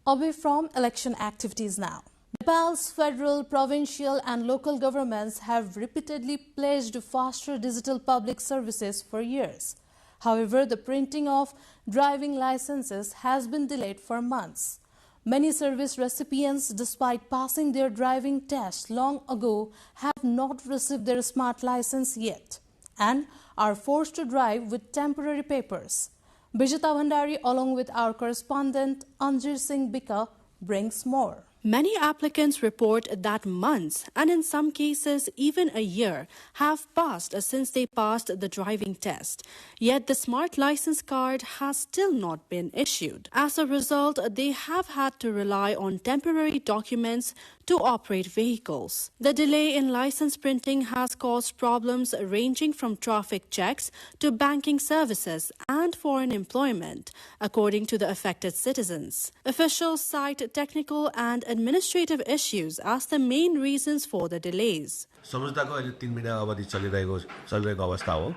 Away from election activities now. Nepal's federal, provincial and local governments have repeatedly pledged faster digital public services for years. However, the printing of driving licenses has been delayed for months. Many service recipients, despite passing their driving test long ago, have not received their smart license yet and are forced to drive with temporary papers. Bijita Vandari, along with our correspondent Anjir Singh Bika, brings more. Many applicants report that months, and in some cases even a year, have passed since they passed the driving test. Yet the smart license card has still not been issued. As a result, they have had to rely on temporary documents to operate vehicles. The delay in license printing has caused problems ranging from traffic checks to banking services and foreign employment, according to the affected citizens. Officials cite technical and administrative issues as the main reasons for the delays. सम्झौताको अहिले 3 महिना अवधि चलिरहेको अवस्था हो.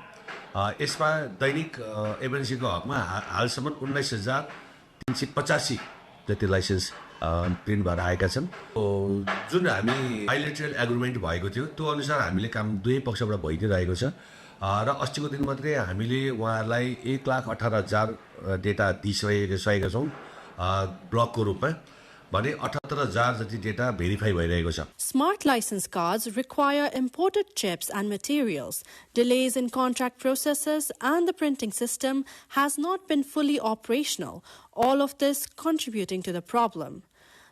यसमा दैनिक एजेन्सीको हकमा हालसम्म 19,385 जति लाइसेन्स प्रिन्ट भएर आएका छन्. जुन हामी बाइलेटरल एग्रीमेन्ट भएको थियो त्यो अनुसार हामीले काम दुवै पक्षबाट भइदिरहेको छ र अस्तिको दिन मात्रै हामीले उहाँहरूलाई 1,18,000 डेटा दिइसकेका छौं ब्लकको रूपमा. Smart license cards require imported chips and materials. Delays in contract processes and the printing system has not been fully operational, all of this contributing to the problem.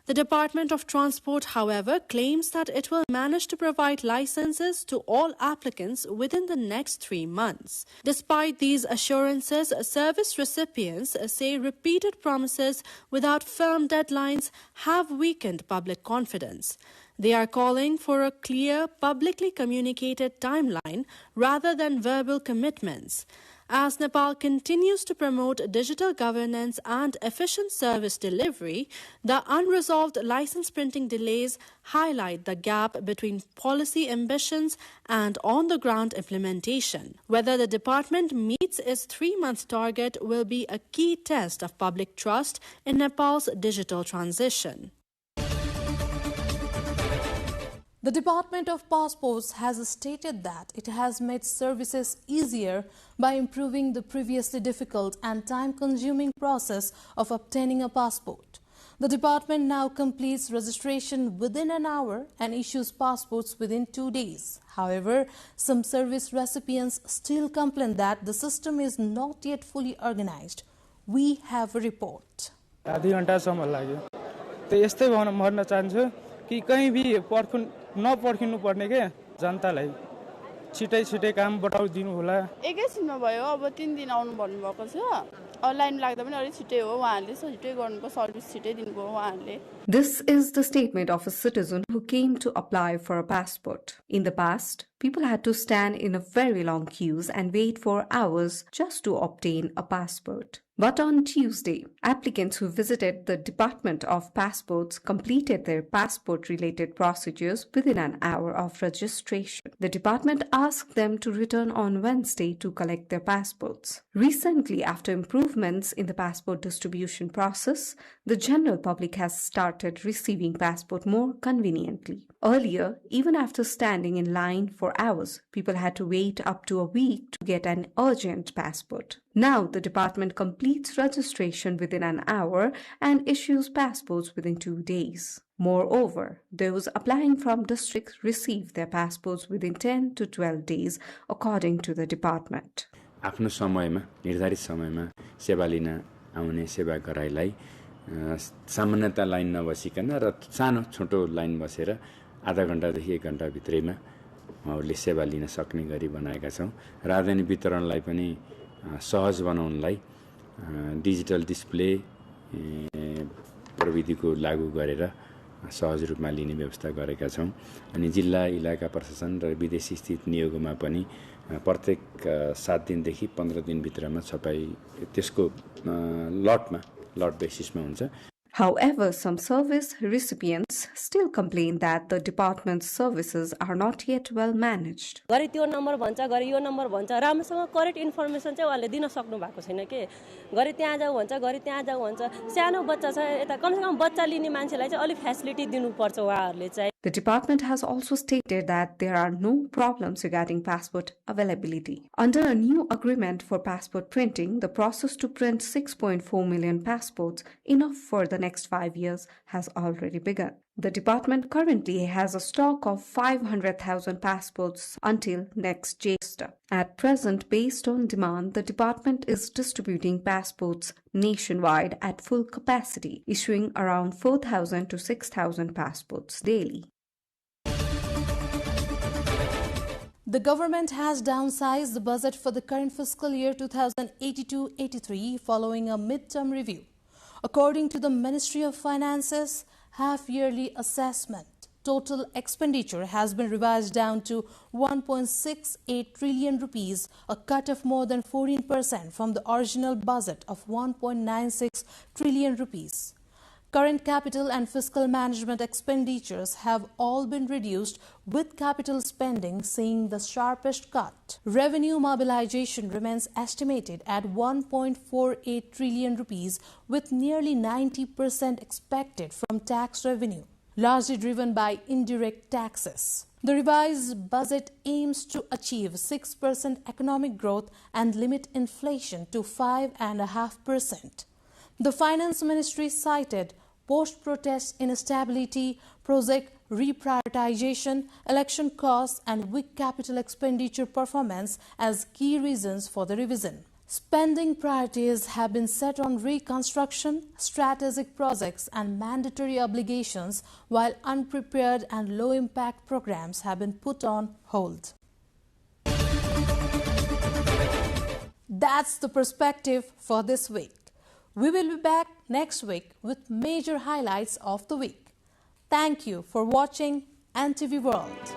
The Department of Transport, however, claims that it will manage to provide licenses to all applicants within the next 3 months. Despite these assurances, service recipients say repeated promises without firm deadlines have weakened public confidence. They are calling for a clear, publicly communicated timeline rather than verbal commitments. As Nepal continues to promote digital governance and efficient service delivery, the unresolved license printing delays highlight the gap between policy ambitions and on-the-ground implementation. Whether the department meets its 3-month target will be a key test of public trust in Nepal's digital transition. The Department of Passports has stated that it has made services easier by improving the previously difficult and time-consuming process of obtaining a passport. The department now completes registration within an hour and issues passports within 2 days. However, some service recipients still complain that the system is not yet fully organized. We have a report. आधी घण्टासम्म लाग्यो त्यो यस्तै भन्न चाहन्छु कि कहीँ भी नपर्खिनु पर्ने के जनतालाई छिटै छिटै काम बटाउदिनु होला एकैछिनमा भयो अब 3 दिन आउनु भन्नु भएको छ लाइन लाग्दा पनि अलि छिटै हो उहाँहरूले छिटै गर्नुको सर्भिस छिटै दिनुभयो उहाँहरूले This is the statement of a citizen who came to apply for a passport. In the past, people had to stand in a very long queues and wait for hours just to obtain a passport. But on Tuesday, applicants who visited the Department of Passports completed their passport-related procedures within an hour of registration. The department asked them to return on Wednesday to collect their passports. Recently, after improvements in the passport distribution process, the general public has started receiving passport more conveniently. Earlier, even after standing in line for hours, people had to wait up to a week to get an urgent passport. Now, the department completes registration within an hour and issues passports within 2 days. Moreover, those applying from districts receive their passports within 10 to 12 days, according to the department. आफ्नो समयमा निर्धारित समयमा सेवा लिन आउने सेवाग्राहीलाई सामान्यतः line नबसिकन र सानो छोटो line बसेर आधा घण्टादेखि 1 घण्टा भित्रैमा उहाँहरूले सेवा लिन सक्ने गरी बनाएका छौं। राजधानी वितरणलाई पनि सहज बनाउनलाई डिजिटल डिस्प्ले प्रविधिको लागू गरेर सहज रूपमा लिने व्यवस्था गरेका छौं। अनि जिल्ला इलाका प्रशासन र विदेशी स्थित नियोगमा पनि प्रत्येक 7 दिनदेखि 15 दिन भित्रमा छपाई त्यसको लट बेसिसमा हुन्छ। However, some service recipients still complain that the department's services are not yet well managed. गरे त्यो नम्बर भन्छ गरे यो नम्बर भन्छ राम्रोसँग करेक्ट इन्फर्मेसन चाहिँ उहाँले दिन सक्नु भएको छैन के गरे त्यहाँ जाऊ भन्छ गरे त्यहाँ जाऊ भन्छ सानो बच्चा छ यता कमसेकम बच्चा लिने मान्छेलाई चाहिँ अलि फ्यासिलिटी दिनुपर्छ उहाँहरूले चाहिँ। The department has also stated that there are no problems regarding passport availability. Under a new agreement for passport printing, the process to print 6.4 million passports, enough for the next 5 years, has already begun. The department currently has a stock of 500,000 passports until next Jesta. At present, based on demand, the department is distributing passports nationwide at full capacity, issuing around 4,000 to 6,000 passports daily. The government has downsized the budget for the current fiscal year 2082-83 following a mid-term review. According to the Ministry of Finances half-yearly assessment, total expenditure has been revised down to 1.68 trillion rupees, a cut of more than 14% from the original budget of 1.96 trillion rupees. Current capital and fiscal management expenditures have all been reduced, with capital spending seeing the sharpest cut. Revenue mobilization remains estimated at 1.48 trillion rupees, with nearly 90% expected from tax revenue, largely driven by indirect taxes. The revised budget aims to achieve 6% economic growth and limit inflation to 5.5%. The Finance Ministry cited post-protest instability, project reprioritization, election costs, and weak capital expenditure performance as key reasons for the revision. Spending priorities have been set on reconstruction, strategic projects, and mandatory obligations, while unprepared and low-impact programs have been put on hold. That's the perspective for this week. We will be back next week with major highlights of the week. Thank you for watching NTV World.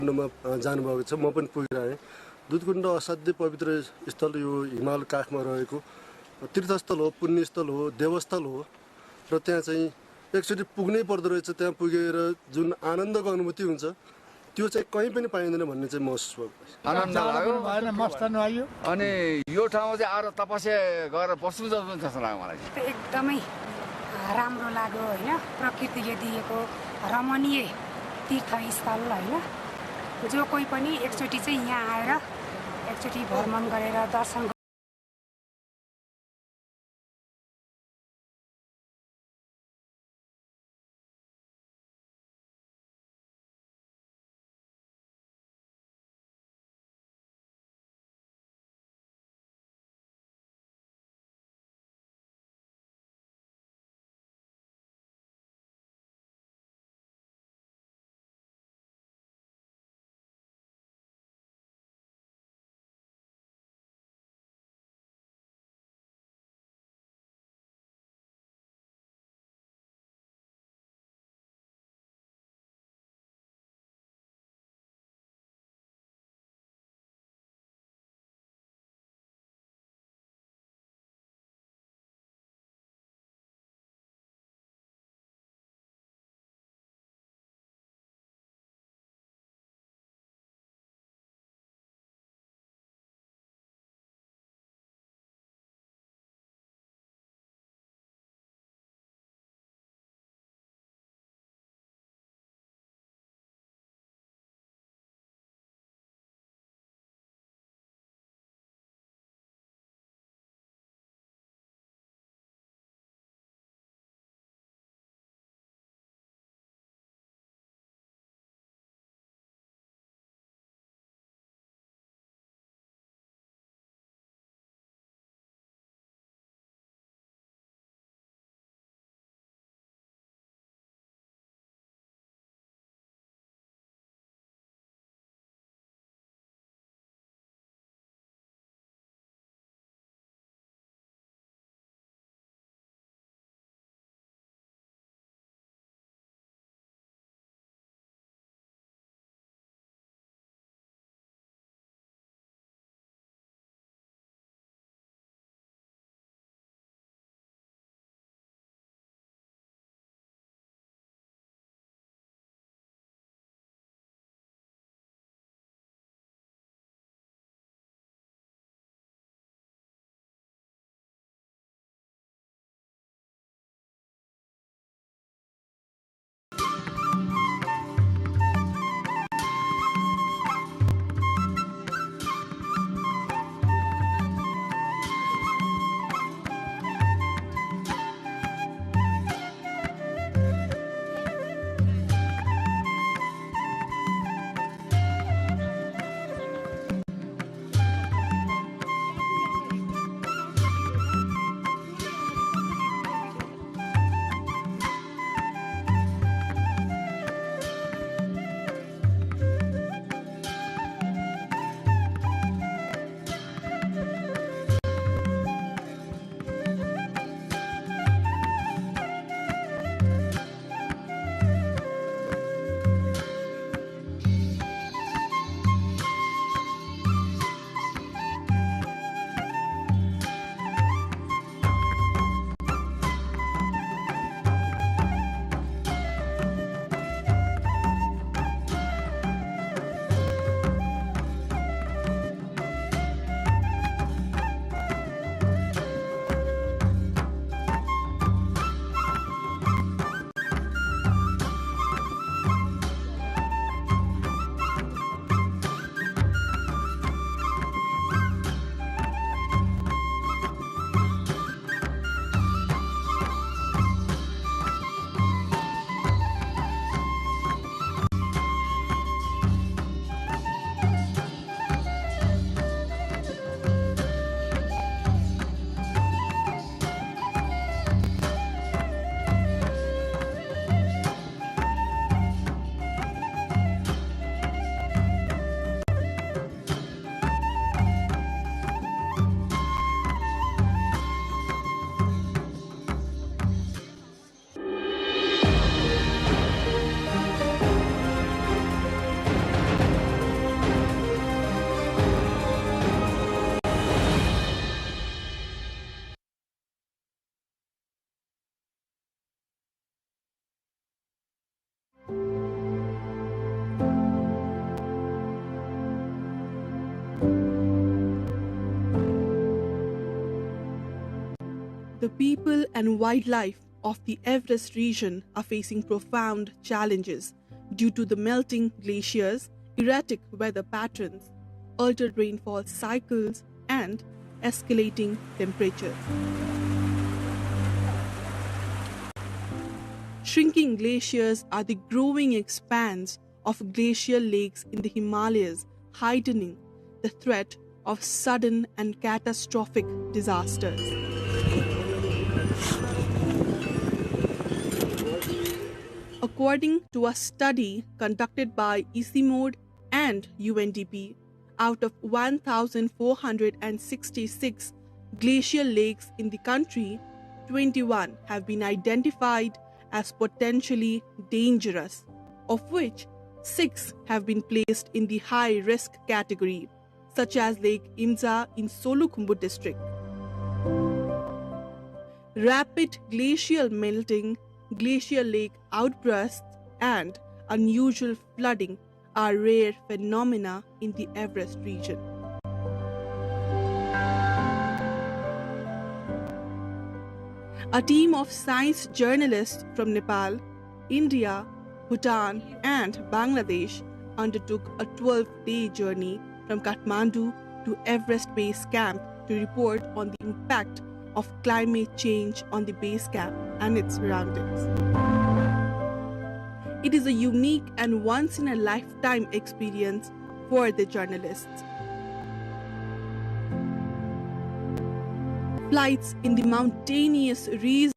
जानुभएको छ म पनि पुगिरहेँ दुधकुण्ड असाध्यै पवित्र स्थल यो हिमाल काखमा रहेको तीर्थस्थल हो पुण्यस्थल हो देवस्थल हो र त्यहाँ चाहिँ एकचोटि पुग्नै पर्दो रहेछ त्यहाँ पुगेर जुन आनन्दको अनुभूति हुन्छ त्यो चाहिँ कहीँ पनि पाइँदैन भन्ने चाहिँ महसुस भयो आनन्द लाग्यो भएन मस्त लाग्यो अनि यो ठाउँमा चाहिँ आएर तपस्या गरेर बस्नु जस्तो लाग्यो मलाई एकदमै राम्रो लाग्यो होइन प्रकृतिले दिएको रमणीय तीर्थस्थल होइन जो कोही पनि एकचोटि चाहिँ यहाँ आएर एकचोटि भ्रमण गरेर दर्शन The people and wildlife of the Everest region are facing profound challenges due to the melting glaciers, erratic weather patterns, altered rainfall cycles, and escalating temperatures. Shrinking glaciers are the growing expanse of glacial lakes in the Himalayas, heightening the threat of sudden and catastrophic disasters. According to a study conducted by ECMOD and UNDP, out of 1,466 glacial lakes in the country, 21 have been identified as potentially dangerous, of which 6 have been placed in the high-risk category, such as Lake Imza in Solukhumbu district. Rapid glacial melting, glacial lake outbursts, and unusual flooding are rare phenomena in the Everest region. A team of science journalists from Nepal, India, Bhutan, and Bangladesh undertook a 12-day journey from Kathmandu to Everest Base Camp to report on the impact of climate change on the base camp and its surroundings. It is a unique and once-in-a-lifetime experience for the journalists. Flights in the mountainous region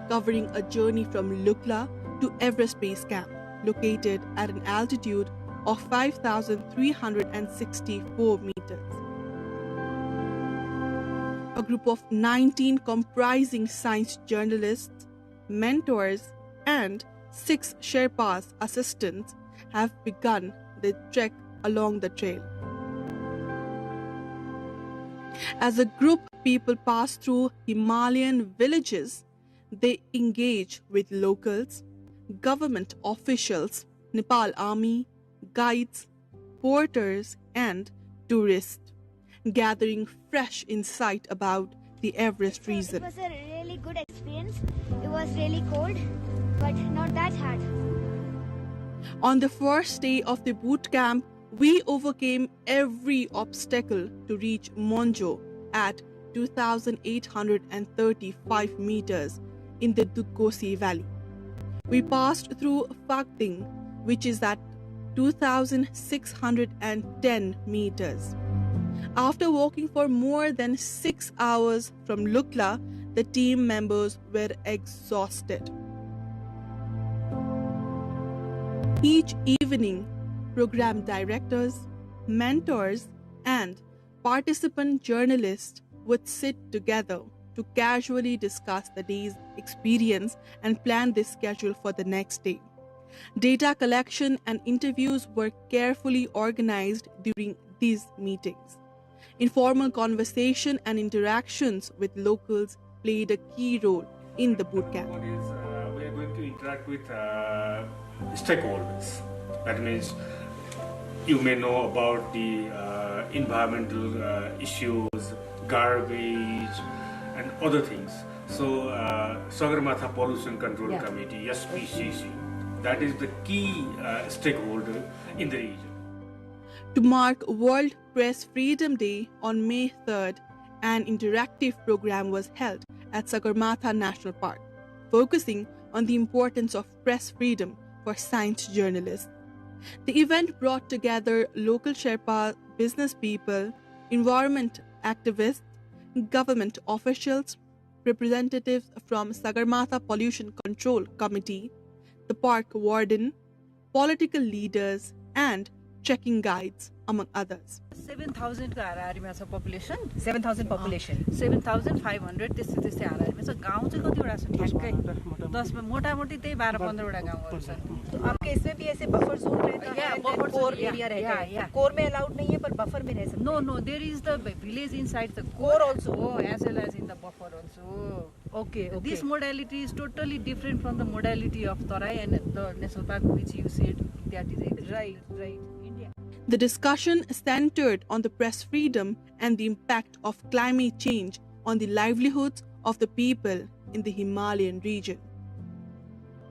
covering a journey from Lukla to Everest Base Camp, located at an altitude of 5,364 meters. A group of 19 comprising science journalists, mentors, and 6 Sherpas assistants have begun the trek along the trail. As a group, people pass through Himalayan villages. They engage with locals, government officials, Nepal Army, guides, porters, and tourists, gathering fresh insight about the Everest region. It was a really good experience. It was really cold, but not that hard. On the first day of the boot camp, we overcame every obstacle to reach Monjo at 2,835 meters in the Dudkosi Valley. We passed through Phakting, which is at 2,610 meters. After walking for more than 6 hours from Lukla, the team members were exhausted. Each evening, program directors, mentors, and participant journalists would sit together to casually discuss the day's experience and plan the schedule for the next day. Data collection and interviews were carefully organized during these meetings. Informal conversation and interactions with locals played a key role in the boot camp. We are going to interact with stakeholders. That means you may know about the environmental issues, garbage, and other things. So Sagarmatha Pollution Control Committee, SPCC, that is the key stakeholder in the region. To mark World Press Freedom Day on May 3rd, an interactive program was held at Sagarmatha National Park, focusing on the importance of press freedom for science journalists. The event brought together local Sherpa business people, environment activists, government officials, representatives from Sagarmatha Pollution Control Committee, the park warden, political leaders, and trekking guides, among others. 7,000 को हाराहारीमा छ population, 7,000 population, 7,500 त्यस्तै हाराहारीमा छ। गाउँ चाहिँ कतिवटा छ ठ्याक्कै 10 में मोटामोटी त्यही 12-15 वटा गाउँहरू छन्। तो आपके इसमें भी ऐसे बफर जोन रहता है, बफर कोर एरिया रहता है। कोर में अलाउड नहीं है पर बफर में रह सकते हैं। No, there is the village inside the core also, as well as in the buffer also. Okay. This modality is totally different from the modality of Tarai and the national park which you said. That is right. The discussion centered on the press freedom and the impact of climate change on the livelihoods of the people in the Himalayan region.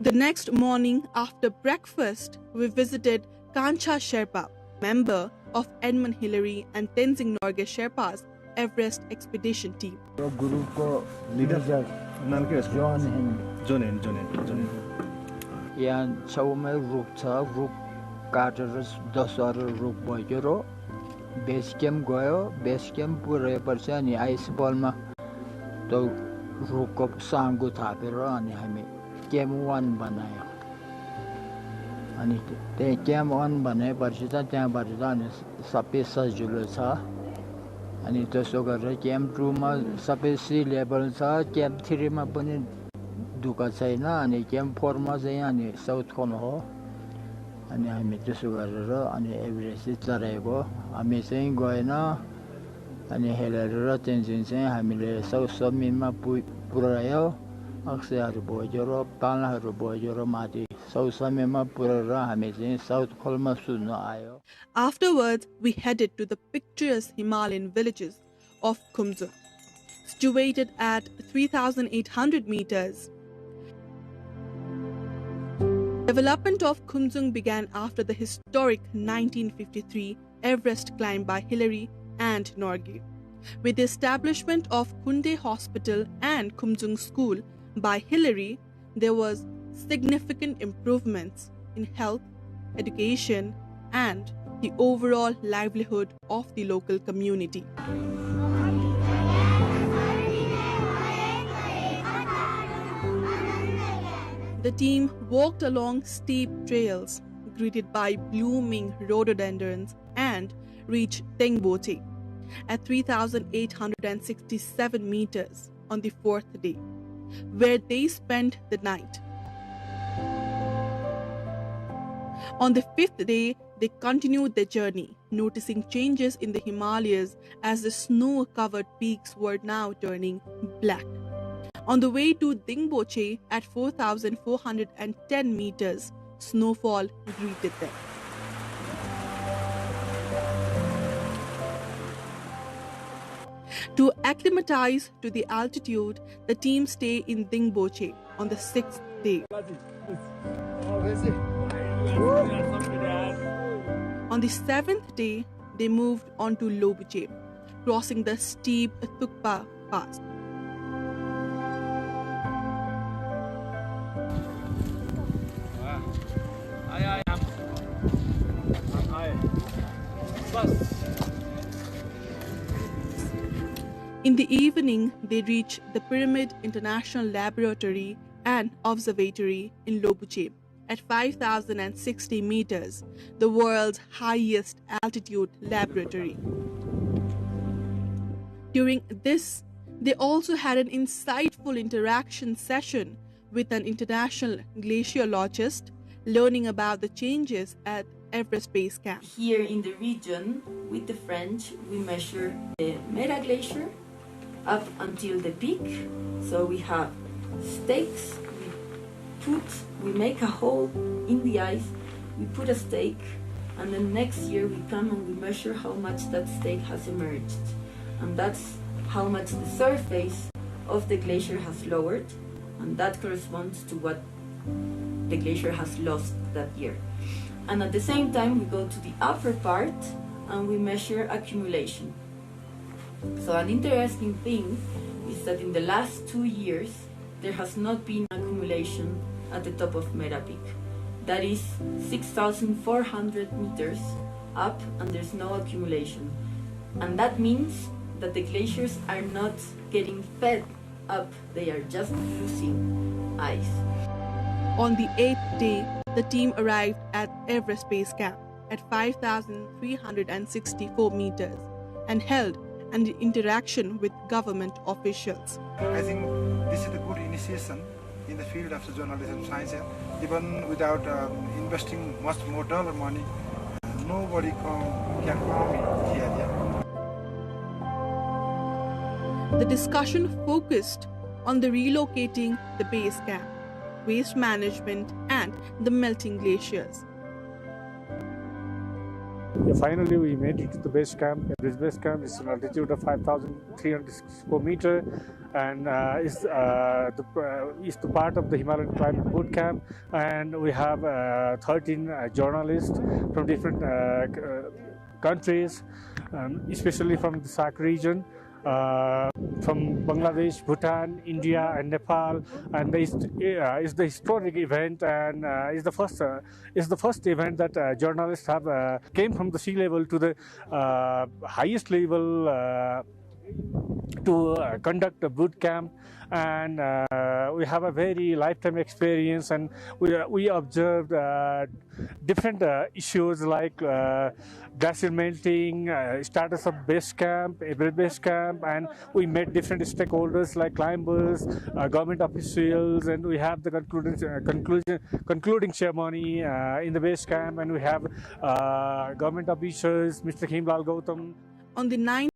The next morning after breakfast, we visited Kancha Sherpa, member of Edmund Hillary and Tenzing Norgay Sherpa's Everest expedition team. Group ko leader John. यहाँ छेउमै रुख छ, रुख काटेर 10 रुख भयो। Base camp गयो, base camp पुगेपछि अनि आइसबलमा त्यो रुखको साङ्गो थापेर अनि हामी क्याम्प 1 बनायो। अनि त्यही क्याम्प 1 बनाएपछि त त्यहाँबाट त अनि सबै सजिलो छ। अनि त्यसो गरेर क्याम्प 2 मा सबै सी लेभल छ, क्याम्प 3 मा पनि दुःख छैन। अनि क्याम्प 4 मा चाहिँ अनि साउथ कोन हो। अनि हामी त्यसो गरेर अनि एभरेस्ट चढेको। हामी चाहिँ गएन। अनि हेलेर तेन्जिङ चाहिँ हामीले साउथ समिटमा पुर्यायो। अक्सैहरू भयो र पालाहरू भयो र माथि साउथ समिटमा पुर्याएर हामी चाहिँ साउथ खोलमा सुन्न आयो। Afterwards, we headed to the picturesque Himalayan villages of Khumzung, situated at 3,800 meters. Development of Khumzung began after the historic 1953 Everest climb by Hillary and Norgay. With the establishment of Kunde Hospital and Khumzung School by Hillary, there was significant improvements in health, education, and the overall livelihood of the local community. The team walked along steep trails, greeted by blooming rhododendrons, and reached Tengboche at 3,867 meters on the 4th day, where they spent the night. On the 5th day, they continued their journey, noticing changes in the Himalayas as the snow-covered peaks were now turning black. On the way to Dingboche at 4,410 meters, snowfall greeted them. To acclimatize to the altitude, the team stayed in Dingboche on the 6th day. On the 7th day, they moved on to Lobuche, crossing the steep Thukpa Pass. In the evening, they reached the Pyramid International Laboratory and Observatory in Lobuche at 5,060 meters, the world's highest altitude laboratory. During this, they also had an insightful interaction session with an international glaciologist, learning about the changes at Everest Base Camp. Here in the region, with the French, we measure the Mera Glacier up until the peak. So we have stakes, we make a hole in the ice, we put a stake, And then next year we come and we measure how much that state has emerged. And that's how much the surface of the glacier has lowered, and that corresponds to what the glacier has lost that year. And at the same time we go to the upper part and we measure accumulation. So an interesting thing is that in the last 2 years there has not been accumulation at the top of Mera Peak. That is 6,400 meters up and there's no accumulation. And that means that the glaciers are not getting fed up, they are just losing ice. On the 8th day, the team arrived at Everest Base Camp at 5,364 meters and held an interaction with government officials. I think this is a good initiation in the field of journalism science. Even without investing much more dollar money, nobody can come here. The discussion focused on the relocating the base camp, waste management and the melting glaciers. Yeah, finally, we made it to the base camp. This base camp is an altitude of 5,364 meters and is the part of the Himalayan Climate Boot Camp. And we have 13 journalists from different countries, especially from the SAARC region. From Bangladesh, Bhutan, India, and Nepal, and is the historic event, and is the first event that journalists have came from the sea level to the highest level to conduct a boot camp. And we have a very lifetime experience, and we observed different issues like glacier melting, status of base camp, Everest base camp, and we met different stakeholders like climbers, government officials, and we have the concluding ceremony in the base camp, and we have government officials, Mr. Himlal Gautam. On the 9th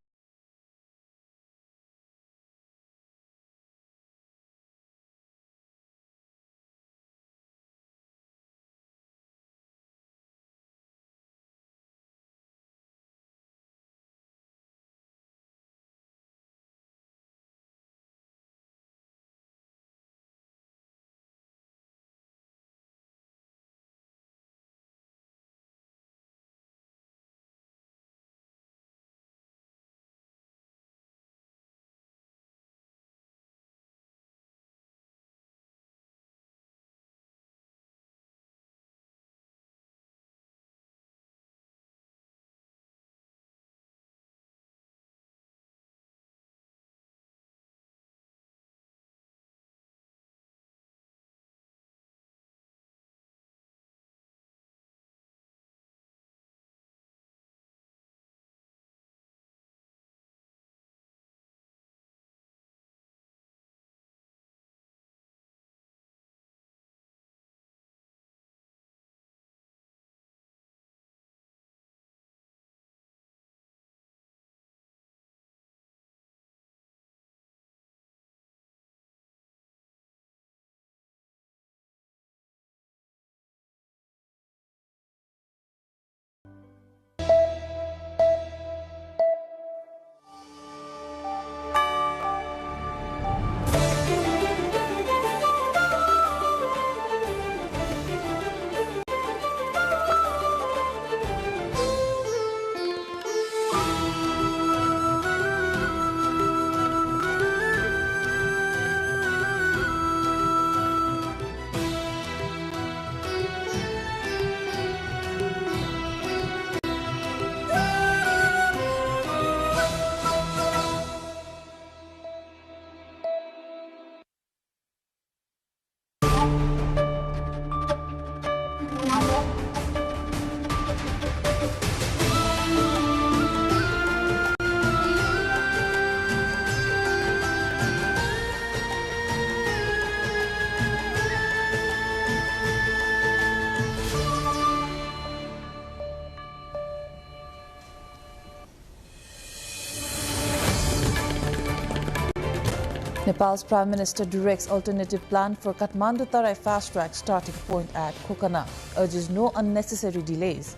Nepal's Prime Minister directs alternative plan for Kathmandu-Tarai fast-track starting point at Kokana, urges no unnecessary delays.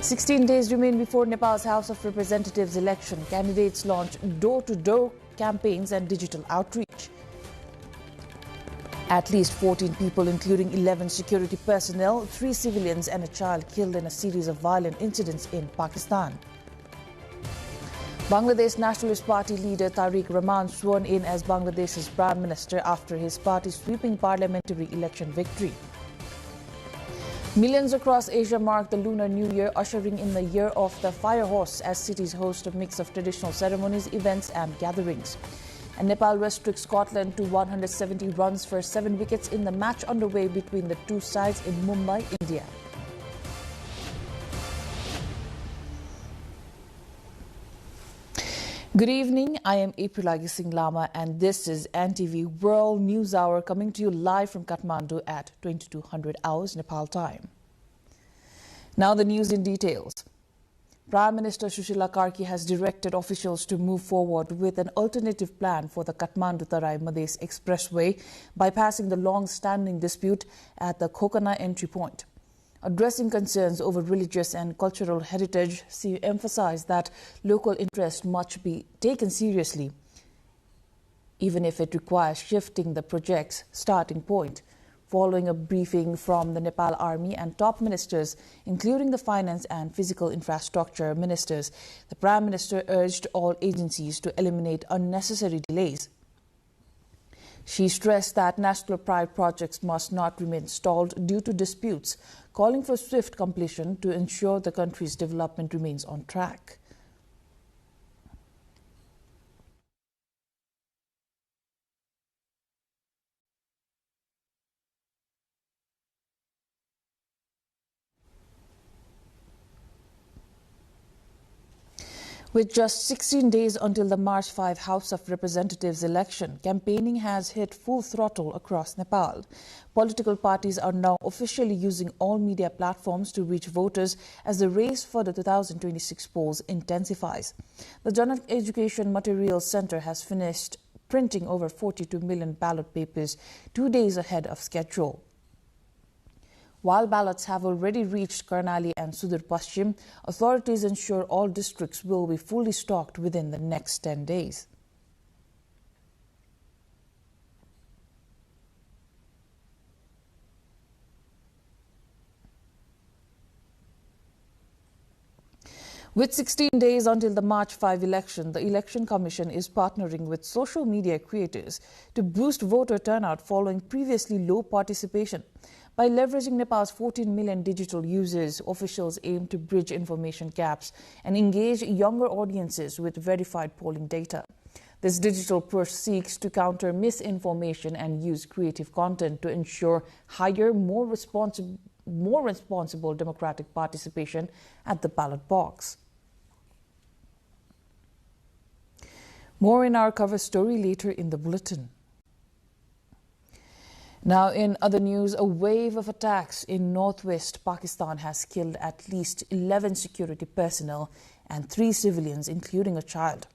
16 days remain before Nepal's House of Representatives election. Candidates launch door-to-door campaigns and digital outreach. At least 14 people, including 11 security personnel, 3 civilians and a child killed in a series of violent incidents in Pakistan. Bangladesh Nationalist Party leader Tariq Rahman sworn in as Bangladesh's Prime Minister after his party's sweeping parliamentary election victory. Millions across Asia mark the Lunar New Year, ushering in the Year of the Fire Horse as cities host a mix of traditional ceremonies, events and gatherings. And Nepal restricts Scotland to 170 runs for 7 wickets in the match underway between the two sides in Mumbai, India. Good evening, I am April Singh Lama and this is NTV World News Hour coming to you live from Kathmandu at 2200 hours Nepal time. Now the news in details. Prime Minister Sushila Karki has directed officials to move forward with an alternative plan for the Kathmandu-Tarai Madhes Expressway, bypassing the long-standing dispute at the Khokana entry point. Addressing concerns over religious and cultural heritage, she emphasized that local interest must be taken seriously, even if it requires shifting the project's starting point. Following a briefing from the Nepal Army and top ministers, including the finance and physical infrastructure ministers, the Prime Minister urged all agencies to eliminate unnecessary delays. She stressed that national pride projects must not remain stalled due to disputes, calling for swift completion to ensure the country's development remains on track. With just 16 days until the March 5 House of Representatives election, campaigning has hit full throttle across Nepal. Political parties are now officially using all media platforms to reach voters as the race for the 2026 polls intensifies. The Janak Education Materials Center has finished printing over 42 million ballot papers 2 days ahead of schedule. While ballots have already reached Karnali and Sudur Paschim, authorities ensure all districts will be fully stocked within the next 10 days. With 16 days until the March 5 election, the Election Commission is partnering with social media creators to boost voter turnout following previously low participation. By leveraging Nepal's 14 million digital users, officials aim to bridge information gaps and engage younger audiences with verified polling data. This digital push seeks to counter misinformation and use creative content to ensure higher, more responsible democratic participation at the ballot box. More in our cover story later in the bulletin. Now, in other news, a wave of attacks in northwest Pakistan has killed at least 11 security personnel and 3 civilians, including a child.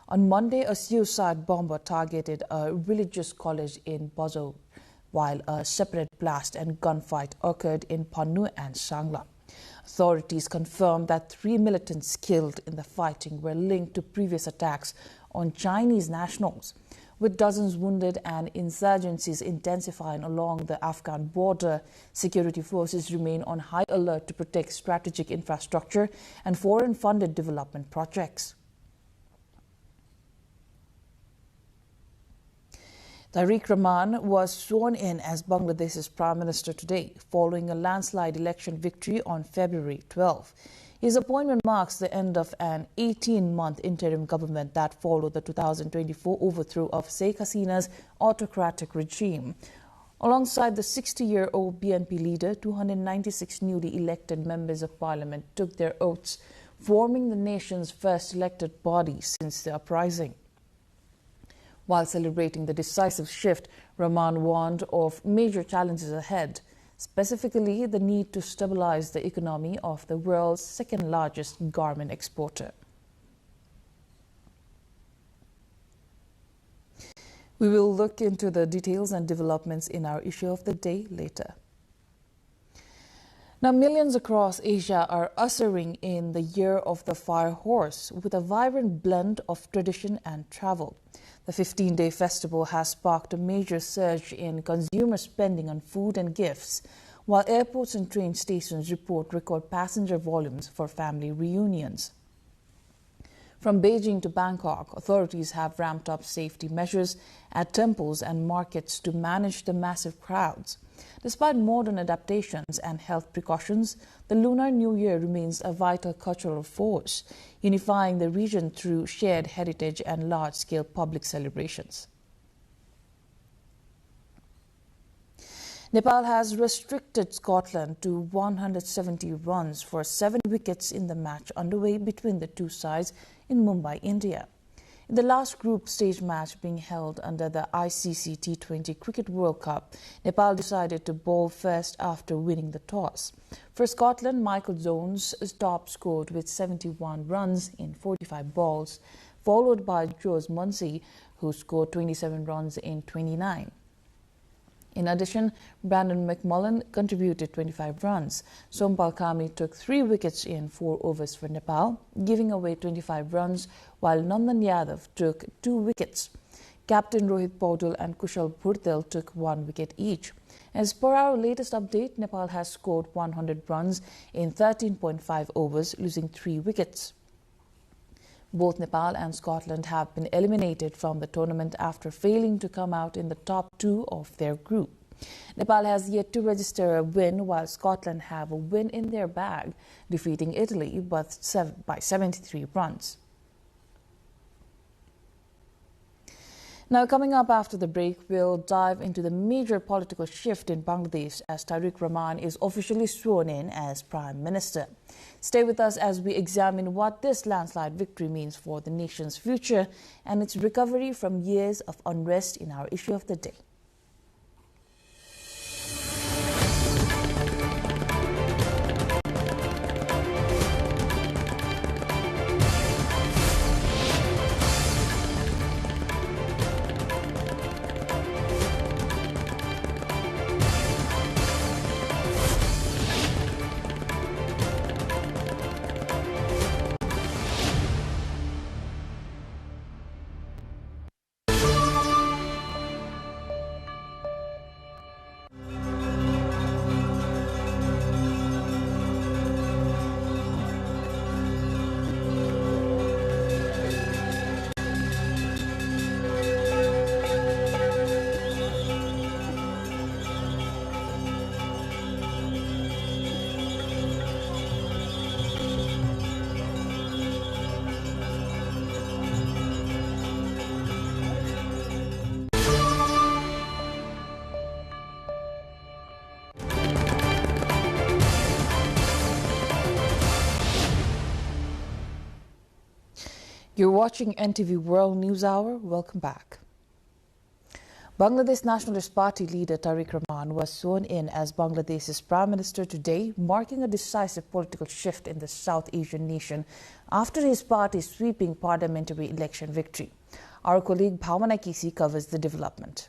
On Monday, a suicide bomber targeted a religious college in Bazo, while a separate blast and gunfight occurred in Pannu and Sangla. Authorities confirmed that 3 militants killed in the fighting were linked to previous attacks on Chinese nationals. With dozens wounded and insurgencies intensifying along the Afghan border, security forces remain on high alert to protect strategic infrastructure and foreign-funded development projects. Tariq Rahman was sworn in as Bangladesh's Prime Minister today, following a landslide election victory on February 12. His appointment marks the end of an 18-month interim government that followed the 2024 overthrow of Sheikh Hasina's autocratic regime. Alongside the 60-year-old BNP leader, 296 newly elected members of parliament took their oaths, forming the nation's first elected body since the uprising. While celebrating the decisive shift, Rahman warned of major challenges ahead, specifically the need to stabilize the economy of the world's second-largest garment exporter. We will look into the details and developments in our issue of the day later. Now, millions across Asia are ushering in the Year of the Fire Horse with a vibrant blend of tradition and travel. The 15-day festival has sparked a major surge in consumer spending on food and gifts, while airports and train stations report record passenger volumes for family reunions. From Beijing to Bangkok, authorities have ramped up safety measures at temples and markets to manage the massive crowds. Despite modern adaptations and health precautions, the Lunar New Year remains a vital cultural force, unifying the region through shared heritage and large-scale public celebrations. Nepal has restricted Scotland to 170 runs for 7 wickets in the match underway between the two sides in Mumbai, India. In the last group stage match being held under the ICC T20 Cricket World Cup, Nepal decided to bowl first after winning the toss. For Scotland, Michael Jones top scored with 71 runs in 45 balls, followed by George Munsey, who scored 27 runs in 29. In addition, Brandon McMullen contributed 25 runs. Sompal Kami took 3 wickets in 4 overs for Nepal, giving away 25 runs, while Nandan Yadav took 2 wickets. Captain Rohit Paudel and Kushal Bhurtel took 1 wicket each. As per our latest update, Nepal has scored 100 runs in 13.5 overs, losing 3 wickets. Both Nepal and Scotland have been eliminated from the tournament after failing to come out in the top 2 of their group. Nepal has yet to register a win, while Scotland have a win in their bag, defeating Italy by 73 runs. Now, coming up after the break, we'll dive into the major political shift in Bangladesh as Tariq Rahman is officially sworn in as Prime Minister. Stay with us as we examine what this landslide victory means for the nation's future and its recovery from years of unrest in our issue of the day. You're watching NTV World News Hour. Welcome back. Bangladesh Nationalist Party leader Tariq Rahman was sworn in as Bangladesh's Prime Minister today, marking a decisive political shift in the South Asian nation after his party's sweeping parliamentary election victory. Our colleague Bhavana Kisi covers the development.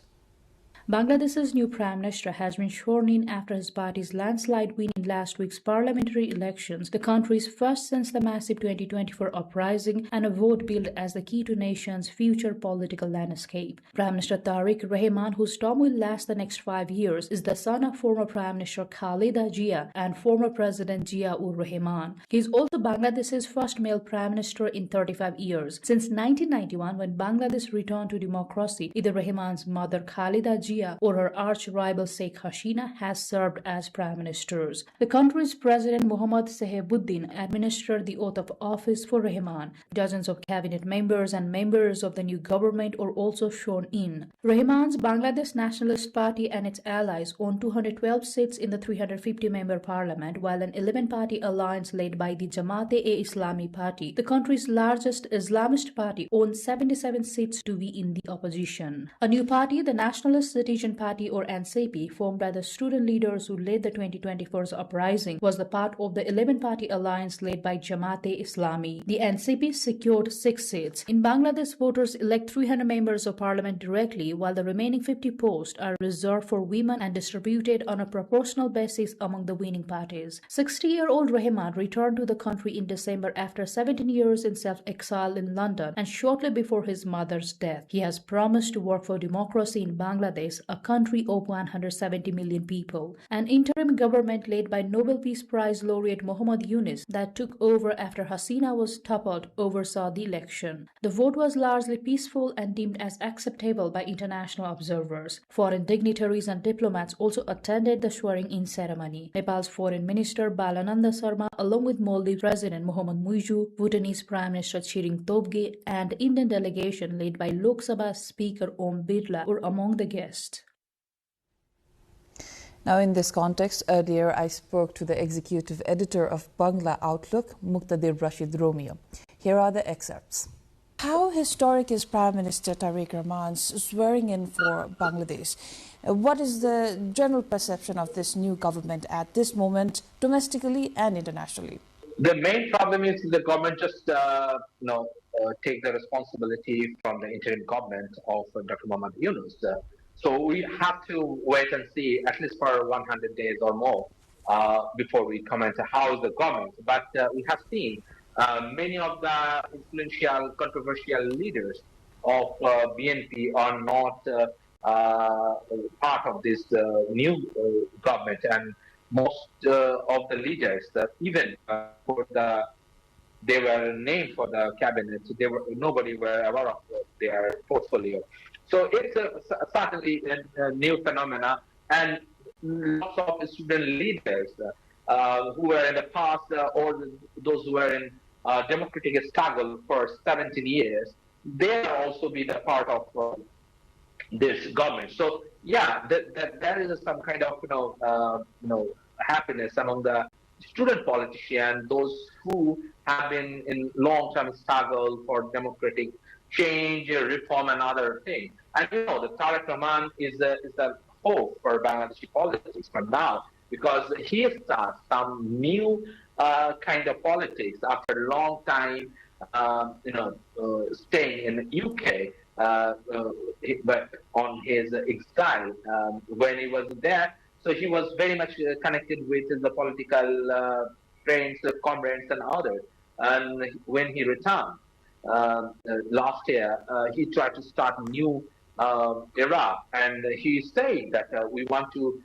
Bangladesh's new Prime Minister has been sworn in after his party's landslide win in last week's parliamentary elections, the country's first since the massive 2024 uprising, and a vote billed as the key to nation's future political landscape. Prime Minister Tariq Rahman, whose term will last the next 5 years, is the son of former Prime Minister Khalida Zia and former President Zia-ur-Rahman. He is also Bangladesh's first male Prime Minister in 35 years. Since 1991, when Bangladesh returned to democracy, either Rahman's mother Khalida Zia or her arch-rival Sheikh Hasina has served as prime ministers. The country's president Mohammad Sahebuddin administered the oath of office for Rahman. Dozens of cabinet members and members of the new government are also sworn in. Rahman's Bangladesh Nationalist Party and its allies own 212 seats in the 350-member parliament, while an 11-party alliance led by the Jamaat-e-Islami party, the country's largest Islamist party, owns 77 seats to be in the opposition. A new party, the Nationalist Citizen Party or NCP, formed by the student leaders who led the 2024 uprising, was the part of the 11-party alliance led by Jamaat-e-Islami. The NCP secured 6 seats. In Bangladesh, voters elect 300 members of parliament directly, while the remaining 50 posts are reserved for women and distributed on a proportional basis among the winning parties. 60-year-old Rahman returned to the country in December after 17 years in self-exile in London and shortly before his mother's death. He has promised to work for democracy in Bangladesh, a country of 170 million people. An interim government led by Nobel Peace Prize laureate Muhammad Yunus that took over after Hasina was toppled oversaw the election. The vote was largely peaceful and deemed as acceptable by international observers. Foreign dignitaries and diplomats also attended the swearing-in ceremony. Nepal's Foreign Minister Balananda Sharma, along with Maldives President Mohamed Muizu, Bhutanese Prime Minister Tshering Tobgay, and Indian delegation led by Lok Sabha Speaker Om Birla were among the guests. Now, in this context, earlier I spoke to the executive editor of Bangla Outlook, Muqtadir Rashid Romeo. Here are the excerpts. How historic is Prime Minister Tariq Rahman's swearing in for Bangladesh? What is the general perception of this new government at this moment, domestically and internationally? The main problem is the government just take the responsibility from the interim government of Dr. Mohammad Yunus. So we have to wait and see, at least for 100 days or more, before we comment how the government. But we have seen many of the influential, controversial leaders of BNP are not part of this new government, and most of the leaders, even they were named for the cabinet, nobody were aware of their portfolio. So it's certainly a new phenomena, and lots of student leaders who were in the past, or those who were in democratic struggle for 17 years, they will also be the part of this government. So yeah, there is some kind of happiness among the student politicians, those who have been in long-term struggle for democratic change, reform, and other things. And the Tariq Rahman is the hope for Bangladeshi politics for now, because he starts some new kind of politics after a long time, staying in the UK, but on his exile. When he was there, so he was very much connected with the political friends, comrades, and others. And when he returned last year, he tried to start a new era, and he said that we want to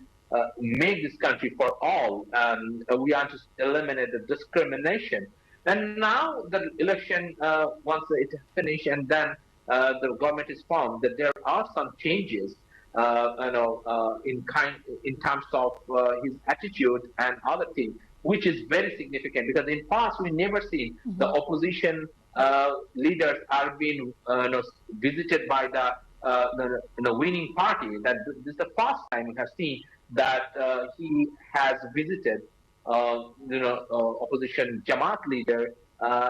make this country for all, and we want to eliminate the discrimination. And now the election, once it finished, and then the government is formed, that there are some changes, in terms of his attitude and other things, which is very significant, because in past we never seen the opposition leaders are being visited by the winning party. That this is the first time we have seen that he has visited opposition Jamaat leader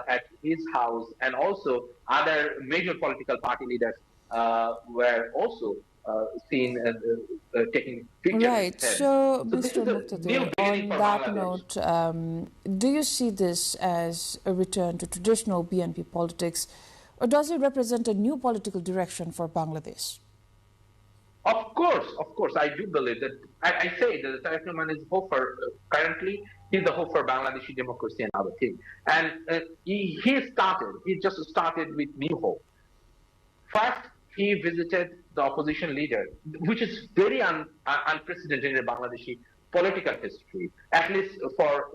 at his house, and also other major political party leaders were also seen taking pictures. Right. So Mr. Muqtadir, on that note, do you see this as a return to traditional BNP politics, or does it represent a new political direction for Bangladesh? Of course, I do believe that. I say that Tariq Rahman is hope for, currently, he's the hope for Bangladeshi democracy and other things. And he just started with new hope. First, he visited the opposition leader, which is very unprecedented in Bangladeshi political history, at least for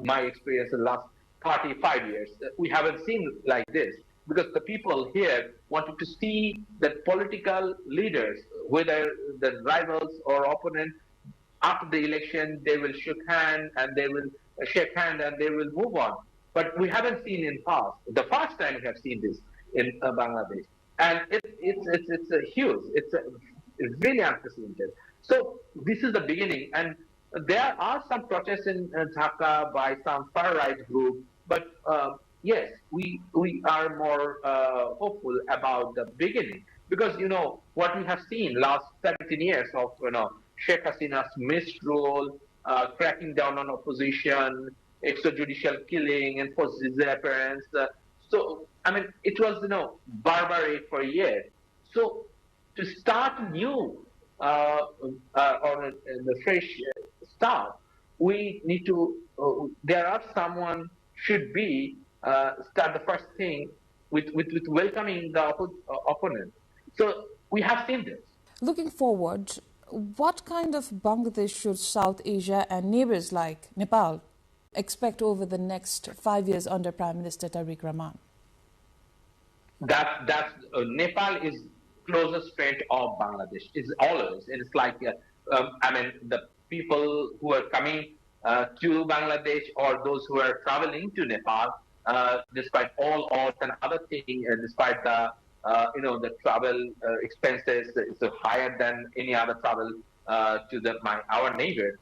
my experience in the last 35 years. We haven't seen like this, because the people here wanted to see that political leaders, whether the rivals or opponents, after the election, they will shake hand and they will move on. But we haven't seen in past. The first time we have seen this in Bangladesh. And it's a huge, it's really unprecedented. So this is the beginning, and there are some protests in Dhaka by some far-right group, but yes, we are more hopeful about the beginning. Because, what we have seen last 17 years of, Sheikh Hasina's misrule, cracking down on opposition, extrajudicial killing, enforced disappearance. It was, barbaric for a year. So to start new, on the fresh start, we need to, there are someone should be, start the first thing with welcoming the opponent. So we have seen this. Looking forward, what kind of Bangladesh should South Asia and neighbors like Nepal expect over the next 5 years under Prime Minister Tariq Rahman? Nepal is closest friend of Bangladesh. It's always, and it's like, the people who are coming to Bangladesh or those who are traveling to Nepal, despite all odds and other things, despite the the travel expenses is higher than any other travel to our neighbor.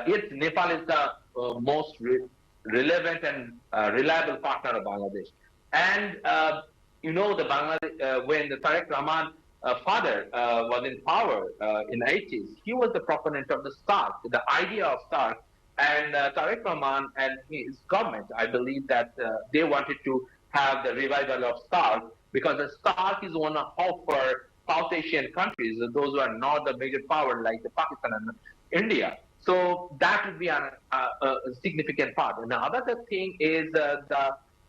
Yet Nepal is the most relevant and reliable partner of Bangladesh. And the Bangladesh when the Tariq Rahman father was in power in the 80s, he was the proponent of the START, the idea of START. And Tariq Rahman and his government, I believe that they wanted to have the revival of START, because the START is one of hope for South Asian countries, those who are not the major power like the Pakistan and India. So that would be a significant part. And the other thing is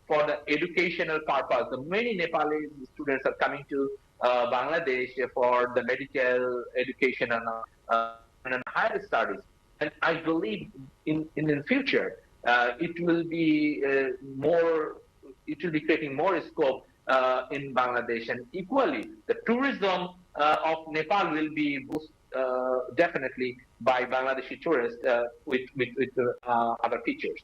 for the educational purpose. Many Nepali students are coming to Bangladesh for the medical education and higher studies. And I believe in the future it will be creating more scope in Bangladesh, and equally the tourism of Nepal will be boosted definitely by Bangladeshi tourists with other features.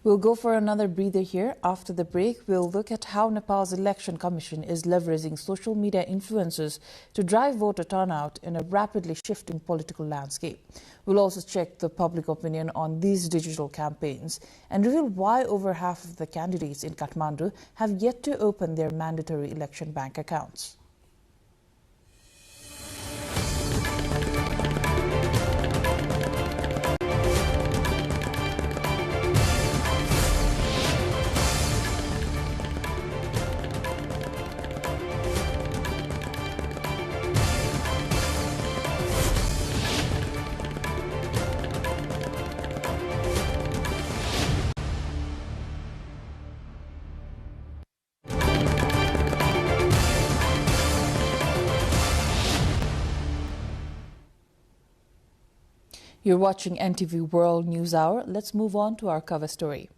We'll go for another breather here. After the break, we'll look at how Nepal's Election Commission is leveraging social media influencers to drive voter turnout in a rapidly shifting political landscape. We'll also check the public opinion on these digital campaigns and reveal why over half of the candidates in Kathmandu have yet to open their mandatory election bank accounts. You're watching NTV World News Hour. Let's move on to our cover story.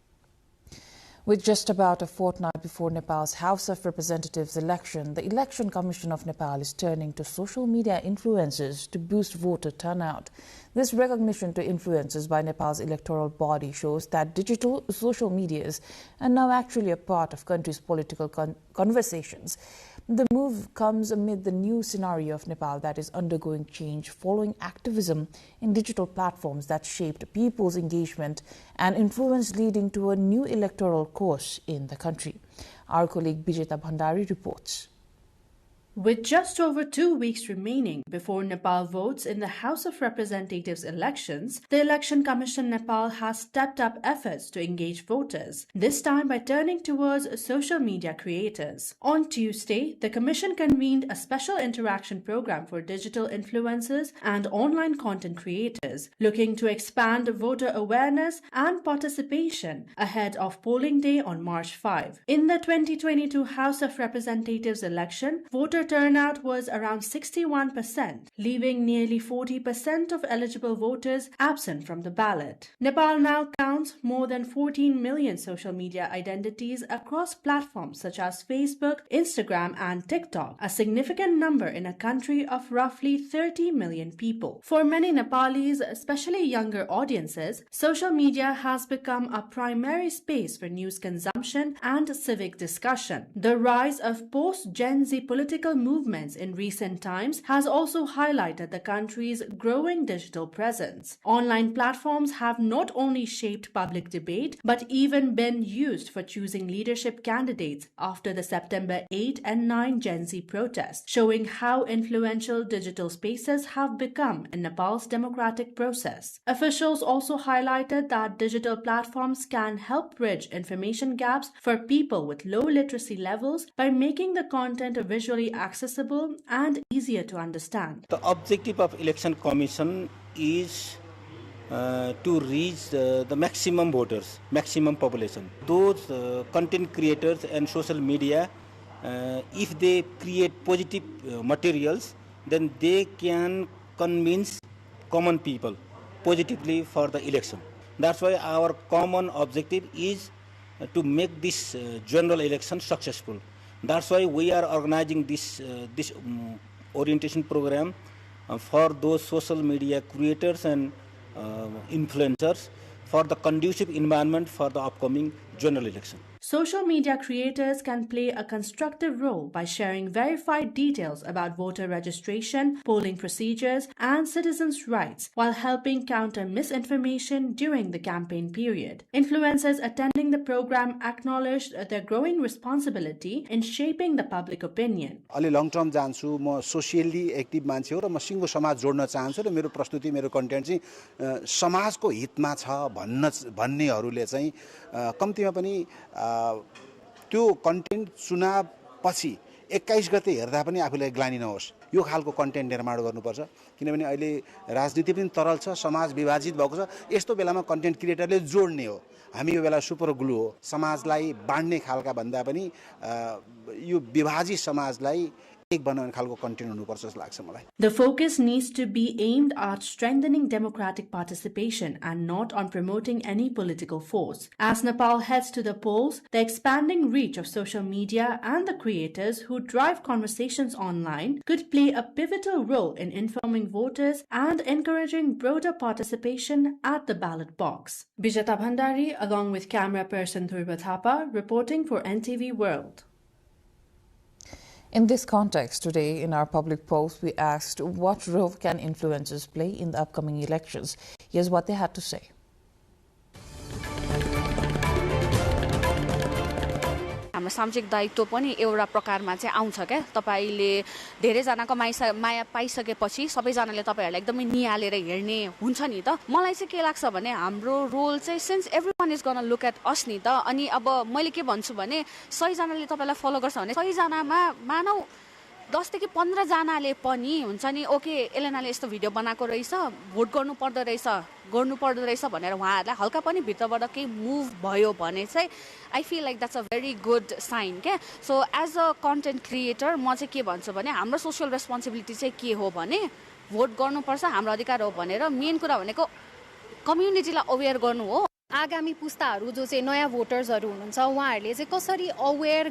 With just about a fortnight before Nepal's House of Representatives election, the Election Commission of Nepal is turning to social media influencers to boost voter turnout. This recognition to influencers by Nepal's electoral body shows that digital social medias are now actually a part of country's political conversations. The move comes amid the new scenario of Nepal that is undergoing change following activism in digital platforms that shaped people's engagement and influence, leading to a new electoral course in the country. Our colleague Bijeta Bhandari reports. With just over 2 weeks remaining before Nepal votes in the House of Representatives elections, the Election Commission Nepal has stepped up efforts to engage voters, this time by turning towards social media creators. On Tuesday, the Commission convened a special interaction program for digital influencers and online content creators, looking to expand voter awareness and participation ahead of polling day on March 5. In the 2022 House of Representatives election, voter turnout was around 61%, leaving nearly 40% of eligible voters absent from the ballot. Nepal now counts more than 14 million social media identities across platforms such as Facebook, Instagram, and TikTok, a significant number in a country of roughly 30 million people. For many Nepalis, especially younger audiences, social media has become a primary space for news consumption and civic discussion. The rise of post-Gen Z political political movements in recent times has also highlighted the country's growing digital presence. Online platforms have not only shaped public debate, but even been used for choosing leadership candidates after the September 8 and 9 Gen Z protests, showing how influential digital spaces have become in Nepal's democratic process. Officials also highlighted that digital platforms can help bridge information gaps for people with low literacy levels by making the content visually accessible and easier to understand. The objective of Election Commission is to reach the maximum voters, maximum population. Those content creators and social media, if they create positive materials, then they can convince common people positively for the election. That's why our common objective is to make this general election successful. That's why we are organizing this orientation program for those social media creators and influencers for the conducive environment for the upcoming general election. Social media creators can play a constructive role by sharing verified details about voter registration, polling procedures, and citizens' rights, while helping counter misinformation during the campaign period. Influencers attending the program acknowledged their growing responsibility in shaping the public opinion. अलि long term जान्छु म socially active मान्छे हो र म सिङ्गो समाज जोड्न चाहन्छु र मेरो प्रस्तुति मेरो कन्टेन्ट चाहिँ समाजको हितमा छ भन्नेहरूले चाहिँ कम्तीमा पनि त्यो कन्टेन्ट चुनाव पछि 21 गते हेर्दा पनि आफूलाई ग्लानि नहोस् यो खालको कन्टेन्ट निर्माण गर्नुपर्छ किनभने अहिले राजनीति पनि तरल छ समाज विभाजित भएको छ यस्तो बेलामा कन्टेन्ट क्रिएटरले जोड्ने हो हामी यो बेला सुपर ग्लु हो समाजलाई बाँड्ने खालका भन्दा पनि यो विभाजित समाजलाई The focus needs to be aimed at strengthening democratic participation and not on promoting any political force. As Nepal heads to the polls, the expanding reach of social media and the creators who drive conversations online could play a pivotal role in informing voters and encouraging broader participation at the ballot box. Bijata Bhandari, along with camera person Dhruva Thapa, reporting for NTV World. In this context, today in our public post, we asked what role can influencers play in the upcoming elections. Here's what they had to say. हाम्रो सामाजिक दायित्व पनि एउटा प्रकारमा चाहिँ आउँछ के तपाईले धेरै जनाको माया पाइसकेपछि सबैजनाले तपाईहरुलाई एकदमै निहालेर हेर्ने हुन्छ नि त मलाई चाहिँ के लाग्छ भने हाम्रो रोल चाहिँ since everyone is gonna look at us नि त अनि अब मैले के भन्छु भने 100 जनाले तपाईलाई फलो गर्छ भने 100 जनामा मानौ 10 देखि 15 जनाले पनि हुन्छ नि ओके एलेनाले यस्तो भिडियो बनाएको रहेछ भोट गर्नु पर्दो रहेछ भनेर उहाँहरुलाई हल्का पनि भित्रबाट केही मुभ भयो भने चाहिँ I feel like that's a very good sign के so as a content creator म चाहिँ के भन्छु भने हाम्रो सोशल रेस्पोन्सिबिलिटी चाहिँ के हो भने भोट गर्नुपर्छ हाम्रो अधिकार हो भनेर मेन कुरा भनेको कम्युनिटीलाई अवेयर गर्नु हो आगामी पुस्ताहरू जो चाहिँ नयाँ भोटर्सहरू हुनुहुन्छ उहाँहरूले चाहिँ कसरी अवेयर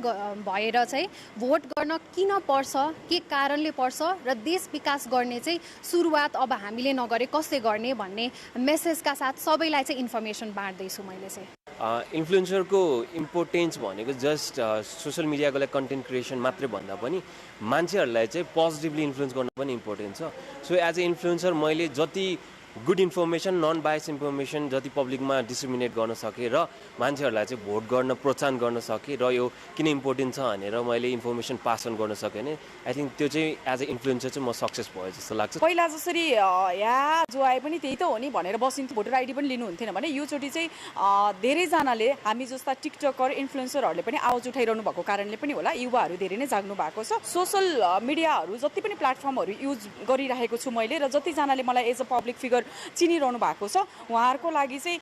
भएर चाहिँ भोट गर्न किन पर्छ के कारणले पर्छ र देश विकास गर्ने चाहिँ सुरुवात अब हामीले नगरे कसले गर्ने भन्ने मेसेजका साथ सबैलाई चाहिँ इन्फर्मेसन बाँड्दै छु मैले चाहिँ इन्फ्लुएन्सरको इम्पोर्टेन्स भनेको जस्ट सोशल मिडियाको लागि कन्टेन्ट क्रिएसन मात्रै भन्दा पनि मान्छेहरूलाई चाहिँ पोजिटिभली इन्फ्लुएन्स गर्न पनि इम्पोर्टेन्ट छ सो एज अ इन्फ्लुएन्सर मैले जति गुड इन्फर्मेसन नन बायस इन्फर्मेसन जति पब्लिकमा डिस्ट्रिमिनेट गर्न सके र मान्छेहरूलाई चाहिँ भोट गर्न प्रोत्साहन गर्न सके र यो किन इम्पोर्टेन्ट छ भनेर मैले इन्फर्मेसन पास अन गर्न सकेँ भने आई थिंक त्यो चाहिँ एज अ इन्फ्लुएन्सर चाहिँ म सक्सेस भयो जस्तो लाग्छ पहिला जसरी या जो आए पनि त्यही त हो नि भनेर बसिन्थ्यो भोटर आइडी पनि लिनु हुन्थेन भने यो चोटी चाहिँ धेरै जनाले हामी जस्ता टिकटकर इन्फ्लुएन्सरहरूले पनि आवाज उठाइरहनु भएको कारणले पनि होला युवाहरू धेरै नै जाग्नु भएको छ सोशल मिडियाहरू जति पनि प्लेटफर्महरू युज गरिरहेको छु मैले र जति जनाले मलाई एज अ पब्लिक फिगर चिनिरहनु भएको छ उहाँहरुको लागि चाहिँ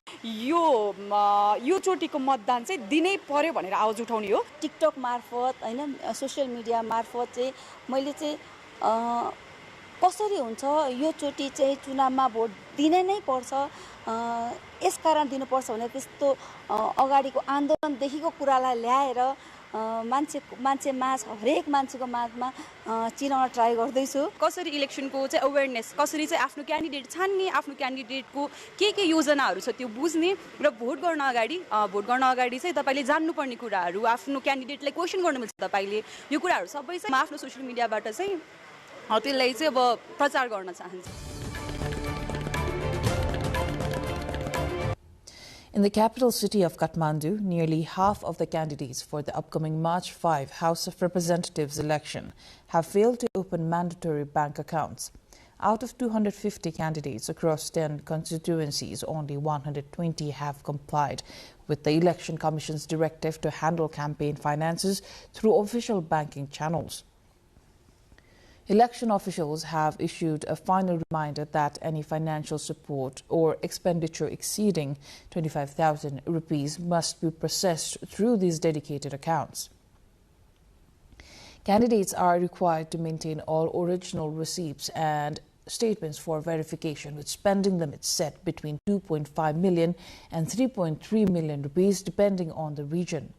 यो चोटीको मतदान चाहिँ दिनै पर्यो भनेर आवाज उठाउने हो टिकटक मार्फत हैन सोशल मिडिया मार्फत चाहिँ मैले चाहिँ कसरी हुन्छ यो चोटी चाहिँ चुनावमा भोट दिनै नै पर्छ यसकारण दिनुपर्छ भने त्यस्तो अगाडिको आन्दोलन देखिको कुरालाई ल्याएर मान्छे माझ हरेक मान्छेको माझमा चिनाउन ट्राई गर्दैछु कसरी इलेक्सनको चाहिँ अवेरनेस कसरी चाहिँ आफ्नो क्यान्डिडेट छान्ने आफ्नो क्यान्डिडेटको के योजनाहरू छ त्यो बुझ्ने र भोट गर्न अगाडि चाहिँ तपाईले जान्नुपर्ने कुराहरू आफ्नो क्यान्डिडेटलाई क्वेसन गर्न मिल्छ तपाईले यो कुराहरू सबै चाहिँ आफ्नो सोशल मिडियाबाट चाहिँ त्यसलाई चाहिँ अब प्रचार गर्न चाहन्छु In the capital city of Kathmandu, nearly half of the candidates for the upcoming March 5 House of Representatives election have failed to open mandatory bank accounts. Out of 250 candidates across 10 constituencies, only 120 have complied with the Election Commission's directive to handle campaign finances through official banking channels. Election officials have issued a final reminder that any financial support or expenditure exceeding 25,000 rupees must be processed through these dedicated accounts. Candidates are required to maintain all original receipts and statements for verification with spending limits set between 2.5 million and 3.3 million rupees depending on the region.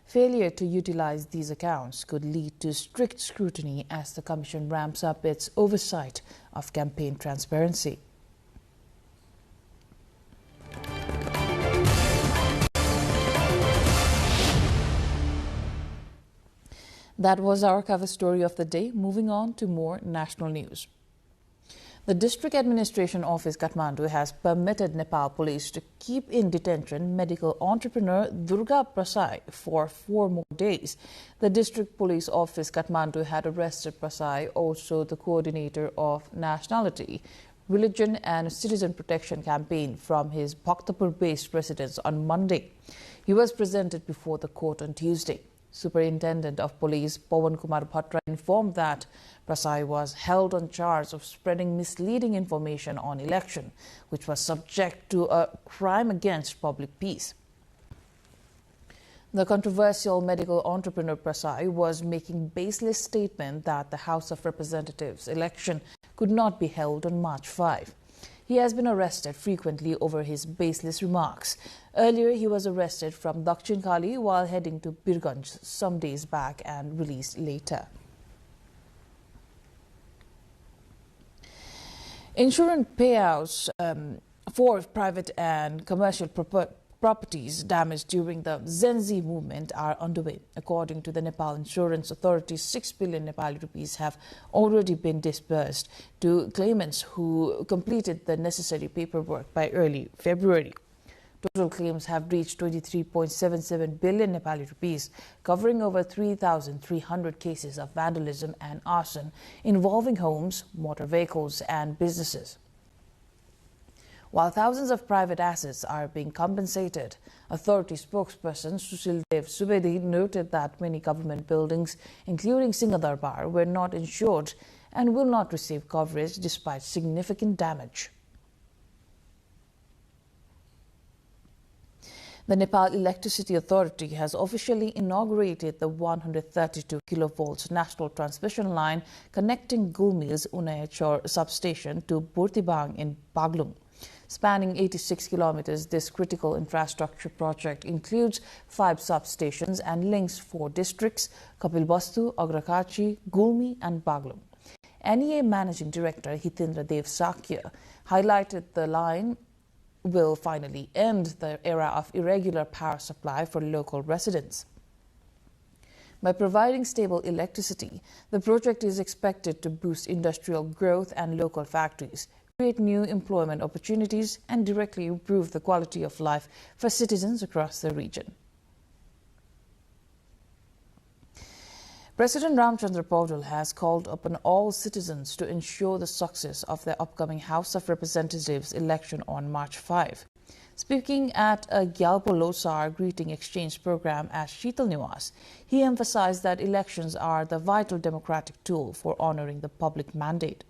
Failure to utilize these accounts could lead to strict scrutiny as the Commission ramps up its oversight of campaign transparency. That was our cover story of the day. Moving on to more national news. The District Administration Office Kathmandu has permitted Nepal Police to keep in detention medical entrepreneur Durga Prasai for 4 more days. The District Police Office Kathmandu had arrested Prasai, also the coordinator of Nationality, Religion and Citizen Protection Campaign, from his Bhaktapur-based residence on Monday. He was presented before the court on Tuesday. Superintendent of Police Pawan Kumar Bhatra informed that Prasai was held on charge of spreading misleading information on election, which was subject to a crime against public peace. The controversial medical entrepreneur Prasai was making baseless statement that the House of Representatives election could not be held on March 5. He has been arrested frequently over his baseless remarks. Earlier, he was arrested from Dakshin Kali while heading to Birganj some days back and released later. Insurance payouts for private and commercial properties damaged during the Gen Z movement are underway. According to the Nepal Insurance Authority, 6 billion Nepali rupees have already been disbursed to claimants who completed the necessary paperwork by early February. Total claims have reached 23.77 billion Nepali rupees, covering over 3,300 cases of vandalism and arson involving homes, motor vehicles and businesses. While thousands of private assets are being compensated, authority spokesperson Sushil Dev Subedi noted that many government buildings, including Singadarbar, were not insured and will not receive coverage despite significant damage. The Nepal Electricity Authority has officially inaugurated the 132 kilovolts national transmission line connecting Gulmi's Unayachor substation to Burtibang in Baglung. Spanning 86 kilometers, this critical infrastructure project includes 5 substations and links 4 districts: Kapilvastu, Agrakachi, Gulmi and Baglung. NEA Managing Director Hitendra Dev Sakya highlighted the line will finally end the era of irregular power supply for local residents. By providing stable electricity, the project is expected to boost industrial growth and local factories, create new employment opportunities, and directly improve the quality of life for citizens across the region. President Ramchandra Paudel has called upon all citizens to ensure the success of the upcoming House of Representatives election on March 5. Speaking at a Gyalpo Losar greeting exchange program at Sheetal Niwas, he emphasized that elections are the vital democratic tool for honoring the public mandate.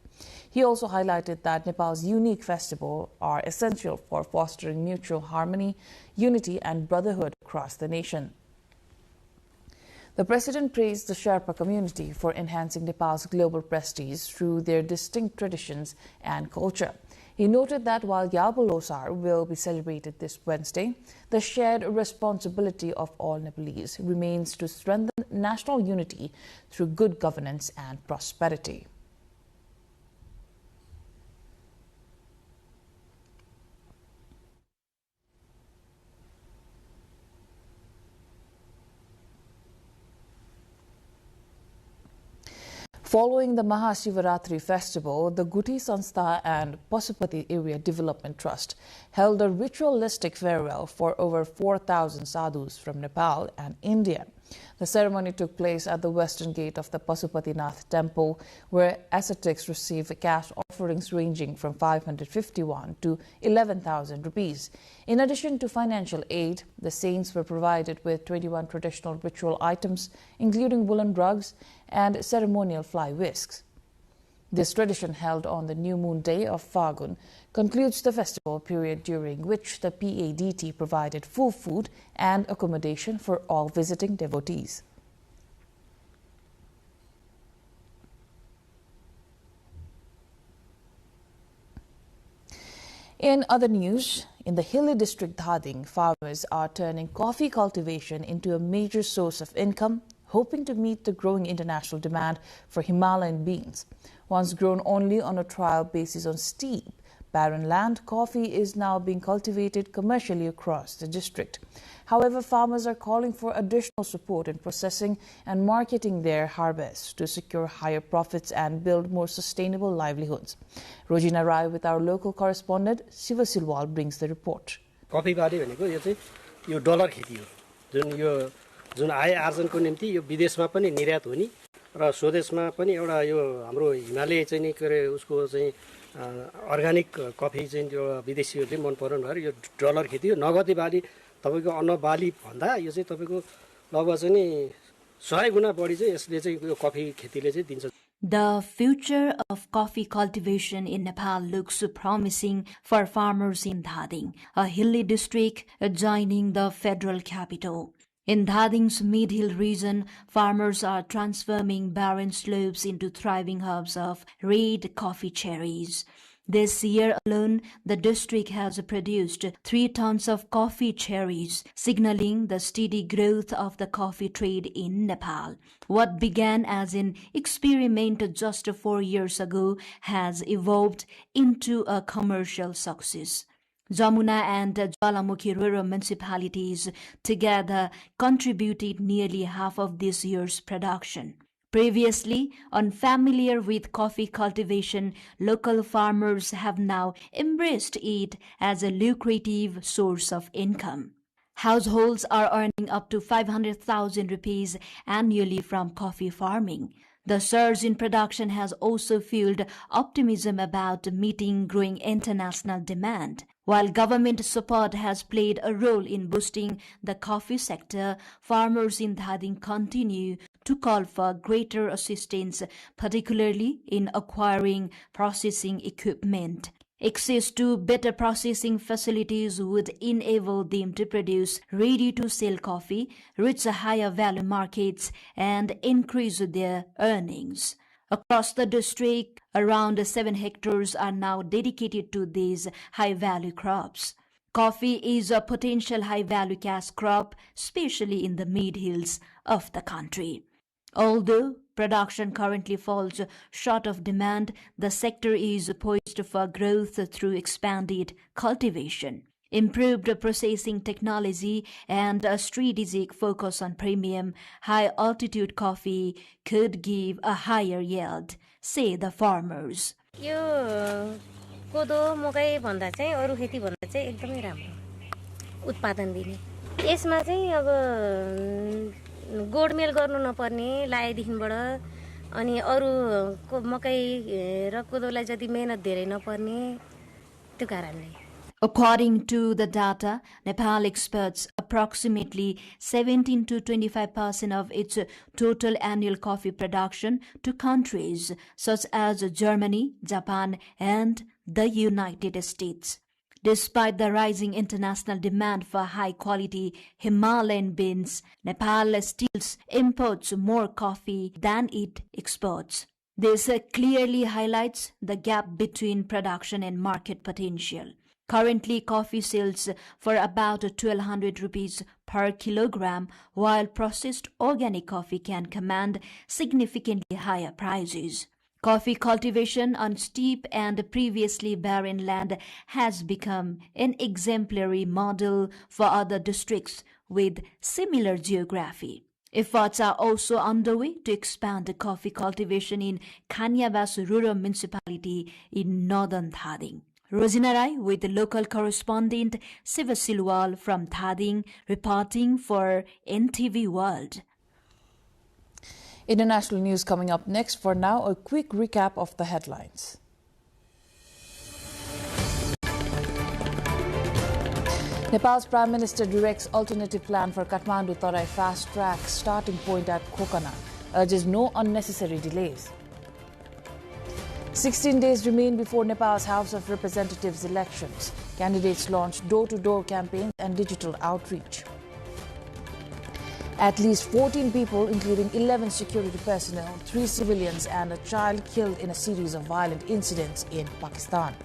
He also highlighted that Nepal's unique festivals are essential for fostering mutual harmony, unity and brotherhood across the nation. The President praised the Sherpa community for enhancing Nepal's global prestige through their distinct traditions and culture. He noted that while Yabolosar will be celebrated this Wednesday, the shared responsibility of all Nepalese remains to strengthen national unity through good governance and prosperity. Following the Mahasivaratri festival, the Guti Sanstha and Pasupati Area Development Trust held a ritualistic farewell for over 4,000 sadhus from Nepal and India. The ceremony took place at the western gate of the Pasupatinath temple, where ascetics received cash offerings ranging from 551 to 11,000 rupees. In addition to financial aid, the saints were provided with 21 traditional ritual items, including woolen rugs and ceremonial fly whisks. This tradition, held on the new moon day of Fagun, concludes the festival period during which the PADT provided full food and accommodation for all visiting devotees. In other news, in the hilly district Dhading, farmers are turning coffee cultivation into a major source of income, hoping to meet the growing international demand for Himalayan beans. Once grown only on a trial basis on steep, barren land, coffee is now being cultivated commercially across the district. However, farmers are calling for additional support in processing and marketing their harvests to secure higher profits and build more sustainable livelihoods. Rojina Rai with our local correspondent Siva Silwal brings the report. Coffee बारी भनेको यो चाहिँ यो dollar खेती हो जुन आय आर्जनको निम्ति यो विदेशमा पनि निर्यात हुने र स्वदेशमा पनि एउटा यो हाम्रो हिमालय चाहिँ नि के रे उसको चाहिँ अर्गानिक कफी चाहिँ त्यो विदेशीहरूले मन पराउनु भएर यो डलर खेती हो नगदी बाली तपाईको अन्न बाली भन्दा यो चाहिँ तपाईको लगभग चाहिँ नि 100 गुना बढी चाहिँ यसले चाहिँ यो कफी खेतीले चाहिँ दिन्छ. The future of coffee cultivation in Nepal looks promising for farmers in Dhading, a hilly district adjoining the federal capital. In Dhading's mid-hill region, farmers are transforming barren slopes into thriving hubs of red coffee cherries. This year alone, the district has produced 3 tons of coffee cherries, signaling the steady growth of the coffee trade in Nepal. What began as an experiment just 4 years ago has evolved into a commercial success. Jamuna and Jalamukhi rural municipalities together contributed nearly half of this year's production. Previously, unfamiliar with coffee cultivation, local farmers have now embraced it as a lucrative source of income. Households are earning up to 500,000 rupees annually from coffee farming. The surge in production has also fueled optimism about meeting growing international demand. While government support has played a role in boosting the coffee sector, farmers in Dhading continue to call for greater assistance, particularly in acquiring processing equipment. Access to better processing facilities would enable them to produce ready-to-sell coffee, reach higher value markets, and increase their earnings. Across the district, around 7 hectares are now dedicated to these high-value crops. Coffee is a potential high-value cash crop, especially in the mid-hills of the country. Although production currently falls short of demand, the sector is poised for growth through expanded cultivation. Improved processing technology and a strategic focus on premium, high-altitude coffee could give a higher yield, say the farmers. यो कोदो मकै भन्दा चाहिँ अरु खेती भन्दा चाहिँ एकदमै राम्रो उत्पादन दिने. यसमा चाहिँ अब गोडमेल गर्नु नपर्ने लाएदेखिबाट अनि अरु मकै र कोदोलाई जति मेहनत धेरै नपर्ने त्यो कारणले. According to the data, Nepal exports approximately 17 to 25% of its total annual coffee production to countries such as Germany, Japan, and the United States. Despite the rising international demand for high-quality Himalayan beans, Nepal still imports more coffee than it exports. This clearly highlights the gap between production and market potential. Currently, coffee sells for about 1,200 rupees per kilogram, while processed organic coffee can command significantly higher prices. Coffee cultivation on steep and previously barren land has become an exemplary model for other districts with similar geography. Efforts are also underway to expand the coffee cultivation in Khanyabas rural municipality in northern Thading. Rosina Rai with the local correspondent Siva Silwal from Thading reporting for NTV World. International news coming up next. For now, a quick recap of the headlines. Nepal's Prime Minister directs alternative plan for Kathmandu-Tarai fast-track starting point at Kokana, urges no unnecessary delays. 16 days remain before Nepal's House of Representatives elections. Candidates launch door-to-door campaigns and digital outreach. At least 14 people, including 11 security personnel, 3 civilians and a child killed in a series of violent incidents in Pakistan.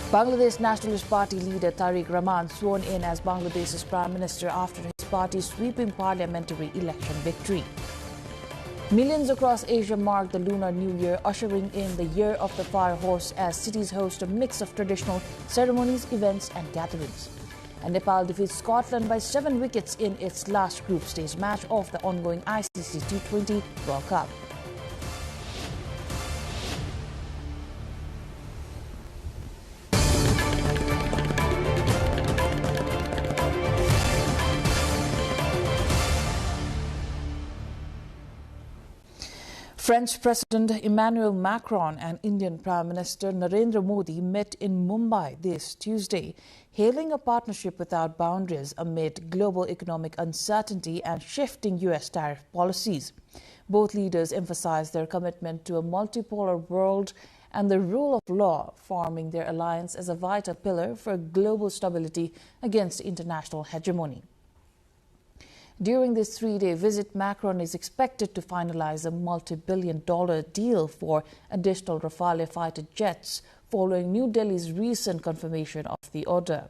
Bangladesh Nationalist Party leader Tariq Rahman sworn in as Bangladesh's Prime Minister after his party's sweeping parliamentary election victory. Millions across Asia mark the Lunar New Year, ushering in the Year of the Fire Horse as cities host a mix of traditional ceremonies, events and gatherings. And Nepal defeats Scotland by 7 wickets in its last group stage match of the ongoing ICC T20 World Cup. French President Emmanuel Macron and Indian Prime Minister Narendra Modi met in Mumbai this Tuesday, hailing a partnership without boundaries amid global economic uncertainty and shifting U.S. tariff policies. Both leaders emphasized their commitment to a multipolar world and the rule of law, forming their alliance as a vital pillar for global stability against international hegemony. During this 3-day visit, Macron is expected to finalize a multi-billion-dollar deal for additional Rafale fighter jets following New Delhi's recent confirmation of the order.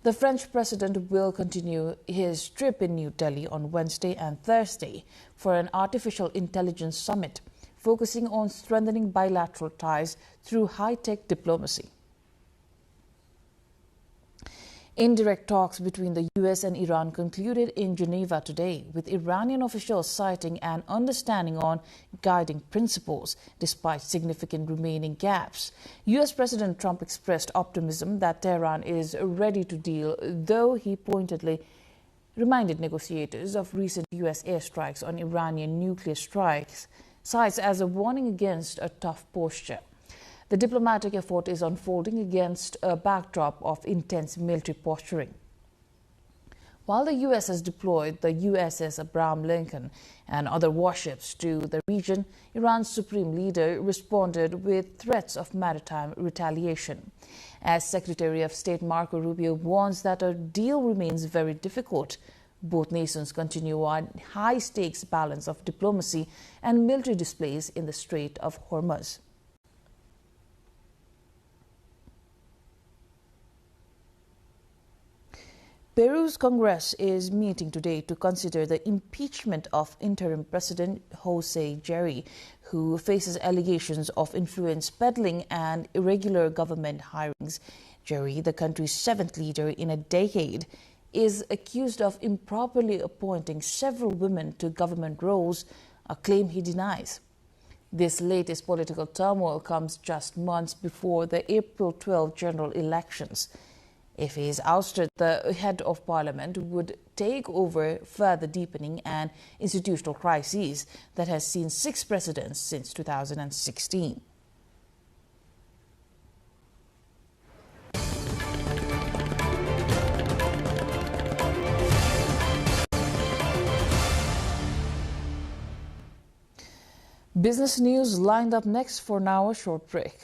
The French president will continue his trip in New Delhi on Wednesday and Thursday for an artificial intelligence summit, focusing on strengthening bilateral ties through high-tech diplomacy. Indirect talks between the U.S. and Iran concluded in Geneva today, with Iranian officials citing an understanding on guiding principles, despite significant remaining gaps. U.S. President Trump expressed optimism that Tehran is ready to deal, though he pointedly reminded negotiators of recent U.S. airstrikes on Iranian nuclear sites as a warning against a tough posture. The diplomatic effort is unfolding against a backdrop of intense military posturing. While the U.S. has deployed the USS Abraham Lincoln and other warships to the region, Iran's supreme leader responded with threats of maritime retaliation. As Secretary of State Marco Rubio warns that a deal remains very difficult, both nations continue a high-stakes balance of diplomacy and military displays in the Strait of Hormuz. Peru's Congress is meeting today to consider the impeachment of interim President Jose Jerry, who faces allegations of influence peddling and irregular government hirings. Jerry, the country's 7th leader in a decade, is accused of improperly appointing several women to government roles, a claim he denies. This latest political turmoil comes just months before the April 12 general elections. If he is ousted, the head of parliament would take over, further deepening an institutional crisis that has seen 6 presidents since 2016. Business news lined up next. For now, a short break.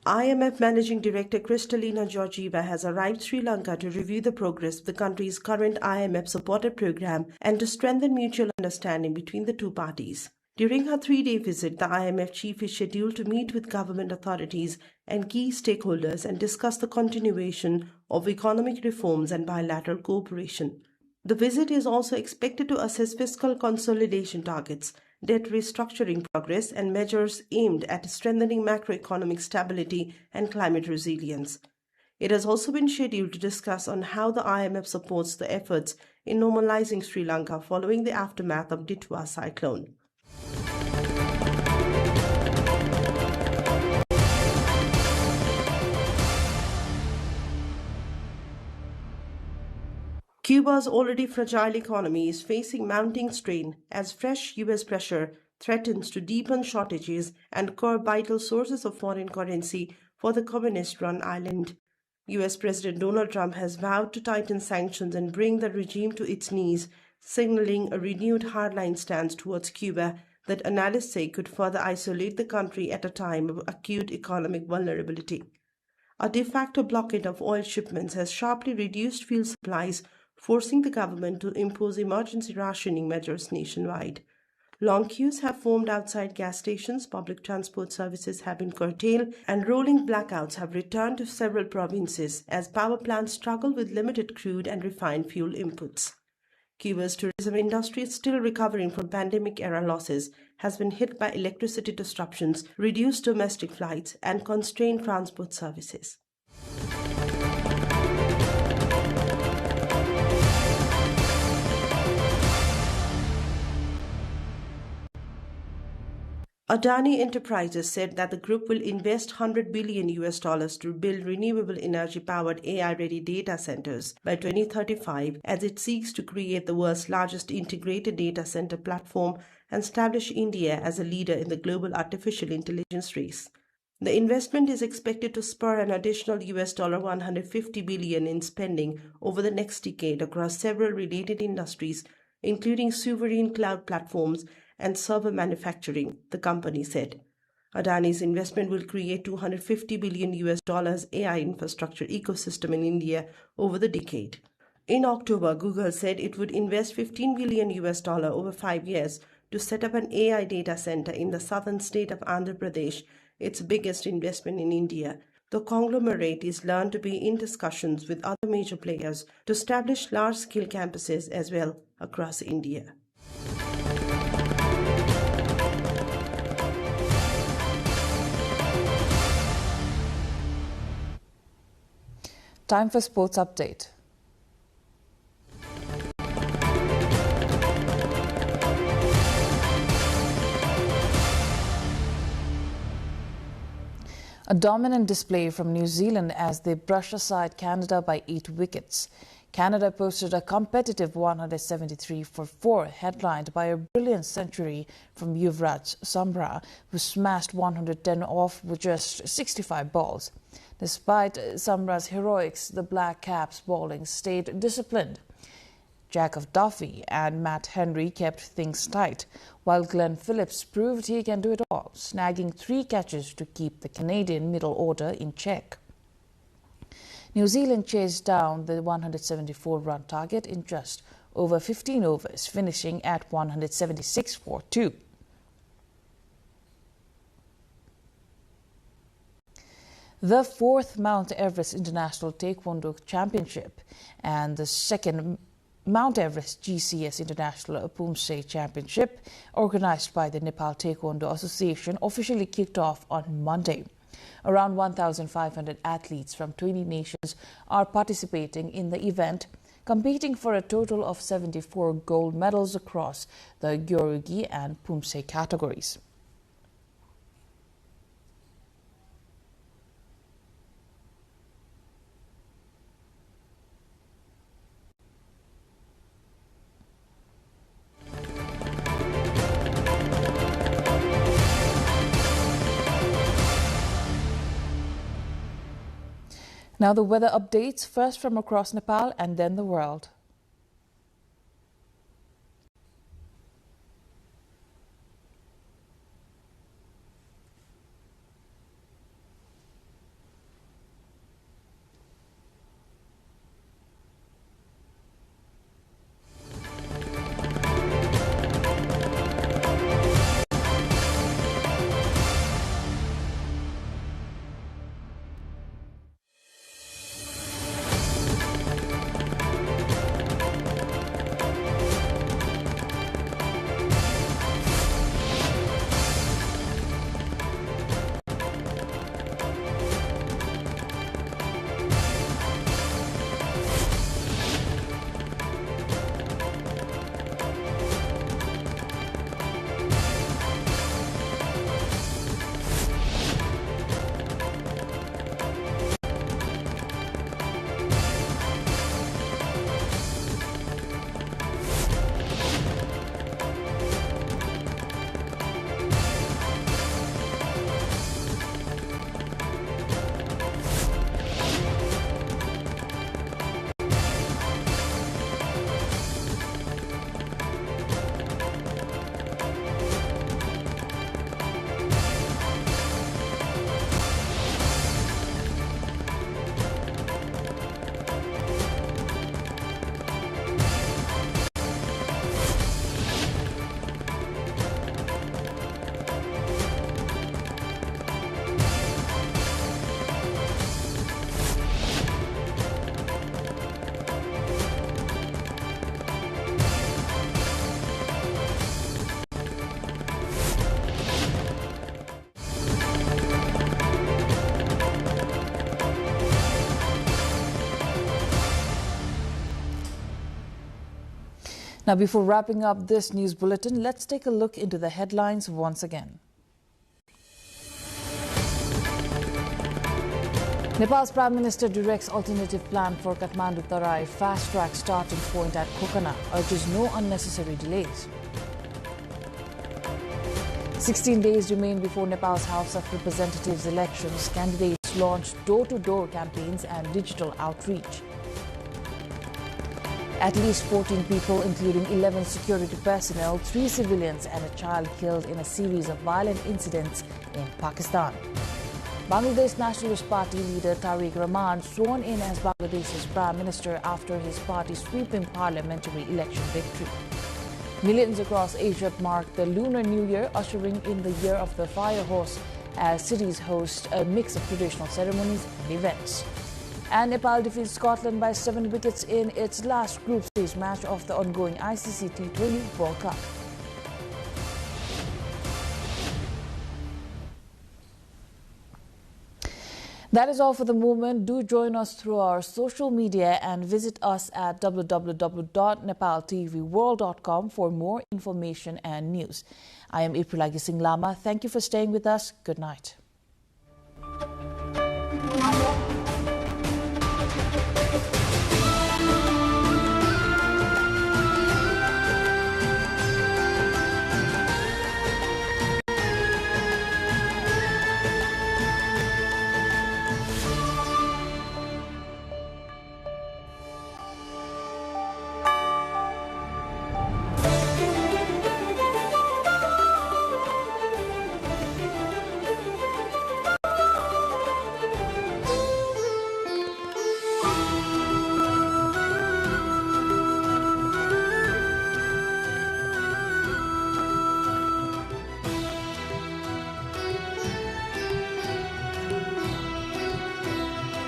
IMF Managing Director Kristalina Georgieva has arrived Sri Lanka to review the progress of the country's current IMF-supported program and to strengthen mutual understanding between the two parties. During her 3-day visit, the IMF chief is scheduled to meet with government authorities and key stakeholders and discuss the continuation of economic reforms and bilateral cooperation. The visit is also expected to assess fiscal consolidation targets, debt restructuring progress, and measures aimed at strengthening macroeconomic stability and climate resilience. It has also been scheduled to discuss on how the IMF supports the efforts in normalizing Sri Lanka following the aftermath of Ditwa cyclone. Cuba's already fragile economy is facing mounting strain as fresh U.S. pressure threatens to deepen shortages and curb vital sources of foreign currency for the communist-run island. U.S. President Donald Trump has vowed to tighten sanctions and bring the regime to its knees, signaling a renewed hardline stance towards Cuba that analysts say could further isolate the country at a time of acute economic vulnerability. A de facto blockade of oil shipments has sharply reduced fuel supplies, forcing the government to impose emergency rationing measures nationwide. Long queues have formed outside gas stations, public transport services have been curtailed, and rolling blackouts have returned to several provinces as power plants struggle with limited crude and refined fuel inputs. Cuba's tourism industry, still recovering from pandemic-era losses, has been hit by electricity disruptions, reduced domestic flights, and constrained transport services. Adani Enterprises said that the group will invest $100 billion to build renewable energy-powered AI-ready data centers by 2035 as it seeks to create the world's largest integrated data center platform and establish India as a leader in the global artificial intelligence race. The investment is expected to spur an additional $150 billion in spending over the next decade across several related industries, including sovereign cloud platforms and server manufacturing, the company said. Adani's investment will create $250 billion AI infrastructure ecosystem in India over the decade. In October, Google said it would invest $15 billion over 5 years to set up an AI data center in the southern state of Andhra Pradesh, its biggest investment in India. The conglomerate is learned to be in discussions with other major players to establish large-scale campuses as well across India. Time for sports update. A dominant display from New Zealand as they brush aside Canada by 8 wickets. Canada posted a competitive 173 for 4, headlined by a brilliant century from Yuvraj Sambra, who smashed 110 off with just 65 balls. Despite Sambra's heroics, the Black Caps bowling stayed disciplined. Jack of Duffy and Matt Henry kept things tight, while Glenn Phillips proved he can do it all, snagging 3 catches to keep the Canadian middle order in check. New Zealand chased down the 174-run target in just over 15 overs, finishing at 176 for 2. The 4th Mount Everest International Taekwondo Championship and the 2nd Mount Everest GCS International Pumse Championship, organized by the Nepal Taekwondo Association, officially kicked off on Monday. Around 1,500 athletes from 20 nations are participating in the event, competing for a total of 74 gold medals across the Gyorugi and Pumse categories. Now the weather updates, first from across Nepal and then the world. Now, before wrapping up this news bulletin, let's take a look into the headlines once again. Nepal's Prime Minister directs alternative plan for Kathmandu-Tarai fast-track starting point at Kokana, urges no unnecessary delays. 16 days remain before Nepal's House of Representatives elections. Candidates launch door-to-door campaigns and digital outreach. At least 14 people, including 11 security personnel, 3 civilians and a child killed in a series of violent incidents in Pakistan. Bangladesh Nationalist Party leader Tariq Rahman sworn in as Bangladesh's Prime Minister after his party's sweeping parliamentary election victory. Millions across Asia mark the Lunar New Year, ushering in the Year of the Fire Horse as cities host a mix of traditional ceremonies and events. And Nepal defeats Scotland by 7 wickets in its last group stage match of the ongoing ICC T20 World Cup. That is all for the moment. Do join us through our social media and visit us at www.nepaltelevision.com for more information and news. I am Ipulagi Singlama. Thank you for staying with us. Good night.